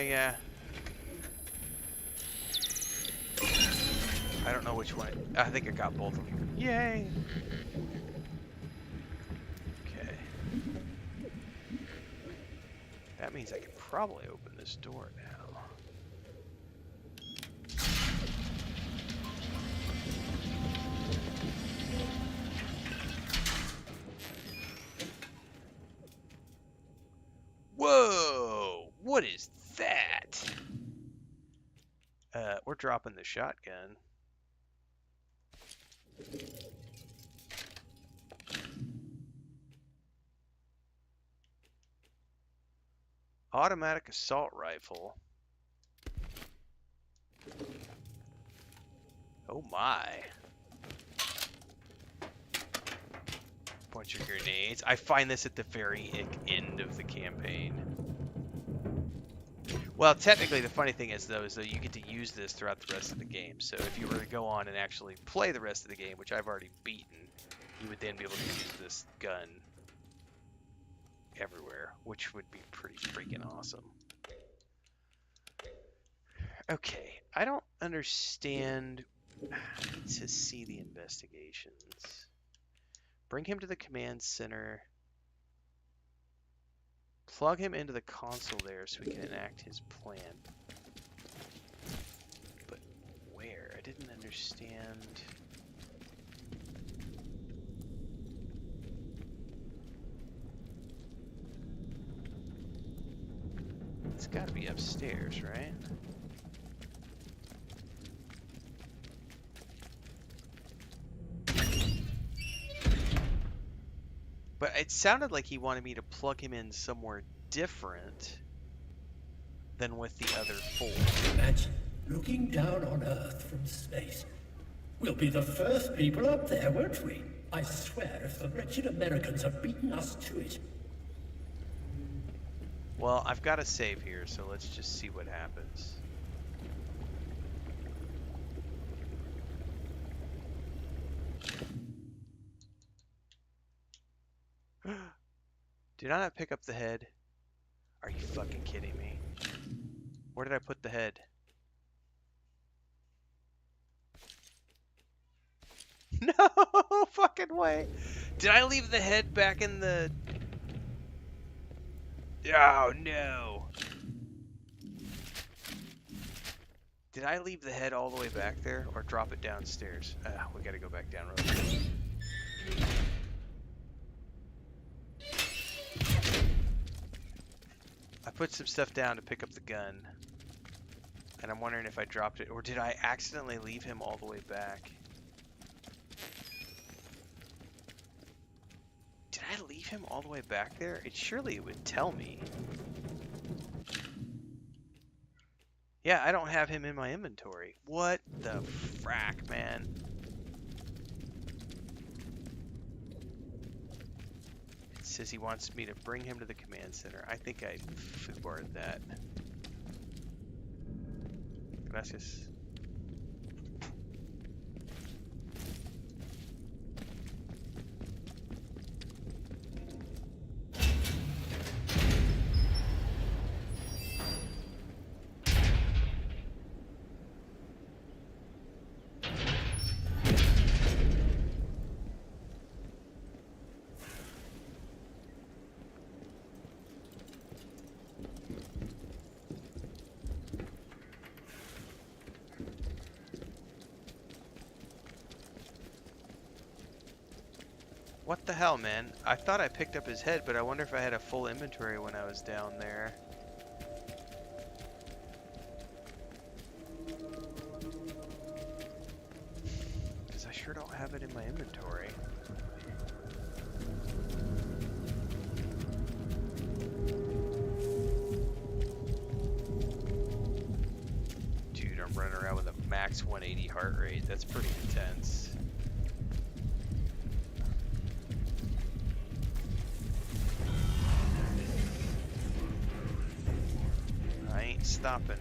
Yeah. I don't know which one. I think I got both of them. Yay! Okay. That means I can probably open this door now. Whoa! What is that? We're dropping the shotgun. Automatic assault rifle. Oh my. Bunch of grenades. I find this at the very end of the campaign. Well, technically, the funny thing is, though, you get to use this throughout the rest of the game. So if you were to go on and actually play the rest of the game, which I've already beaten, you would then be able to use this gun everywhere, which would be pretty freaking awesome. Okay, I don't understand. I need to see the investigations. Bring him to the command center. Plug him into the console there so we can enact his plan. But where? I didn't understand. It's gotta be upstairs, right? But it sounded like he wanted me to plug him in somewhere different than with the other 4. Imagine looking down on Earth from space. We'll be the first people up there, won't we? I swear, if the wretched Americans have beaten us to it. Well, I've got a save here, so let's just see what happens. Did I not pick up the head? Are you fucking kidding me? Where did I put the head? No fucking way. Did I leave the head back in the... Oh no. Did I leave the head all the way back there or drop it downstairs? We gotta go back down real quick. I put some stuff down to pick up the gun. And I'm wondering if I dropped it, or did I accidentally leave him all the way back? Did I leave him all the way back there? Surely it would tell me. Yeah, I don't have him in my inventory. What the frack, man? It says he wants me to bring him to the command center. I think I foobarred that. Gracias. What the hell, man? I thought I picked up his head, but I wonder if I had a full inventory when I was down there. Because I sure don't have it in my inventory. Dude, I'm running around with a max 180 heart rate. That's pretty intense. Stopping.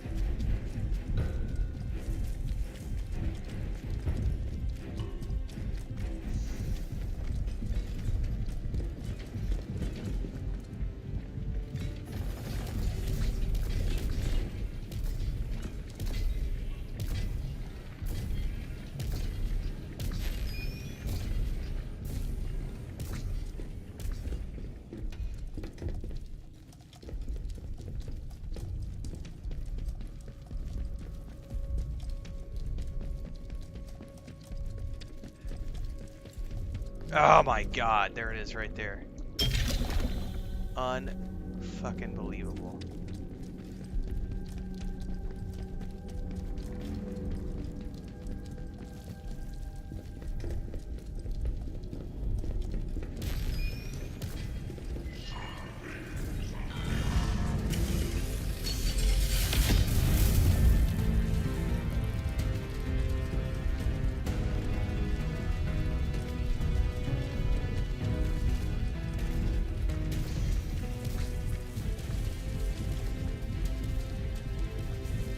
Oh my god, there it is right there. Unfucking believable.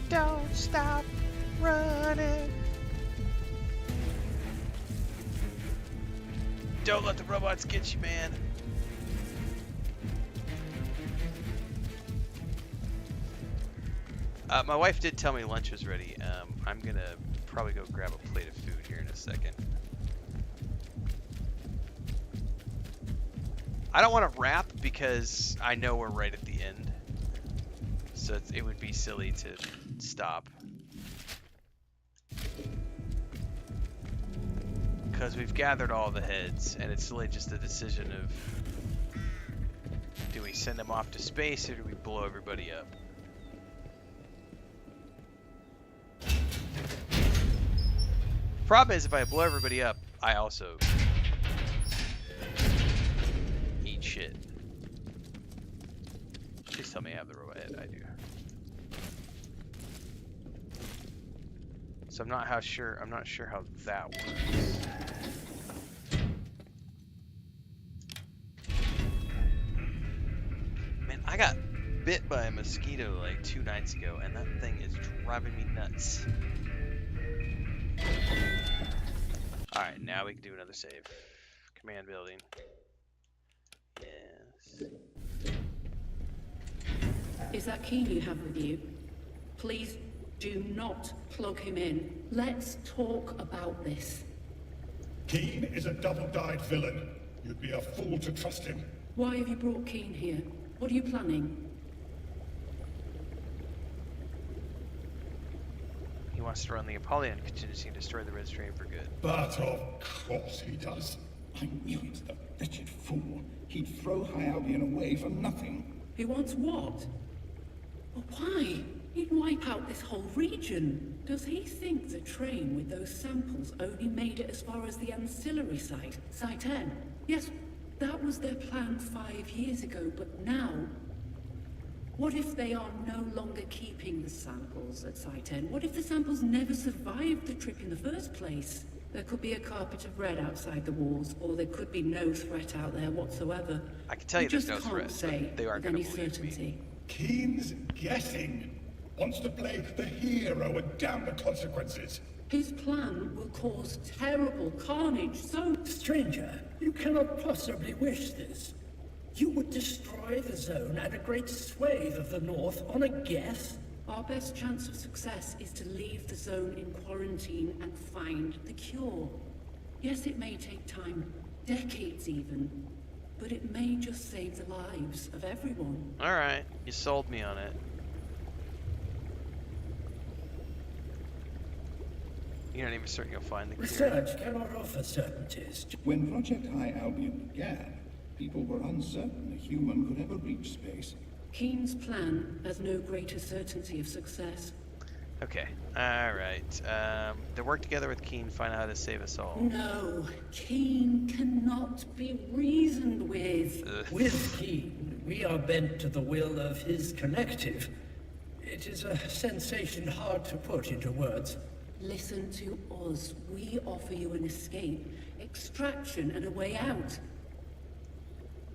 Don't stop running. Don't let the robots get you, man. My wife did tell me lunch was ready. I'm gonna probably go grab a plate of food here in a second. I don't want to wrap because I know we're right at the end. So it would be silly to stop. Because we've gathered all the heads, and it's really just a decision of, do we send them off to space or do we blow everybody up? problem is if I blow everybody up, I also eat shit. Please tell me I have the robot head. I do. So I'm not sure how that works. Man, I got bit by a mosquito like 2 nights ago, and that thing is driving me nuts. Alright, now we can do another save. Command building. Yes. Is that Keen you have with you? Please do not plug him in. Let's talk about this. Keen is a double-dyed villain. You'd be a fool to trust him. Why have you brought Keen here? What are you planning? He wants to run the Apollyon contingency and destroy the Red Stream for good. But of course he does. I knew it, the wretched fool. He'd throw High Albion away for nothing. He wants what? But why? He'd wipe out this whole region. Does he think the train with those samples only made it as far as the ancillary site, Site N? Yes, that was their plan 5 years ago, but now... What if they are no longer keeping the samples at Site N? What if the samples never survived the trip in the first place? There could be a carpet of red outside the walls, or there could be no threat out there whatsoever. I can tell you there's no threat, but they aren't with going to any believe certainty. me. Keen's guessing. Wants to play the hero and damn the consequences. His plan will cause terrible carnage, so... Stranger, you cannot possibly wish this. You would destroy the zone and a great swathe of the north on a guess? Our best chance of success is to leave the zone in quarantine and find the cure. Yes, it may take time, decades even, but it may just save the lives of everyone. Alright, you sold me on it. You're not even certain you'll find the cure. Research cannot offer certainties. When Project High Albion began, people were uncertain a human could ever reach space. Keen's plan has no greater certainty of success. Okay, alright. They work together with Keen, find out how to save us all. No, Keen cannot be reasoned with. With Keen, we are bent to the will of his collective. It is a sensation hard to put into words. Listen to us. We offer you an escape, extraction, and a way out.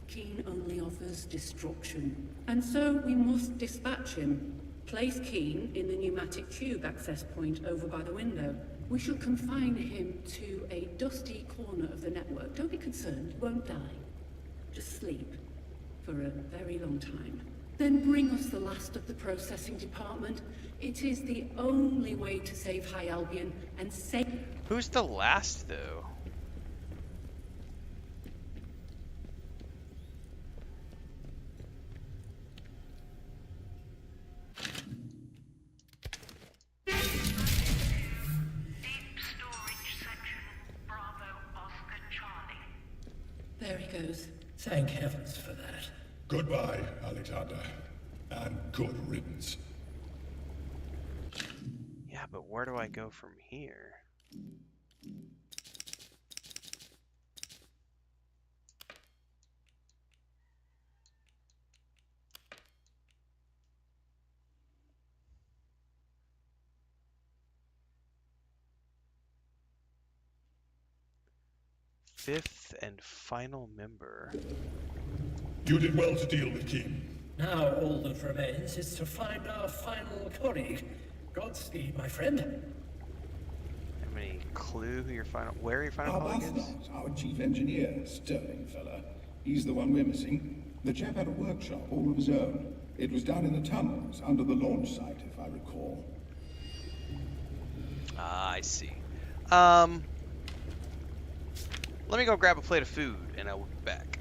Keen only offers destruction. And so we must dispatch him. Place Keen in the pneumatic tube access point over by the window. We shall confine him to a dusty corner of the network. Don't be concerned, he won't die. Just sleep. For a very long time. Then bring us the last of the processing department. It is the only way to save High Albion and save... Who's the last, though? Deep storage section, Bravo Oscar Charlie. There he goes. Thank heavens for that. Goodbye, Alexander. And good riddance. Yeah, but where do I go from here? Fifth and final member. You did well to deal with Keen. Now all that remains is to find our final colleague. Godspeed, my friend. Have any clue who where your final colleague is? Arbuthnot, our chief engineer, sterling fella. He's the one we're missing. The chap had a workshop all of his own. It was down in the tunnels under the launch site, if I recall. Ah, I see. Let me go grab a plate of food, and I will be back.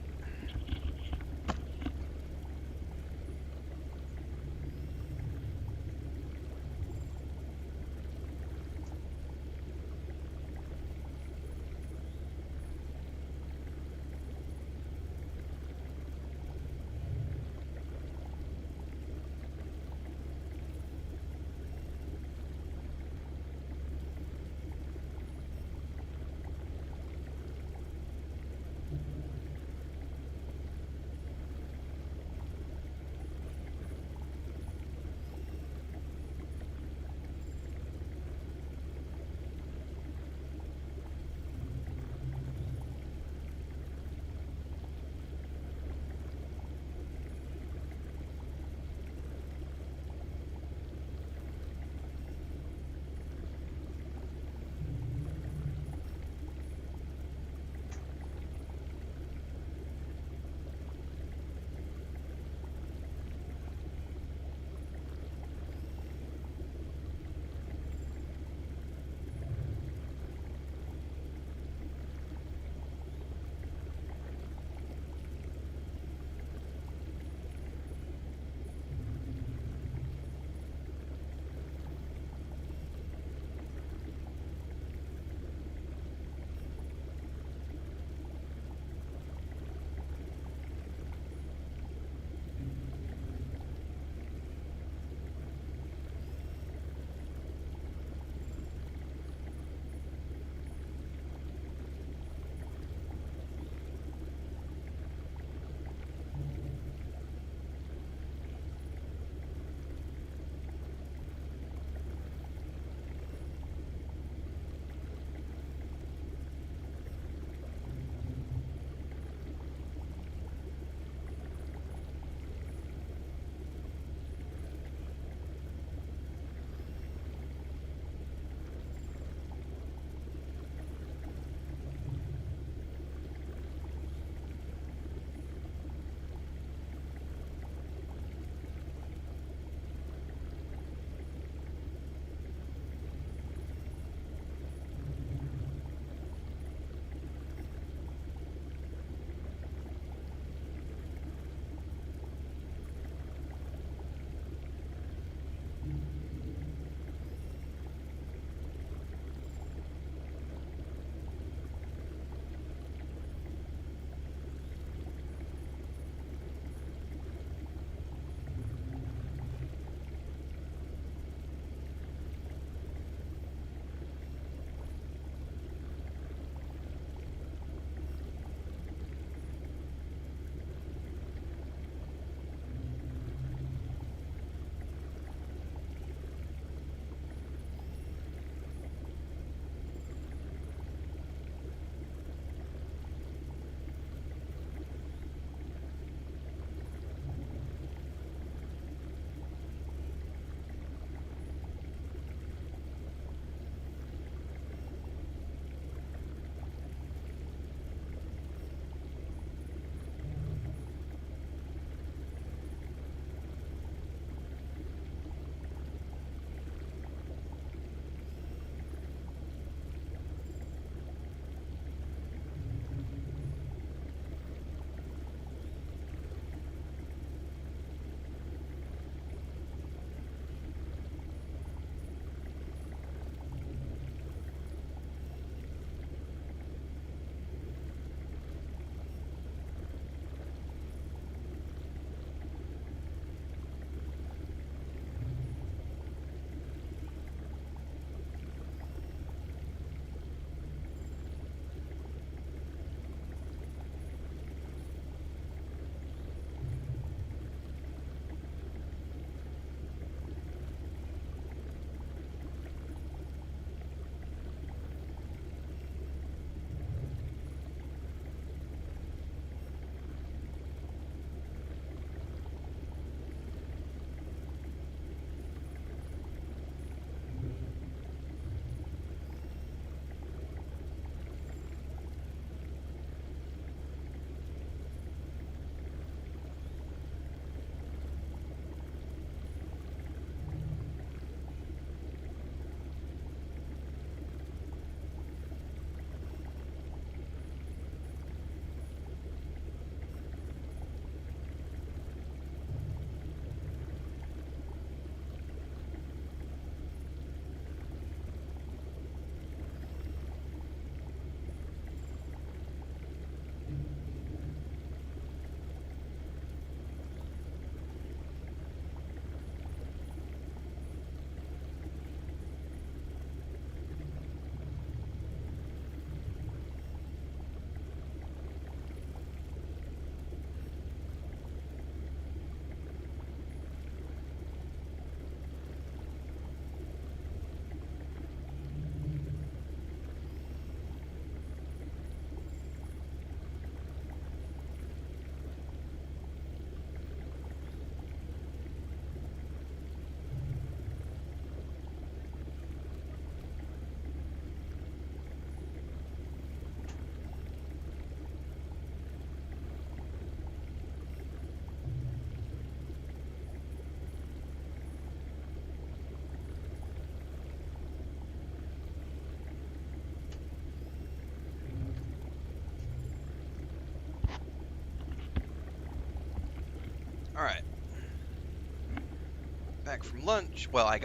back from lunch. Well, I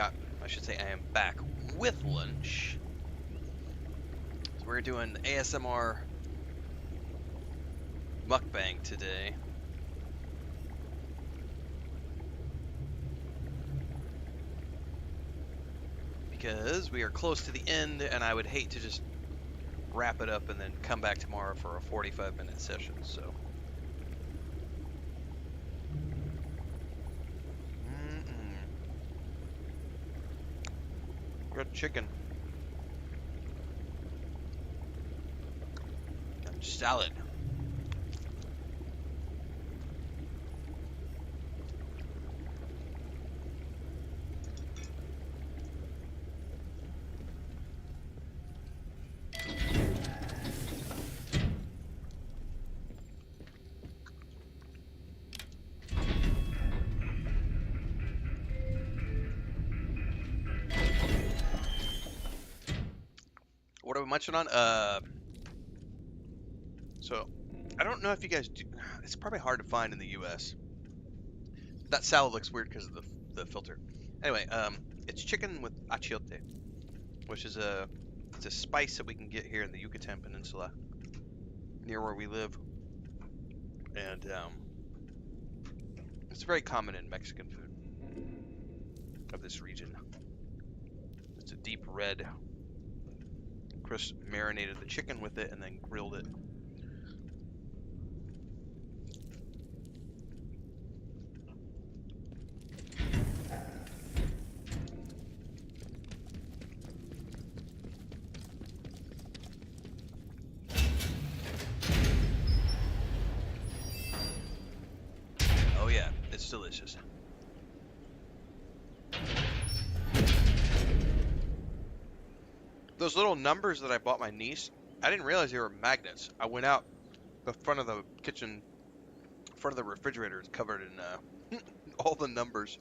should say I am back with lunch. So we're doing ASMR mukbang today. Because we are close to the end, and I would hate to just wrap it up and then come back tomorrow for a 45-minute session, so. Good chicken. And salad. What are we munching on? So I don't know if you guys do. It's probably hard to find in the U.S. That salad looks weird because of the filter. Anyway, it's chicken with achiote, which is it's a spice that we can get here in the Yucatan Peninsula, near where we live, and it's very common in Mexican food of this region. It's a deep red. Chris marinated the chicken with it and then grilled it. Oh yeah, it's delicious. Those little numbers that I bought my niece, I didn't realize they were magnets. I went out the front of the kitchen, front of the refrigerator is covered in all the numbers.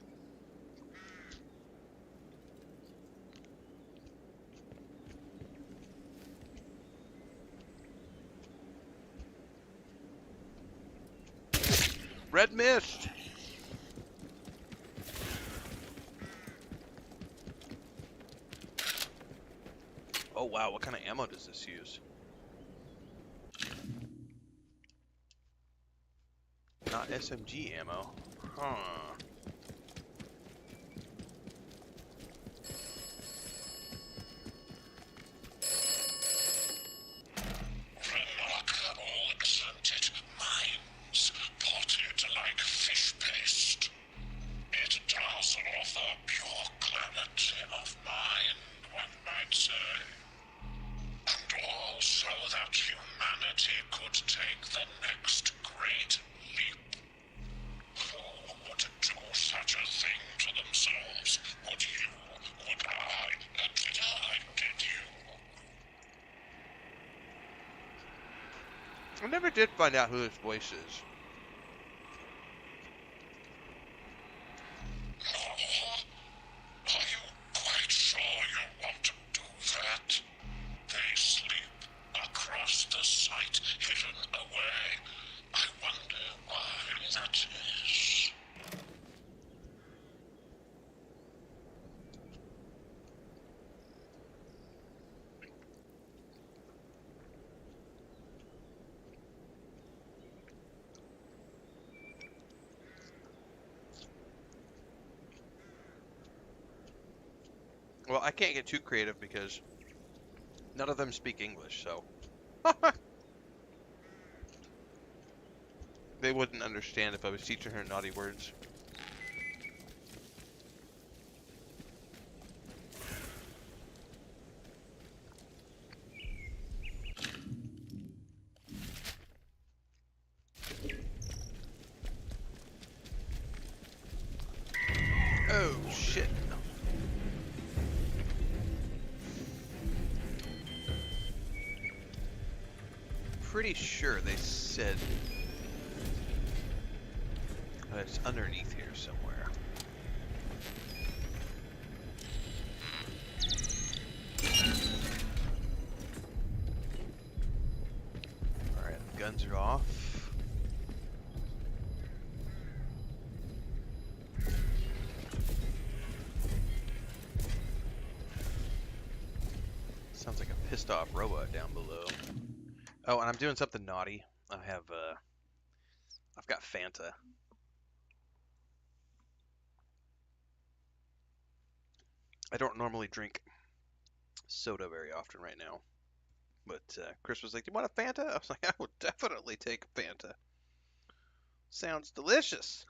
Red mist! Oh wow, what kind of ammo does this use? Not SMG ammo. Huh. Remarkable exempted minds, potted like fish paste. It does offer pure clarity of mind, one might say. And also that humanity could take the next great leap. Who would do such a thing to themselves? Would you? Would I? Did I? Did you? I never did find out who his voice is. Are you quite sure you want to do that? They sleep across the site, hidden away. I wonder why that is. Well, I can't get too creative because none of them speak English, so. They wouldn't understand if I was teaching her naughty words. Oh, shit. Pretty sure they said that it's underneath here somewhere. Alright, the guns are off. Sounds like a pissed off robot down below. Oh, and I'm doing something naughty. I've got Fanta. I don't normally drink soda very often right now. But Chris was like, "Do you want a Fanta?" I was like, "I would definitely take a Fanta. Sounds delicious."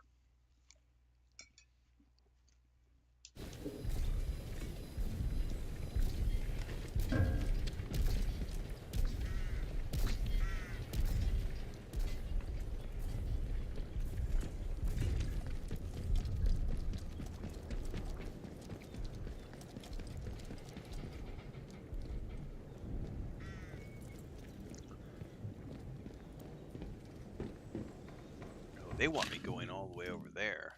Oh, they want me going all the way over there.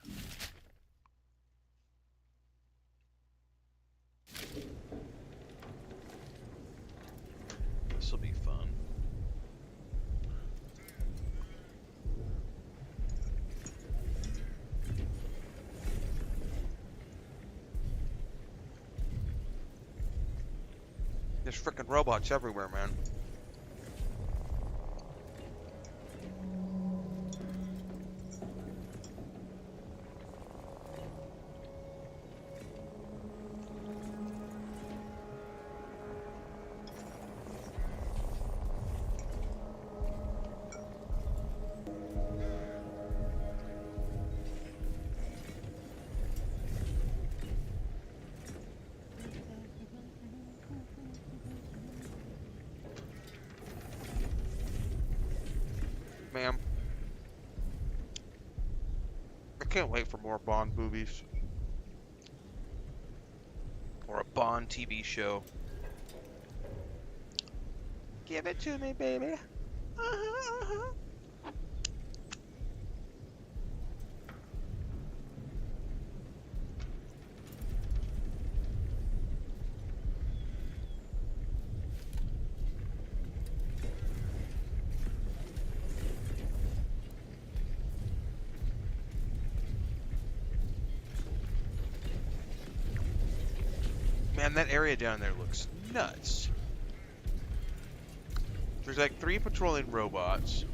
This will be fun. There's frickin' robots everywhere, man. Ma'am. I can't wait for more Bond movies. Or a Bond TV show. Give it to me, baby. Man, that area down there looks nuts. There's like 3 patrolling robots.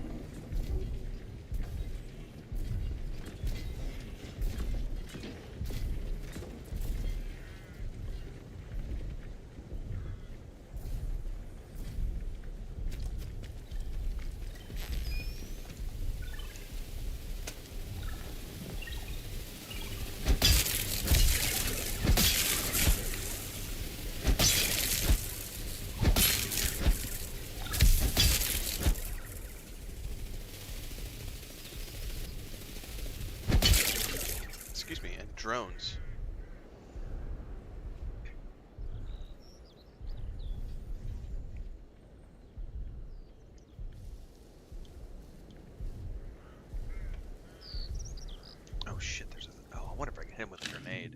Excuse me, and drones. Oh shit, there's a... Oh, I wonder if I can hit him with a grenade.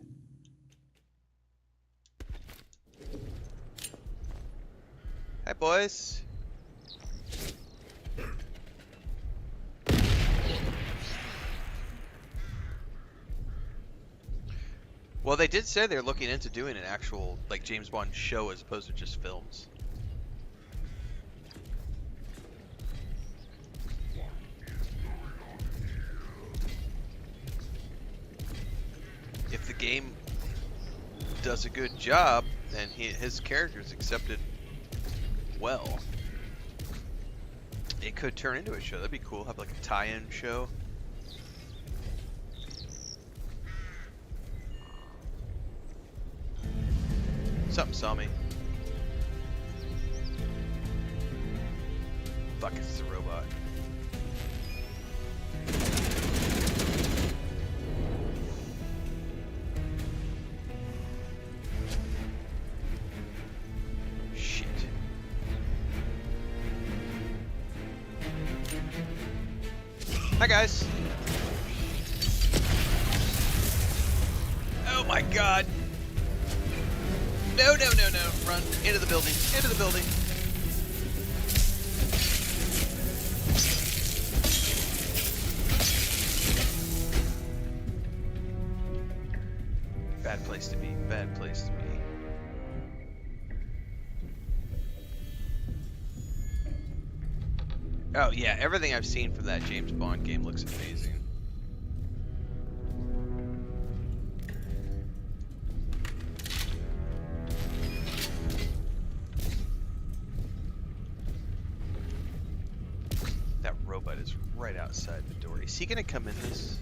Hi, boys. Well, they did say they're looking into doing an actual, like, James Bond show as opposed to just films. If the game does a good job, and his character's accepted well, it could turn into a show. That'd be cool. Have like a tie-in show. Something saw me. Fuck, it's a robot. Shit. Hi, guys. Oh my god. No, no, no, no. Run. Into the building. Into the building. Bad place to be. Bad place to be. Oh yeah, everything I've seen from that James Bond game looks amazing. That robot is right outside the door. Is he gonna come in this?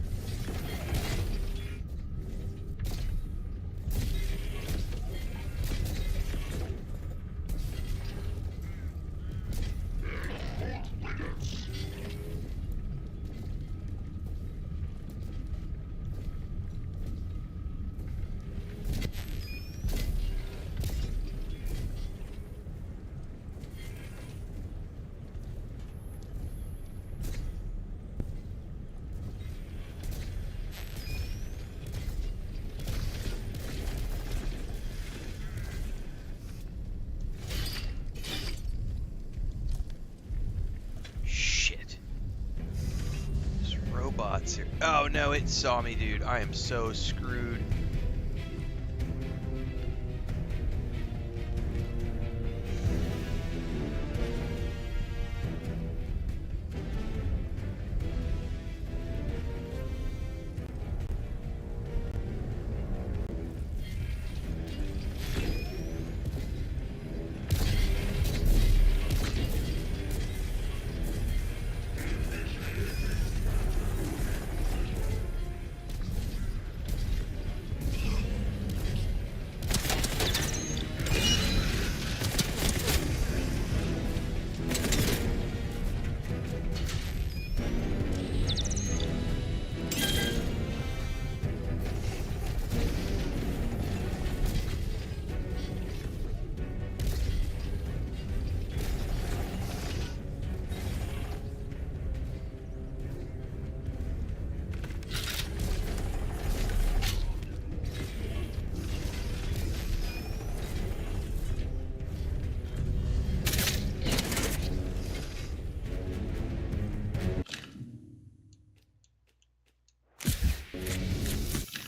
Shit. There's robots here. Oh no, it saw me, dude. I am so screwed.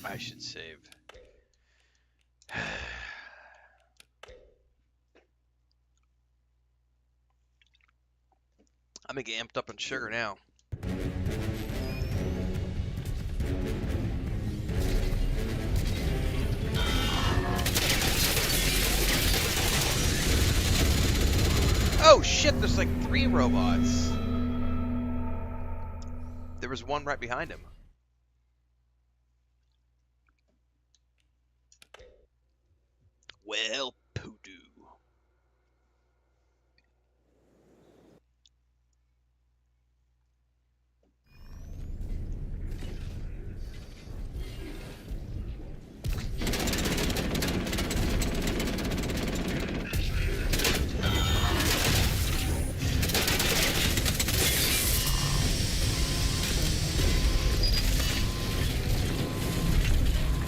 I should save. I'm gonna get amped up on sugar now. Oh shit, there's like 3 robots. There was one right behind him. Well, poodoo.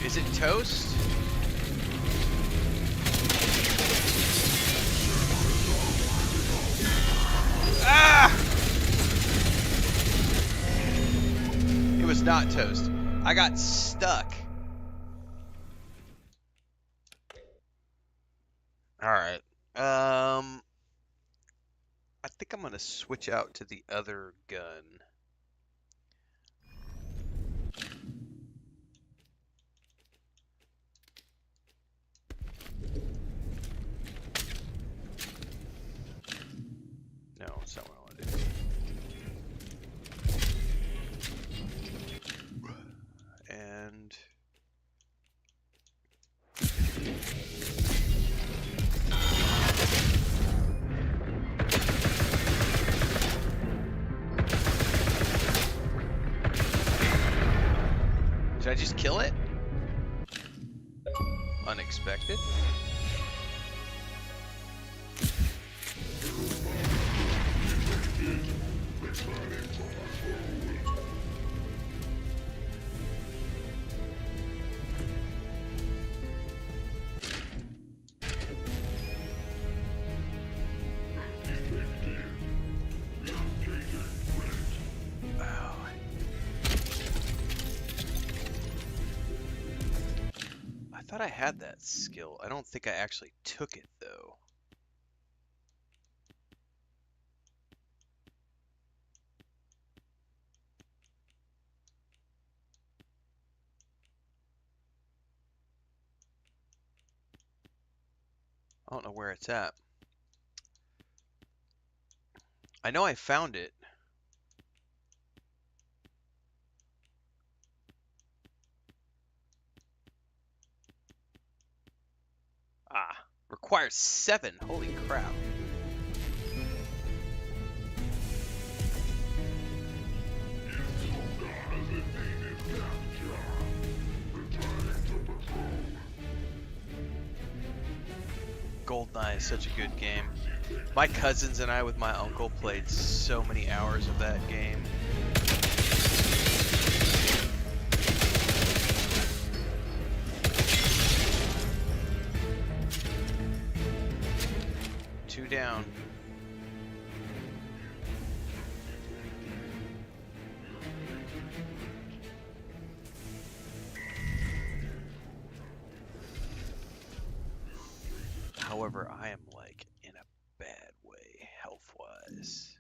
Is it toast? Ah! It was not toast. I got stuck. Alright. I think I'm gonna switch out to the other gun. No, that's not what I want to do. And did I just kill it? Unexpected. I thought I had that skill. I don't think I actually took it though. I don't know where it's at. I know I found it. Ah, requires 7. Holy crap. GoldenEye is such a good game. My cousins and I with my uncle played so many hours of that game. Two down. However, I am like in a bad way health-wise.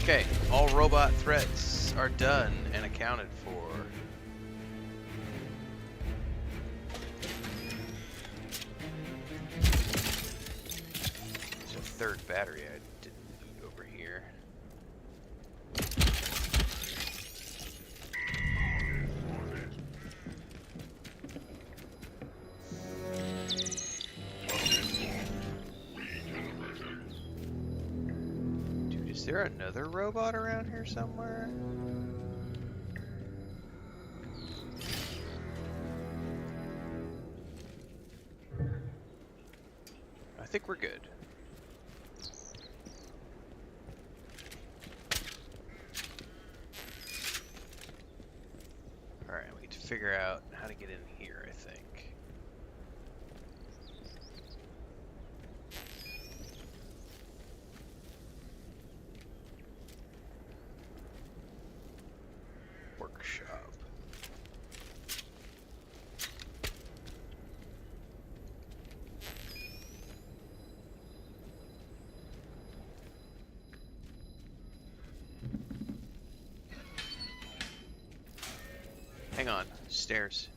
Okay, all robot threats are done and accounted for. There's a third battery I didn't loot over here. Dude, is there another robot around here somewhere? I think we're good. Alright, we need to figure out how to get in here, I think. Workshop. Hang on, stairs.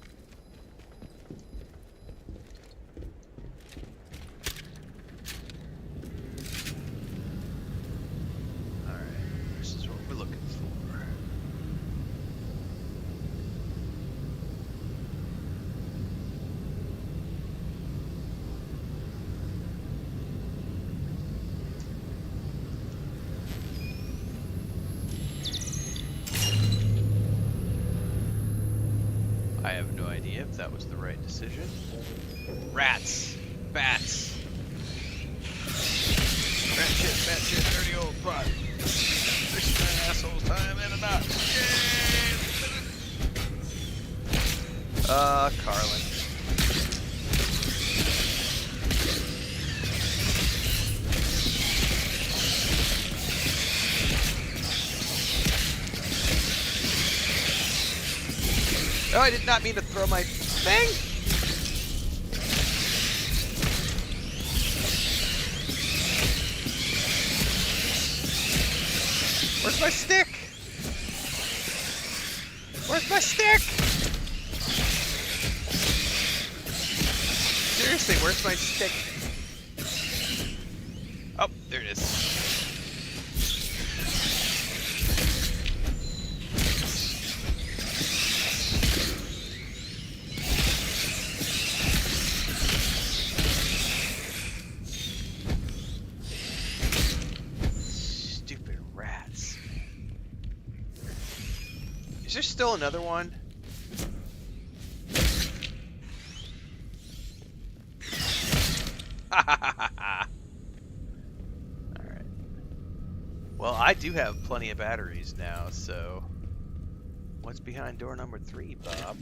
Alright, this is what we're looking for. I have no idea if that was the right decision. Rats! Bats! Fat shit, dirty old pot. This is an asshole's time and a knot. Carlin. Oh, I did not mean to throw my thing! Where's my stick? Where's my stick? Seriously, where's my stick? Oh, there it is. Is there still another one? Alright. Well, I do have plenty of batteries now, so... What's behind door number 3, Bob?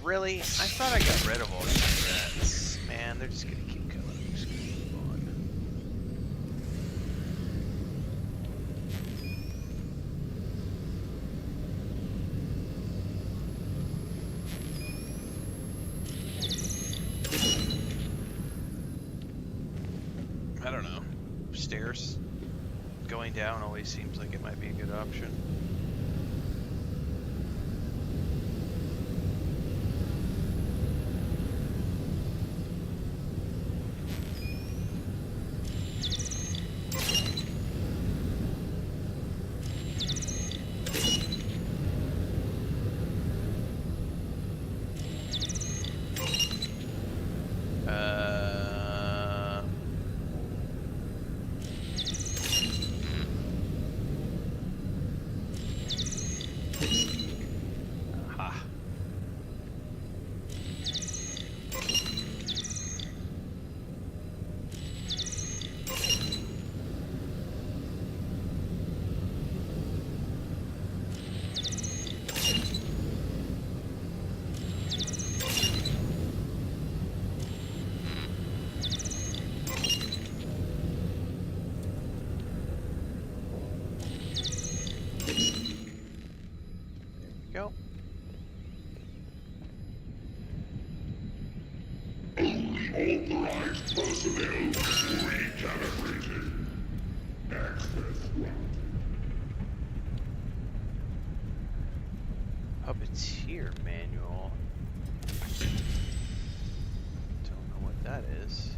Really? I thought I got rid of all these rats. Man, they're just gonna keep coming. I'm just gonna move on. I don't know. Stairs. Going down always seems like it might be a good option. Go. Only authorized personnel recalibrated. Access granted. Puppeteer manual. Don't know what that is.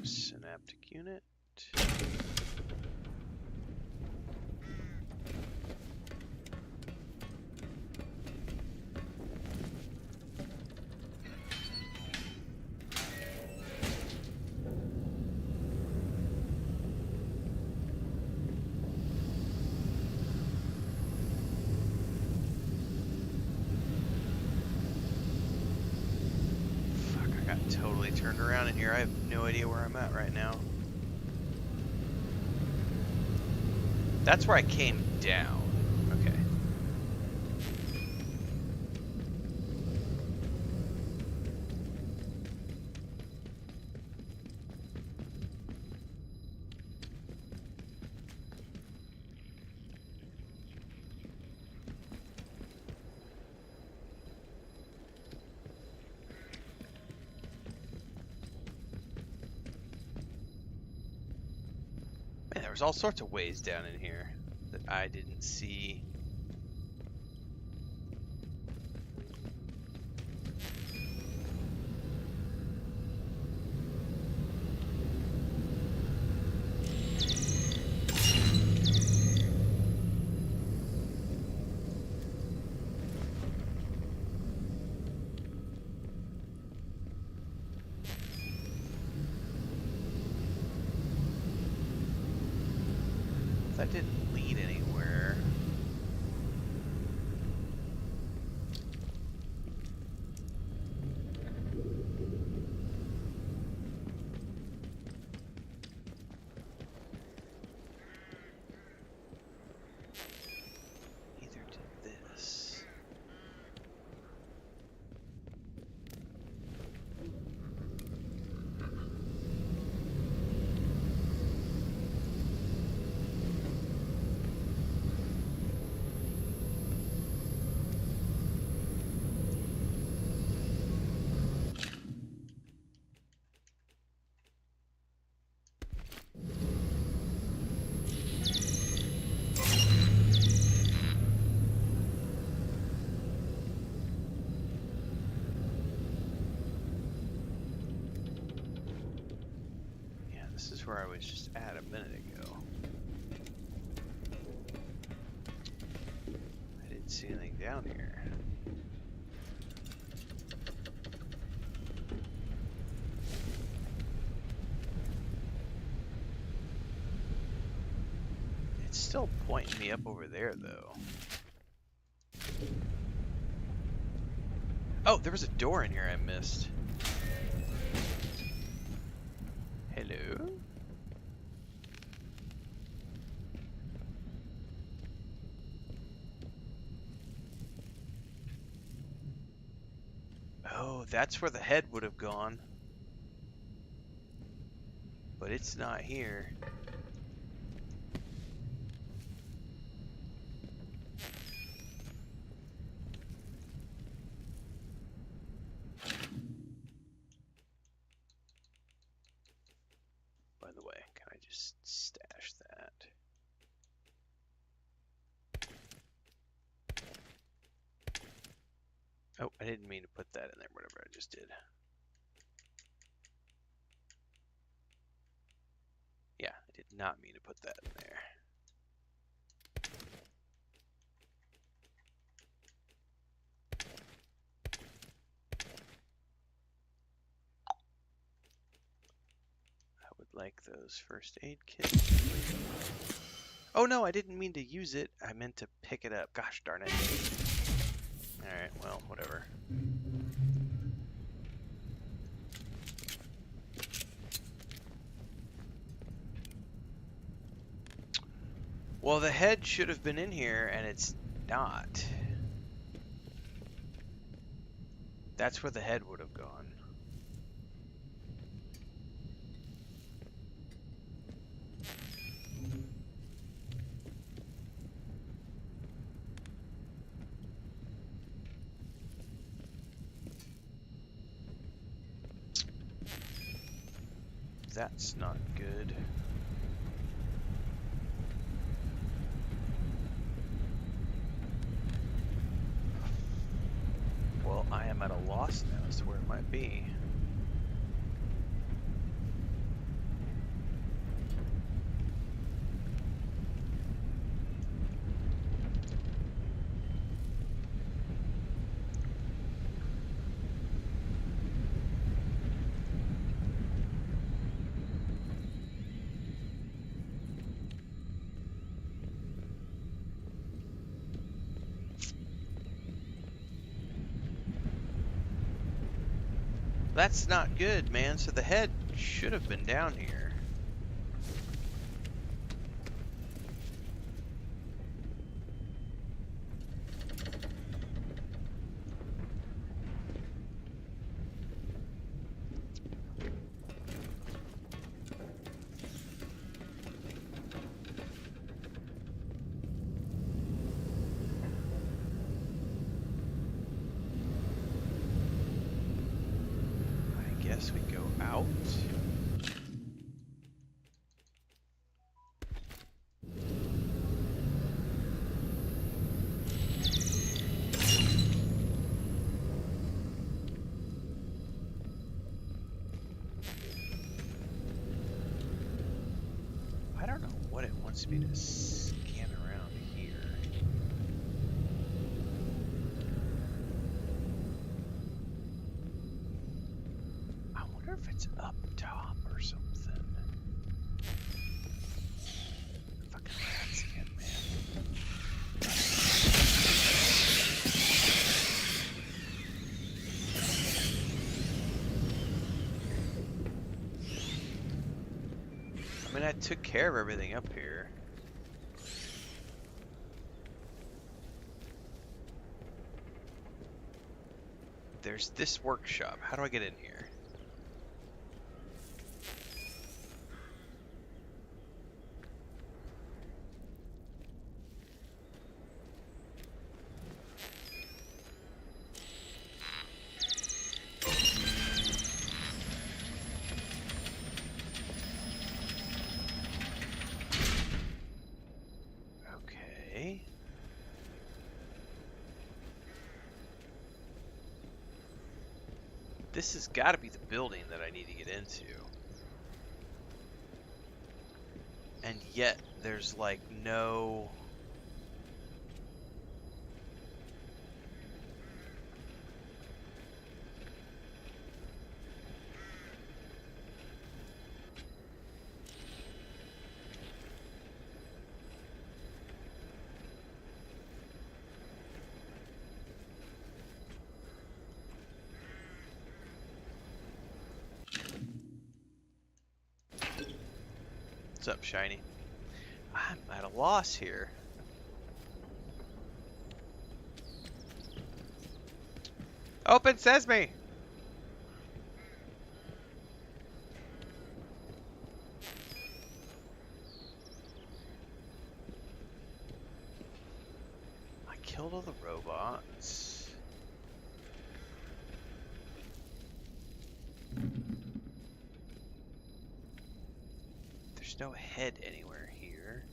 Synaptic unit. Fuck, I got totally turned around in here. I have no idea where I'm at right now. That's where I came down. Okay. Man, there was all sorts of ways down in here that I didn't see. That didn't lead anywhere. where I was just at a minute ago. I didn't see anything down here. It's still pointing me up over there, though. Oh, there was a door in here I missed. Hello? Oh, that's where the head would have gone. But it's not here. By the way, can I just stash that? Oh, I didn't mean to put that in there, whatever I just did. Yeah, I did not mean to put that in there. I would like those first aid kits. Oh no, I didn't mean to use it. I meant to pick it up. Gosh darn it. Alright, well, whatever. Well, the head should have been in here, and it's not. That's where the head would have gone. That's not good. Well, I am at a loss now as to where it might be. That's not good, man. So the head should have been down here. I guess we go out. I don't know what it wants me to scan around here. I wonder if it's up top or something. Fucking rats again, man. I mean, I took care of everything up here. There's this workshop. How do I get in here? Okay. This has got to be the building that I need to get into. And yet there's like no... What's up, Shiny? I'm at a loss here. Open Sesame! I killed all the robots. There's no head anywhere here.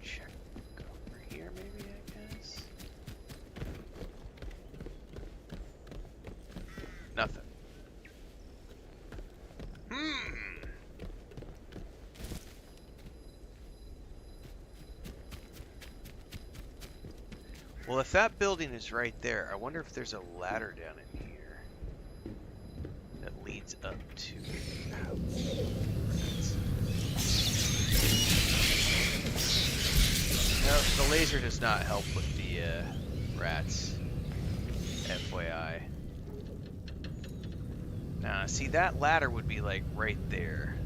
Check over here, maybe, I guess. Nothing. Well, if that building is right there, I wonder if there's a ladder down in here that leads up to the house. No, the laser does not help with the rats. FYI. Now, see, that ladder would be like right there.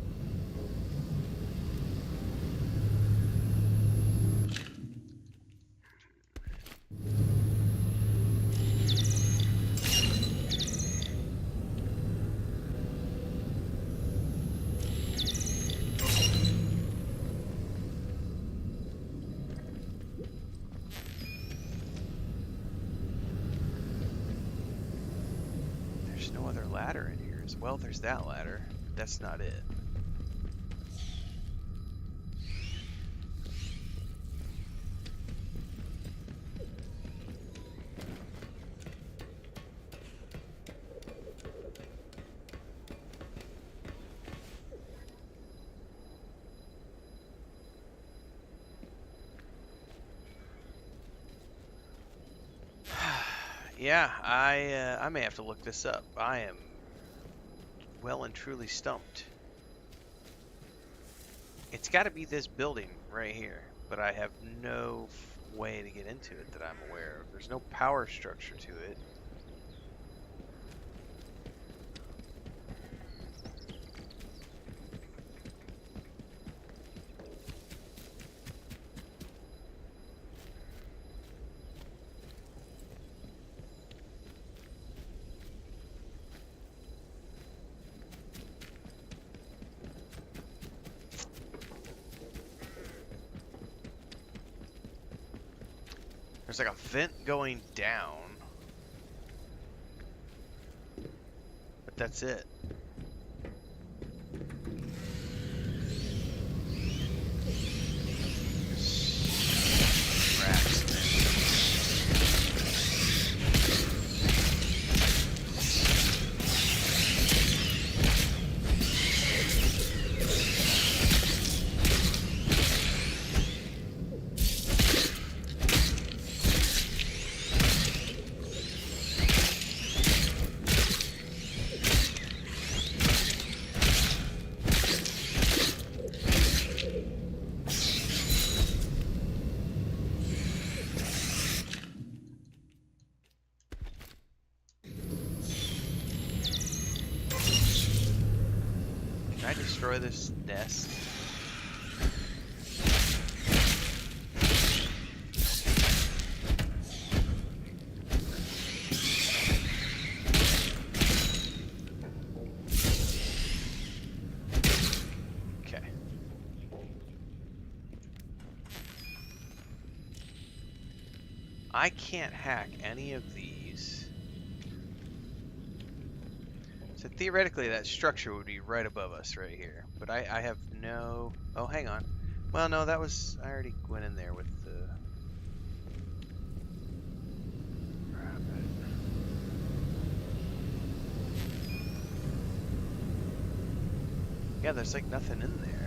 There's no other ladder in here as well. There's that ladder. That's not it. Yeah, I may have to look this up. I am well and truly stumped. It's got to be this building right here, but I have no way to get into it that I'm aware of. There's no power structure to it. There's like a vent going down, but that's it. Rats in there. Can I destroy this nest? Okay. I can't hack any of these. So theoretically, that structure would be right above us right here. But I have no... Oh, hang on. Well, no, that was... I already went in there with the... Yeah, there's like nothing in there.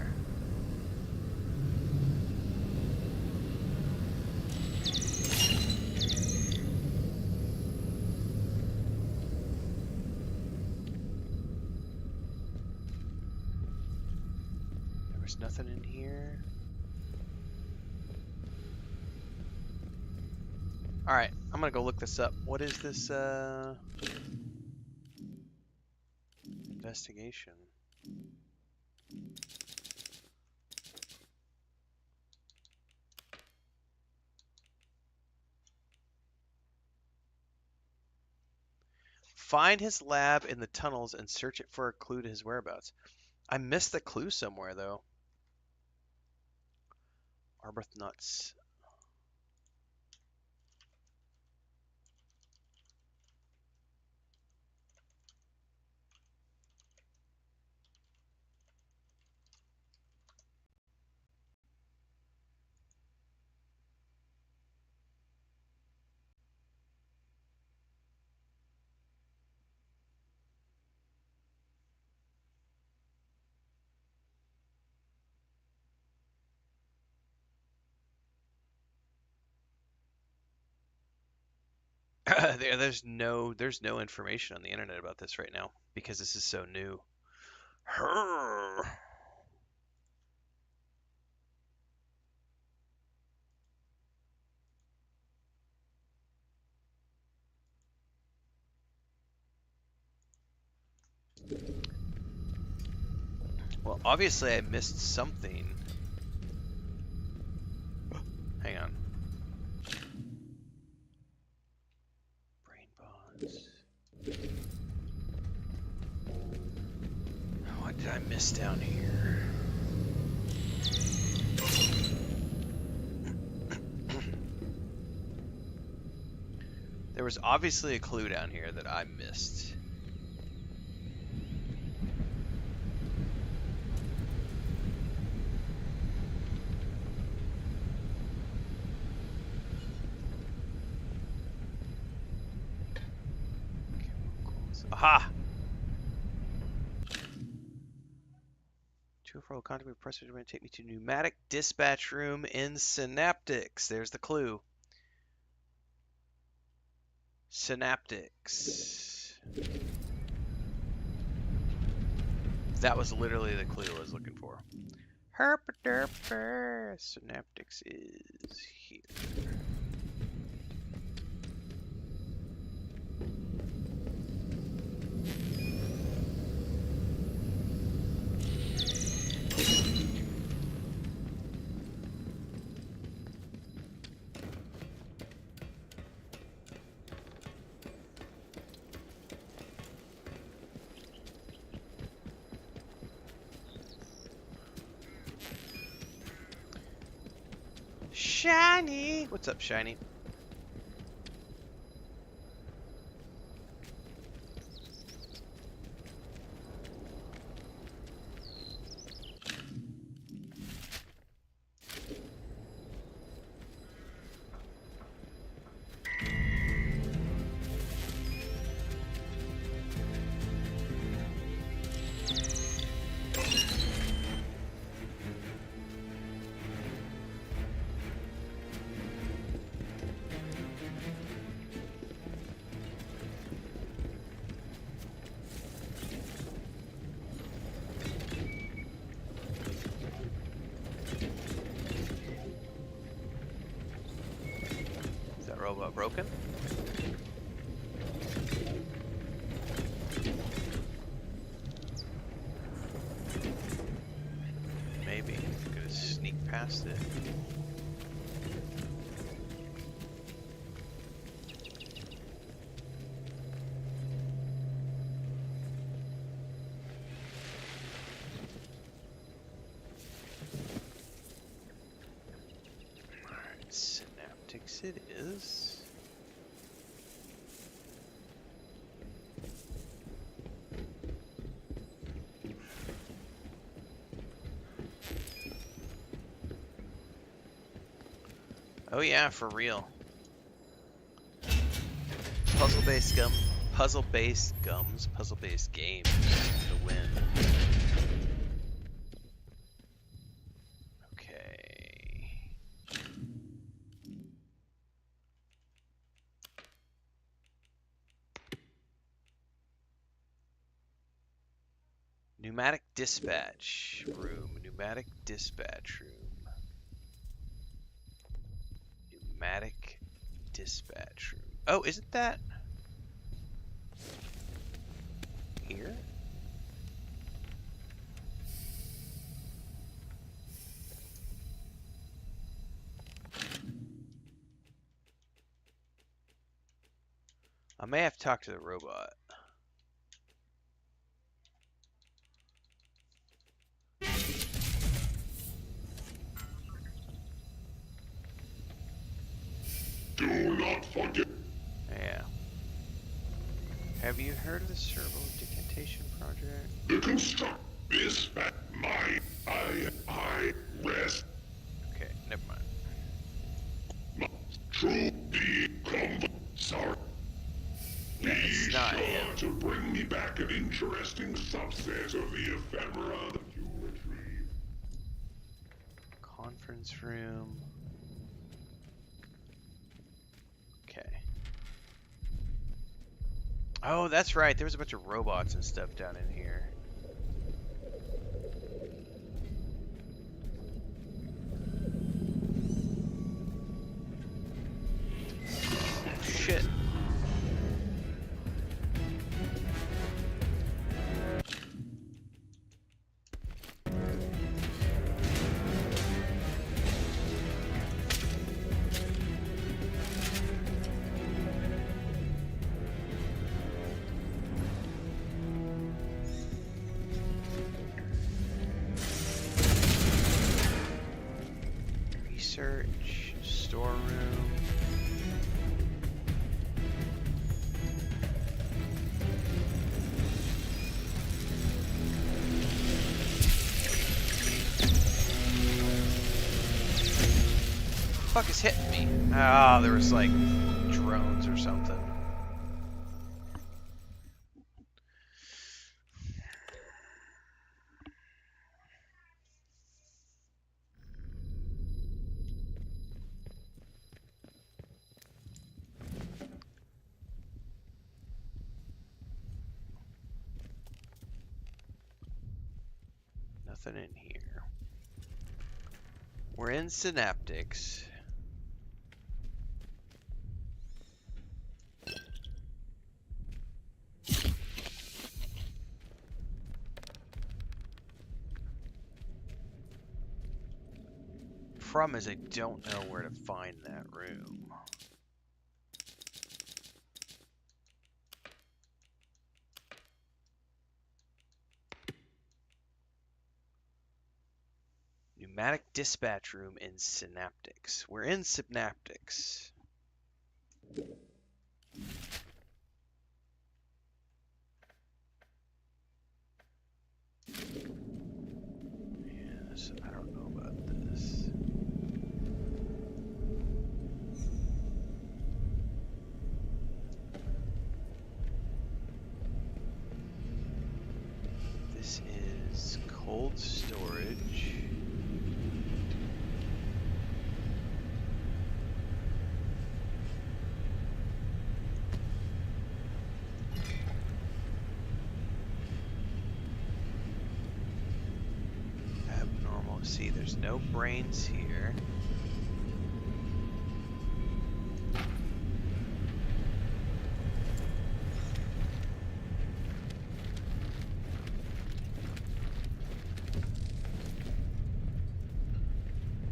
There was nothing in here. Alright, I'm gonna go look this up. What is this, investigation? Find his lab in the tunnels and search it for a clue to his whereabouts. I missed the clue somewhere, though. Arbuthnot's. there's no information on the internet about this right now because this is so new. Well, obviously I missed something. Hang on. Brain bonds. What did I miss down here? There was obviously a clue down here that I missed. Aha! 204 contact pressure to take me to pneumatic dispatch room in Synaptics. There's the clue. Synaptics. That was literally the clue I was looking for. Herpaderper. Synaptics is here. Shiny! What's up, Shiny? Robot broken? Maybe. Gonna sneak past it. Alright, Synaptics it is. Oh yeah, for real. Puzzle-based games to win. Okay. Pneumatic dispatch room. Pneumatic dispatch room. Pneumatic dispatch room. Oh, isn't that here? I may have to talk to the robot. Do not forget. Yeah. Have you heard of the servo decantation project? The construct is back mine. I rest. Okay, never mind. True be sorry. Be it's not sure him. to bring me back an interesting subset of the ephemera that you retrieve. Conference room. Okay. Oh, that's right. There was a bunch of robots and stuff down in here. Oh, shit. Research, storeroom. Fuck is hitting me? Ah, there was like drones or something. Nothing in here. We're in synaptics. Problem is I don't know where to find that room. Pneumatic dispatch room in synaptics. We're in synaptics. Yes, I don't know about this. This is cold storage. Abnormal. See, there's no brains here.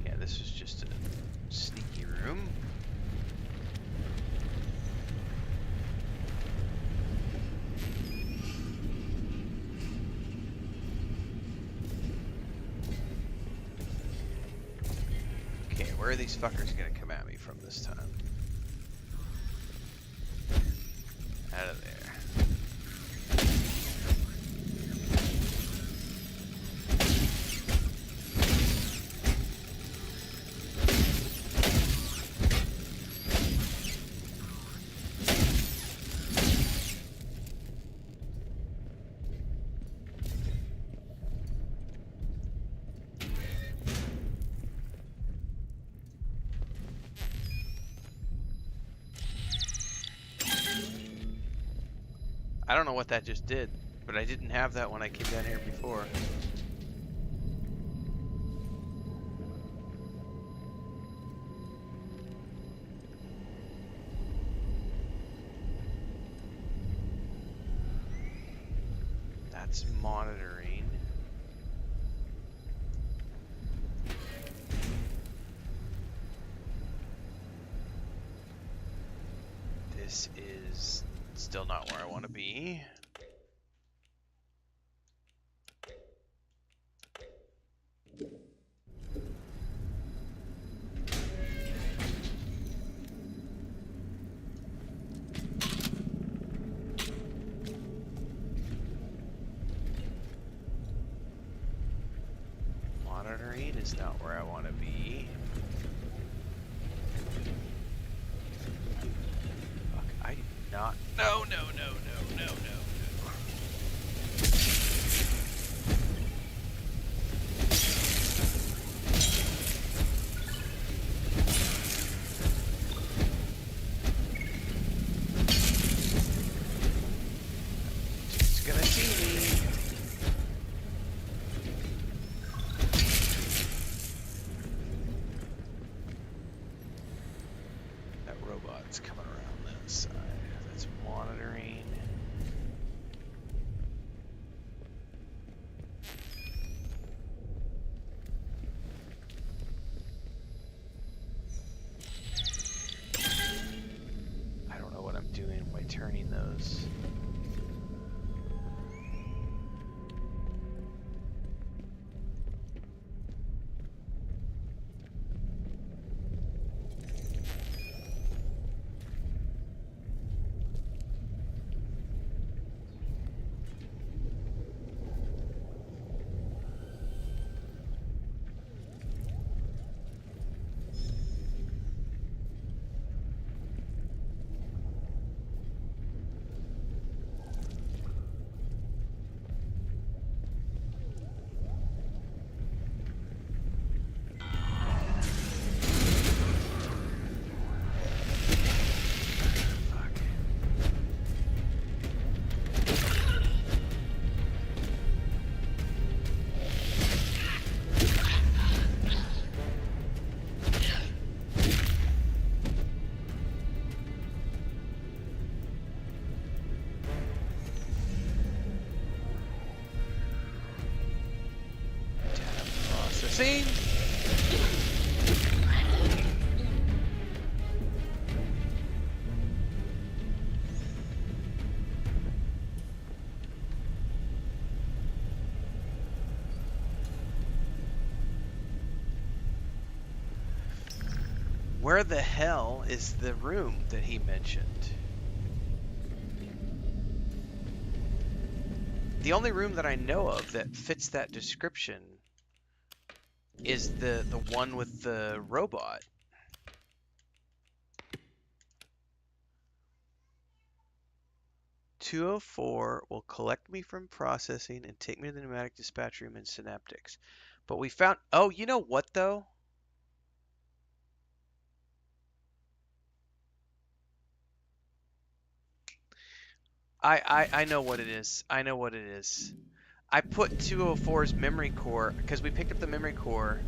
Yeah, this is just a sneaky room. Okay, where are these fuckers gonna come at me from this time? Out of there. I don't know what that just did, but I didn't have that when I came down here before. That's monitoring. This is still not where I want to be. Monitoring is not where I want to be. Fuck, I do not. No, no, no, no, no, no, no. It's gonna see me. That robot's coming around that side. That's monitoring. I don't know what I'm doing by turning those. Processing. Where the hell is the room that he mentioned? The only room that I know of that fits that description is the one with the robot. "204 will collect me from processing and take me to the pneumatic dispatch room in Synaptics." But we found... Oh, you know what, though? I know what it is. I know what it is. I put 204's memory core, because we picked up the memory core.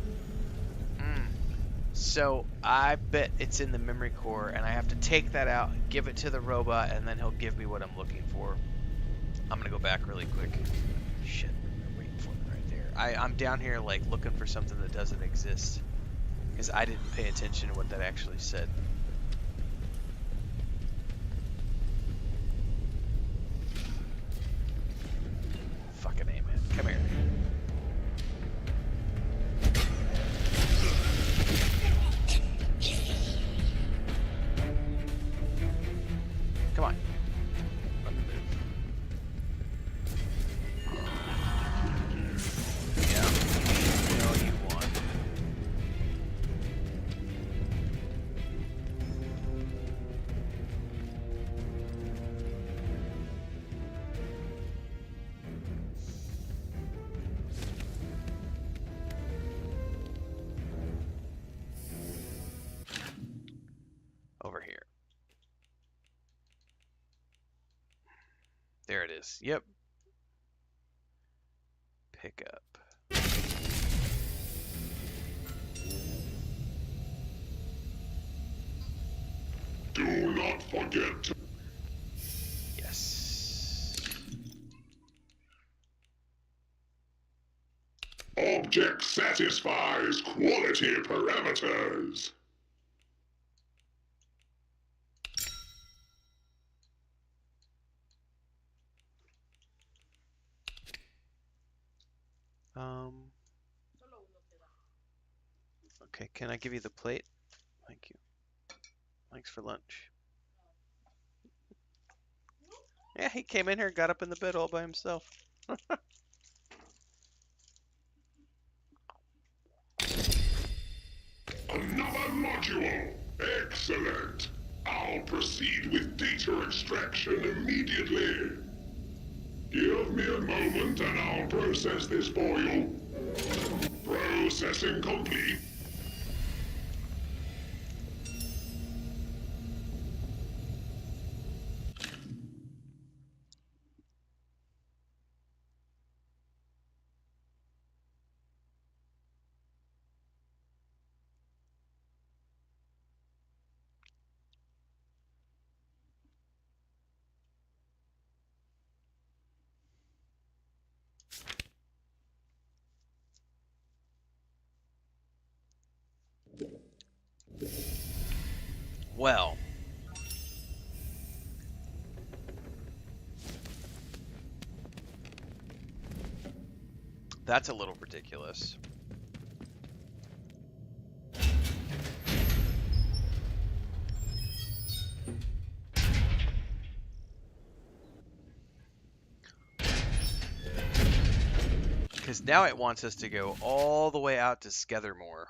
So I bet it's in the memory core, and I have to take that out, give it to the robot, and then he'll give me what I'm looking for. I'm gonna go back really quick. Shit, I'm waiting for it right there. I'm down here like looking for something that doesn't exist, because I didn't pay attention to what that actually said. Fucking A, man. Come here. Come on. Let me move. Yeah. You know what you want. Over here. There it is. Yep. Pick up. Do not forget to... Yes. Object satisfies quality parameters. Okay, can I give you the plate? Thank you. Thanks for lunch. Yeah, he came in here, got up in the bed all by himself. Another module! Excellent! I'll proceed with data extraction immediately. Give me a moment and I'll process this for you. Processing complete. Well, that's a little ridiculous. Because now it wants us to go all the way out to Skethermore.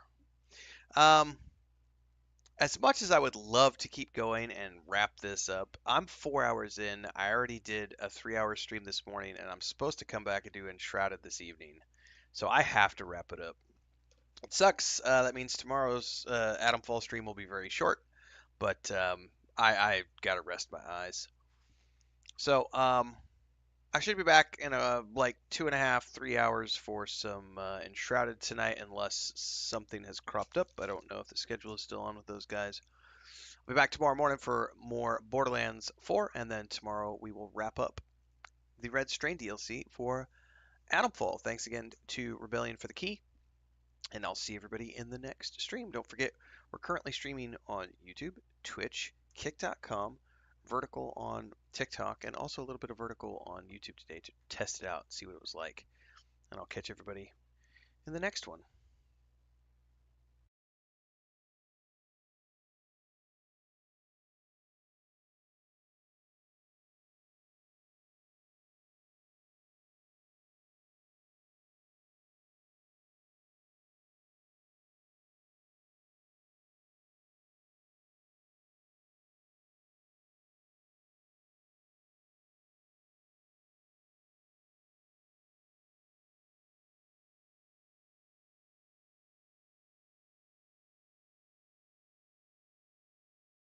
As much as I would love to keep going and wrap this up, I'm 4 hours in. I already did a 3 hour stream this morning, and I'm supposed to come back and do Enshrouded this evening. So I have to wrap it up. It sucks. That means tomorrow's Atomfall stream will be very short, but I gotta rest my eyes. So I should be back in like 2.5, 3 hours for some Enshrouded tonight, unless something has cropped up. I don't know if the schedule is still on with those guys. I'll be back tomorrow morning for more Borderlands 4, and then tomorrow we will wrap up the Red Strain DLC for Atomfall. Thanks again to Rebellion for the key, and I'll see everybody in the next stream. Don't forget, we're currently streaming on YouTube, Twitch, Kick.com, Vertical on TikTok, and also a little bit of Vertical on YouTube today to test it out, see what it was like. And I'll catch everybody in the next one.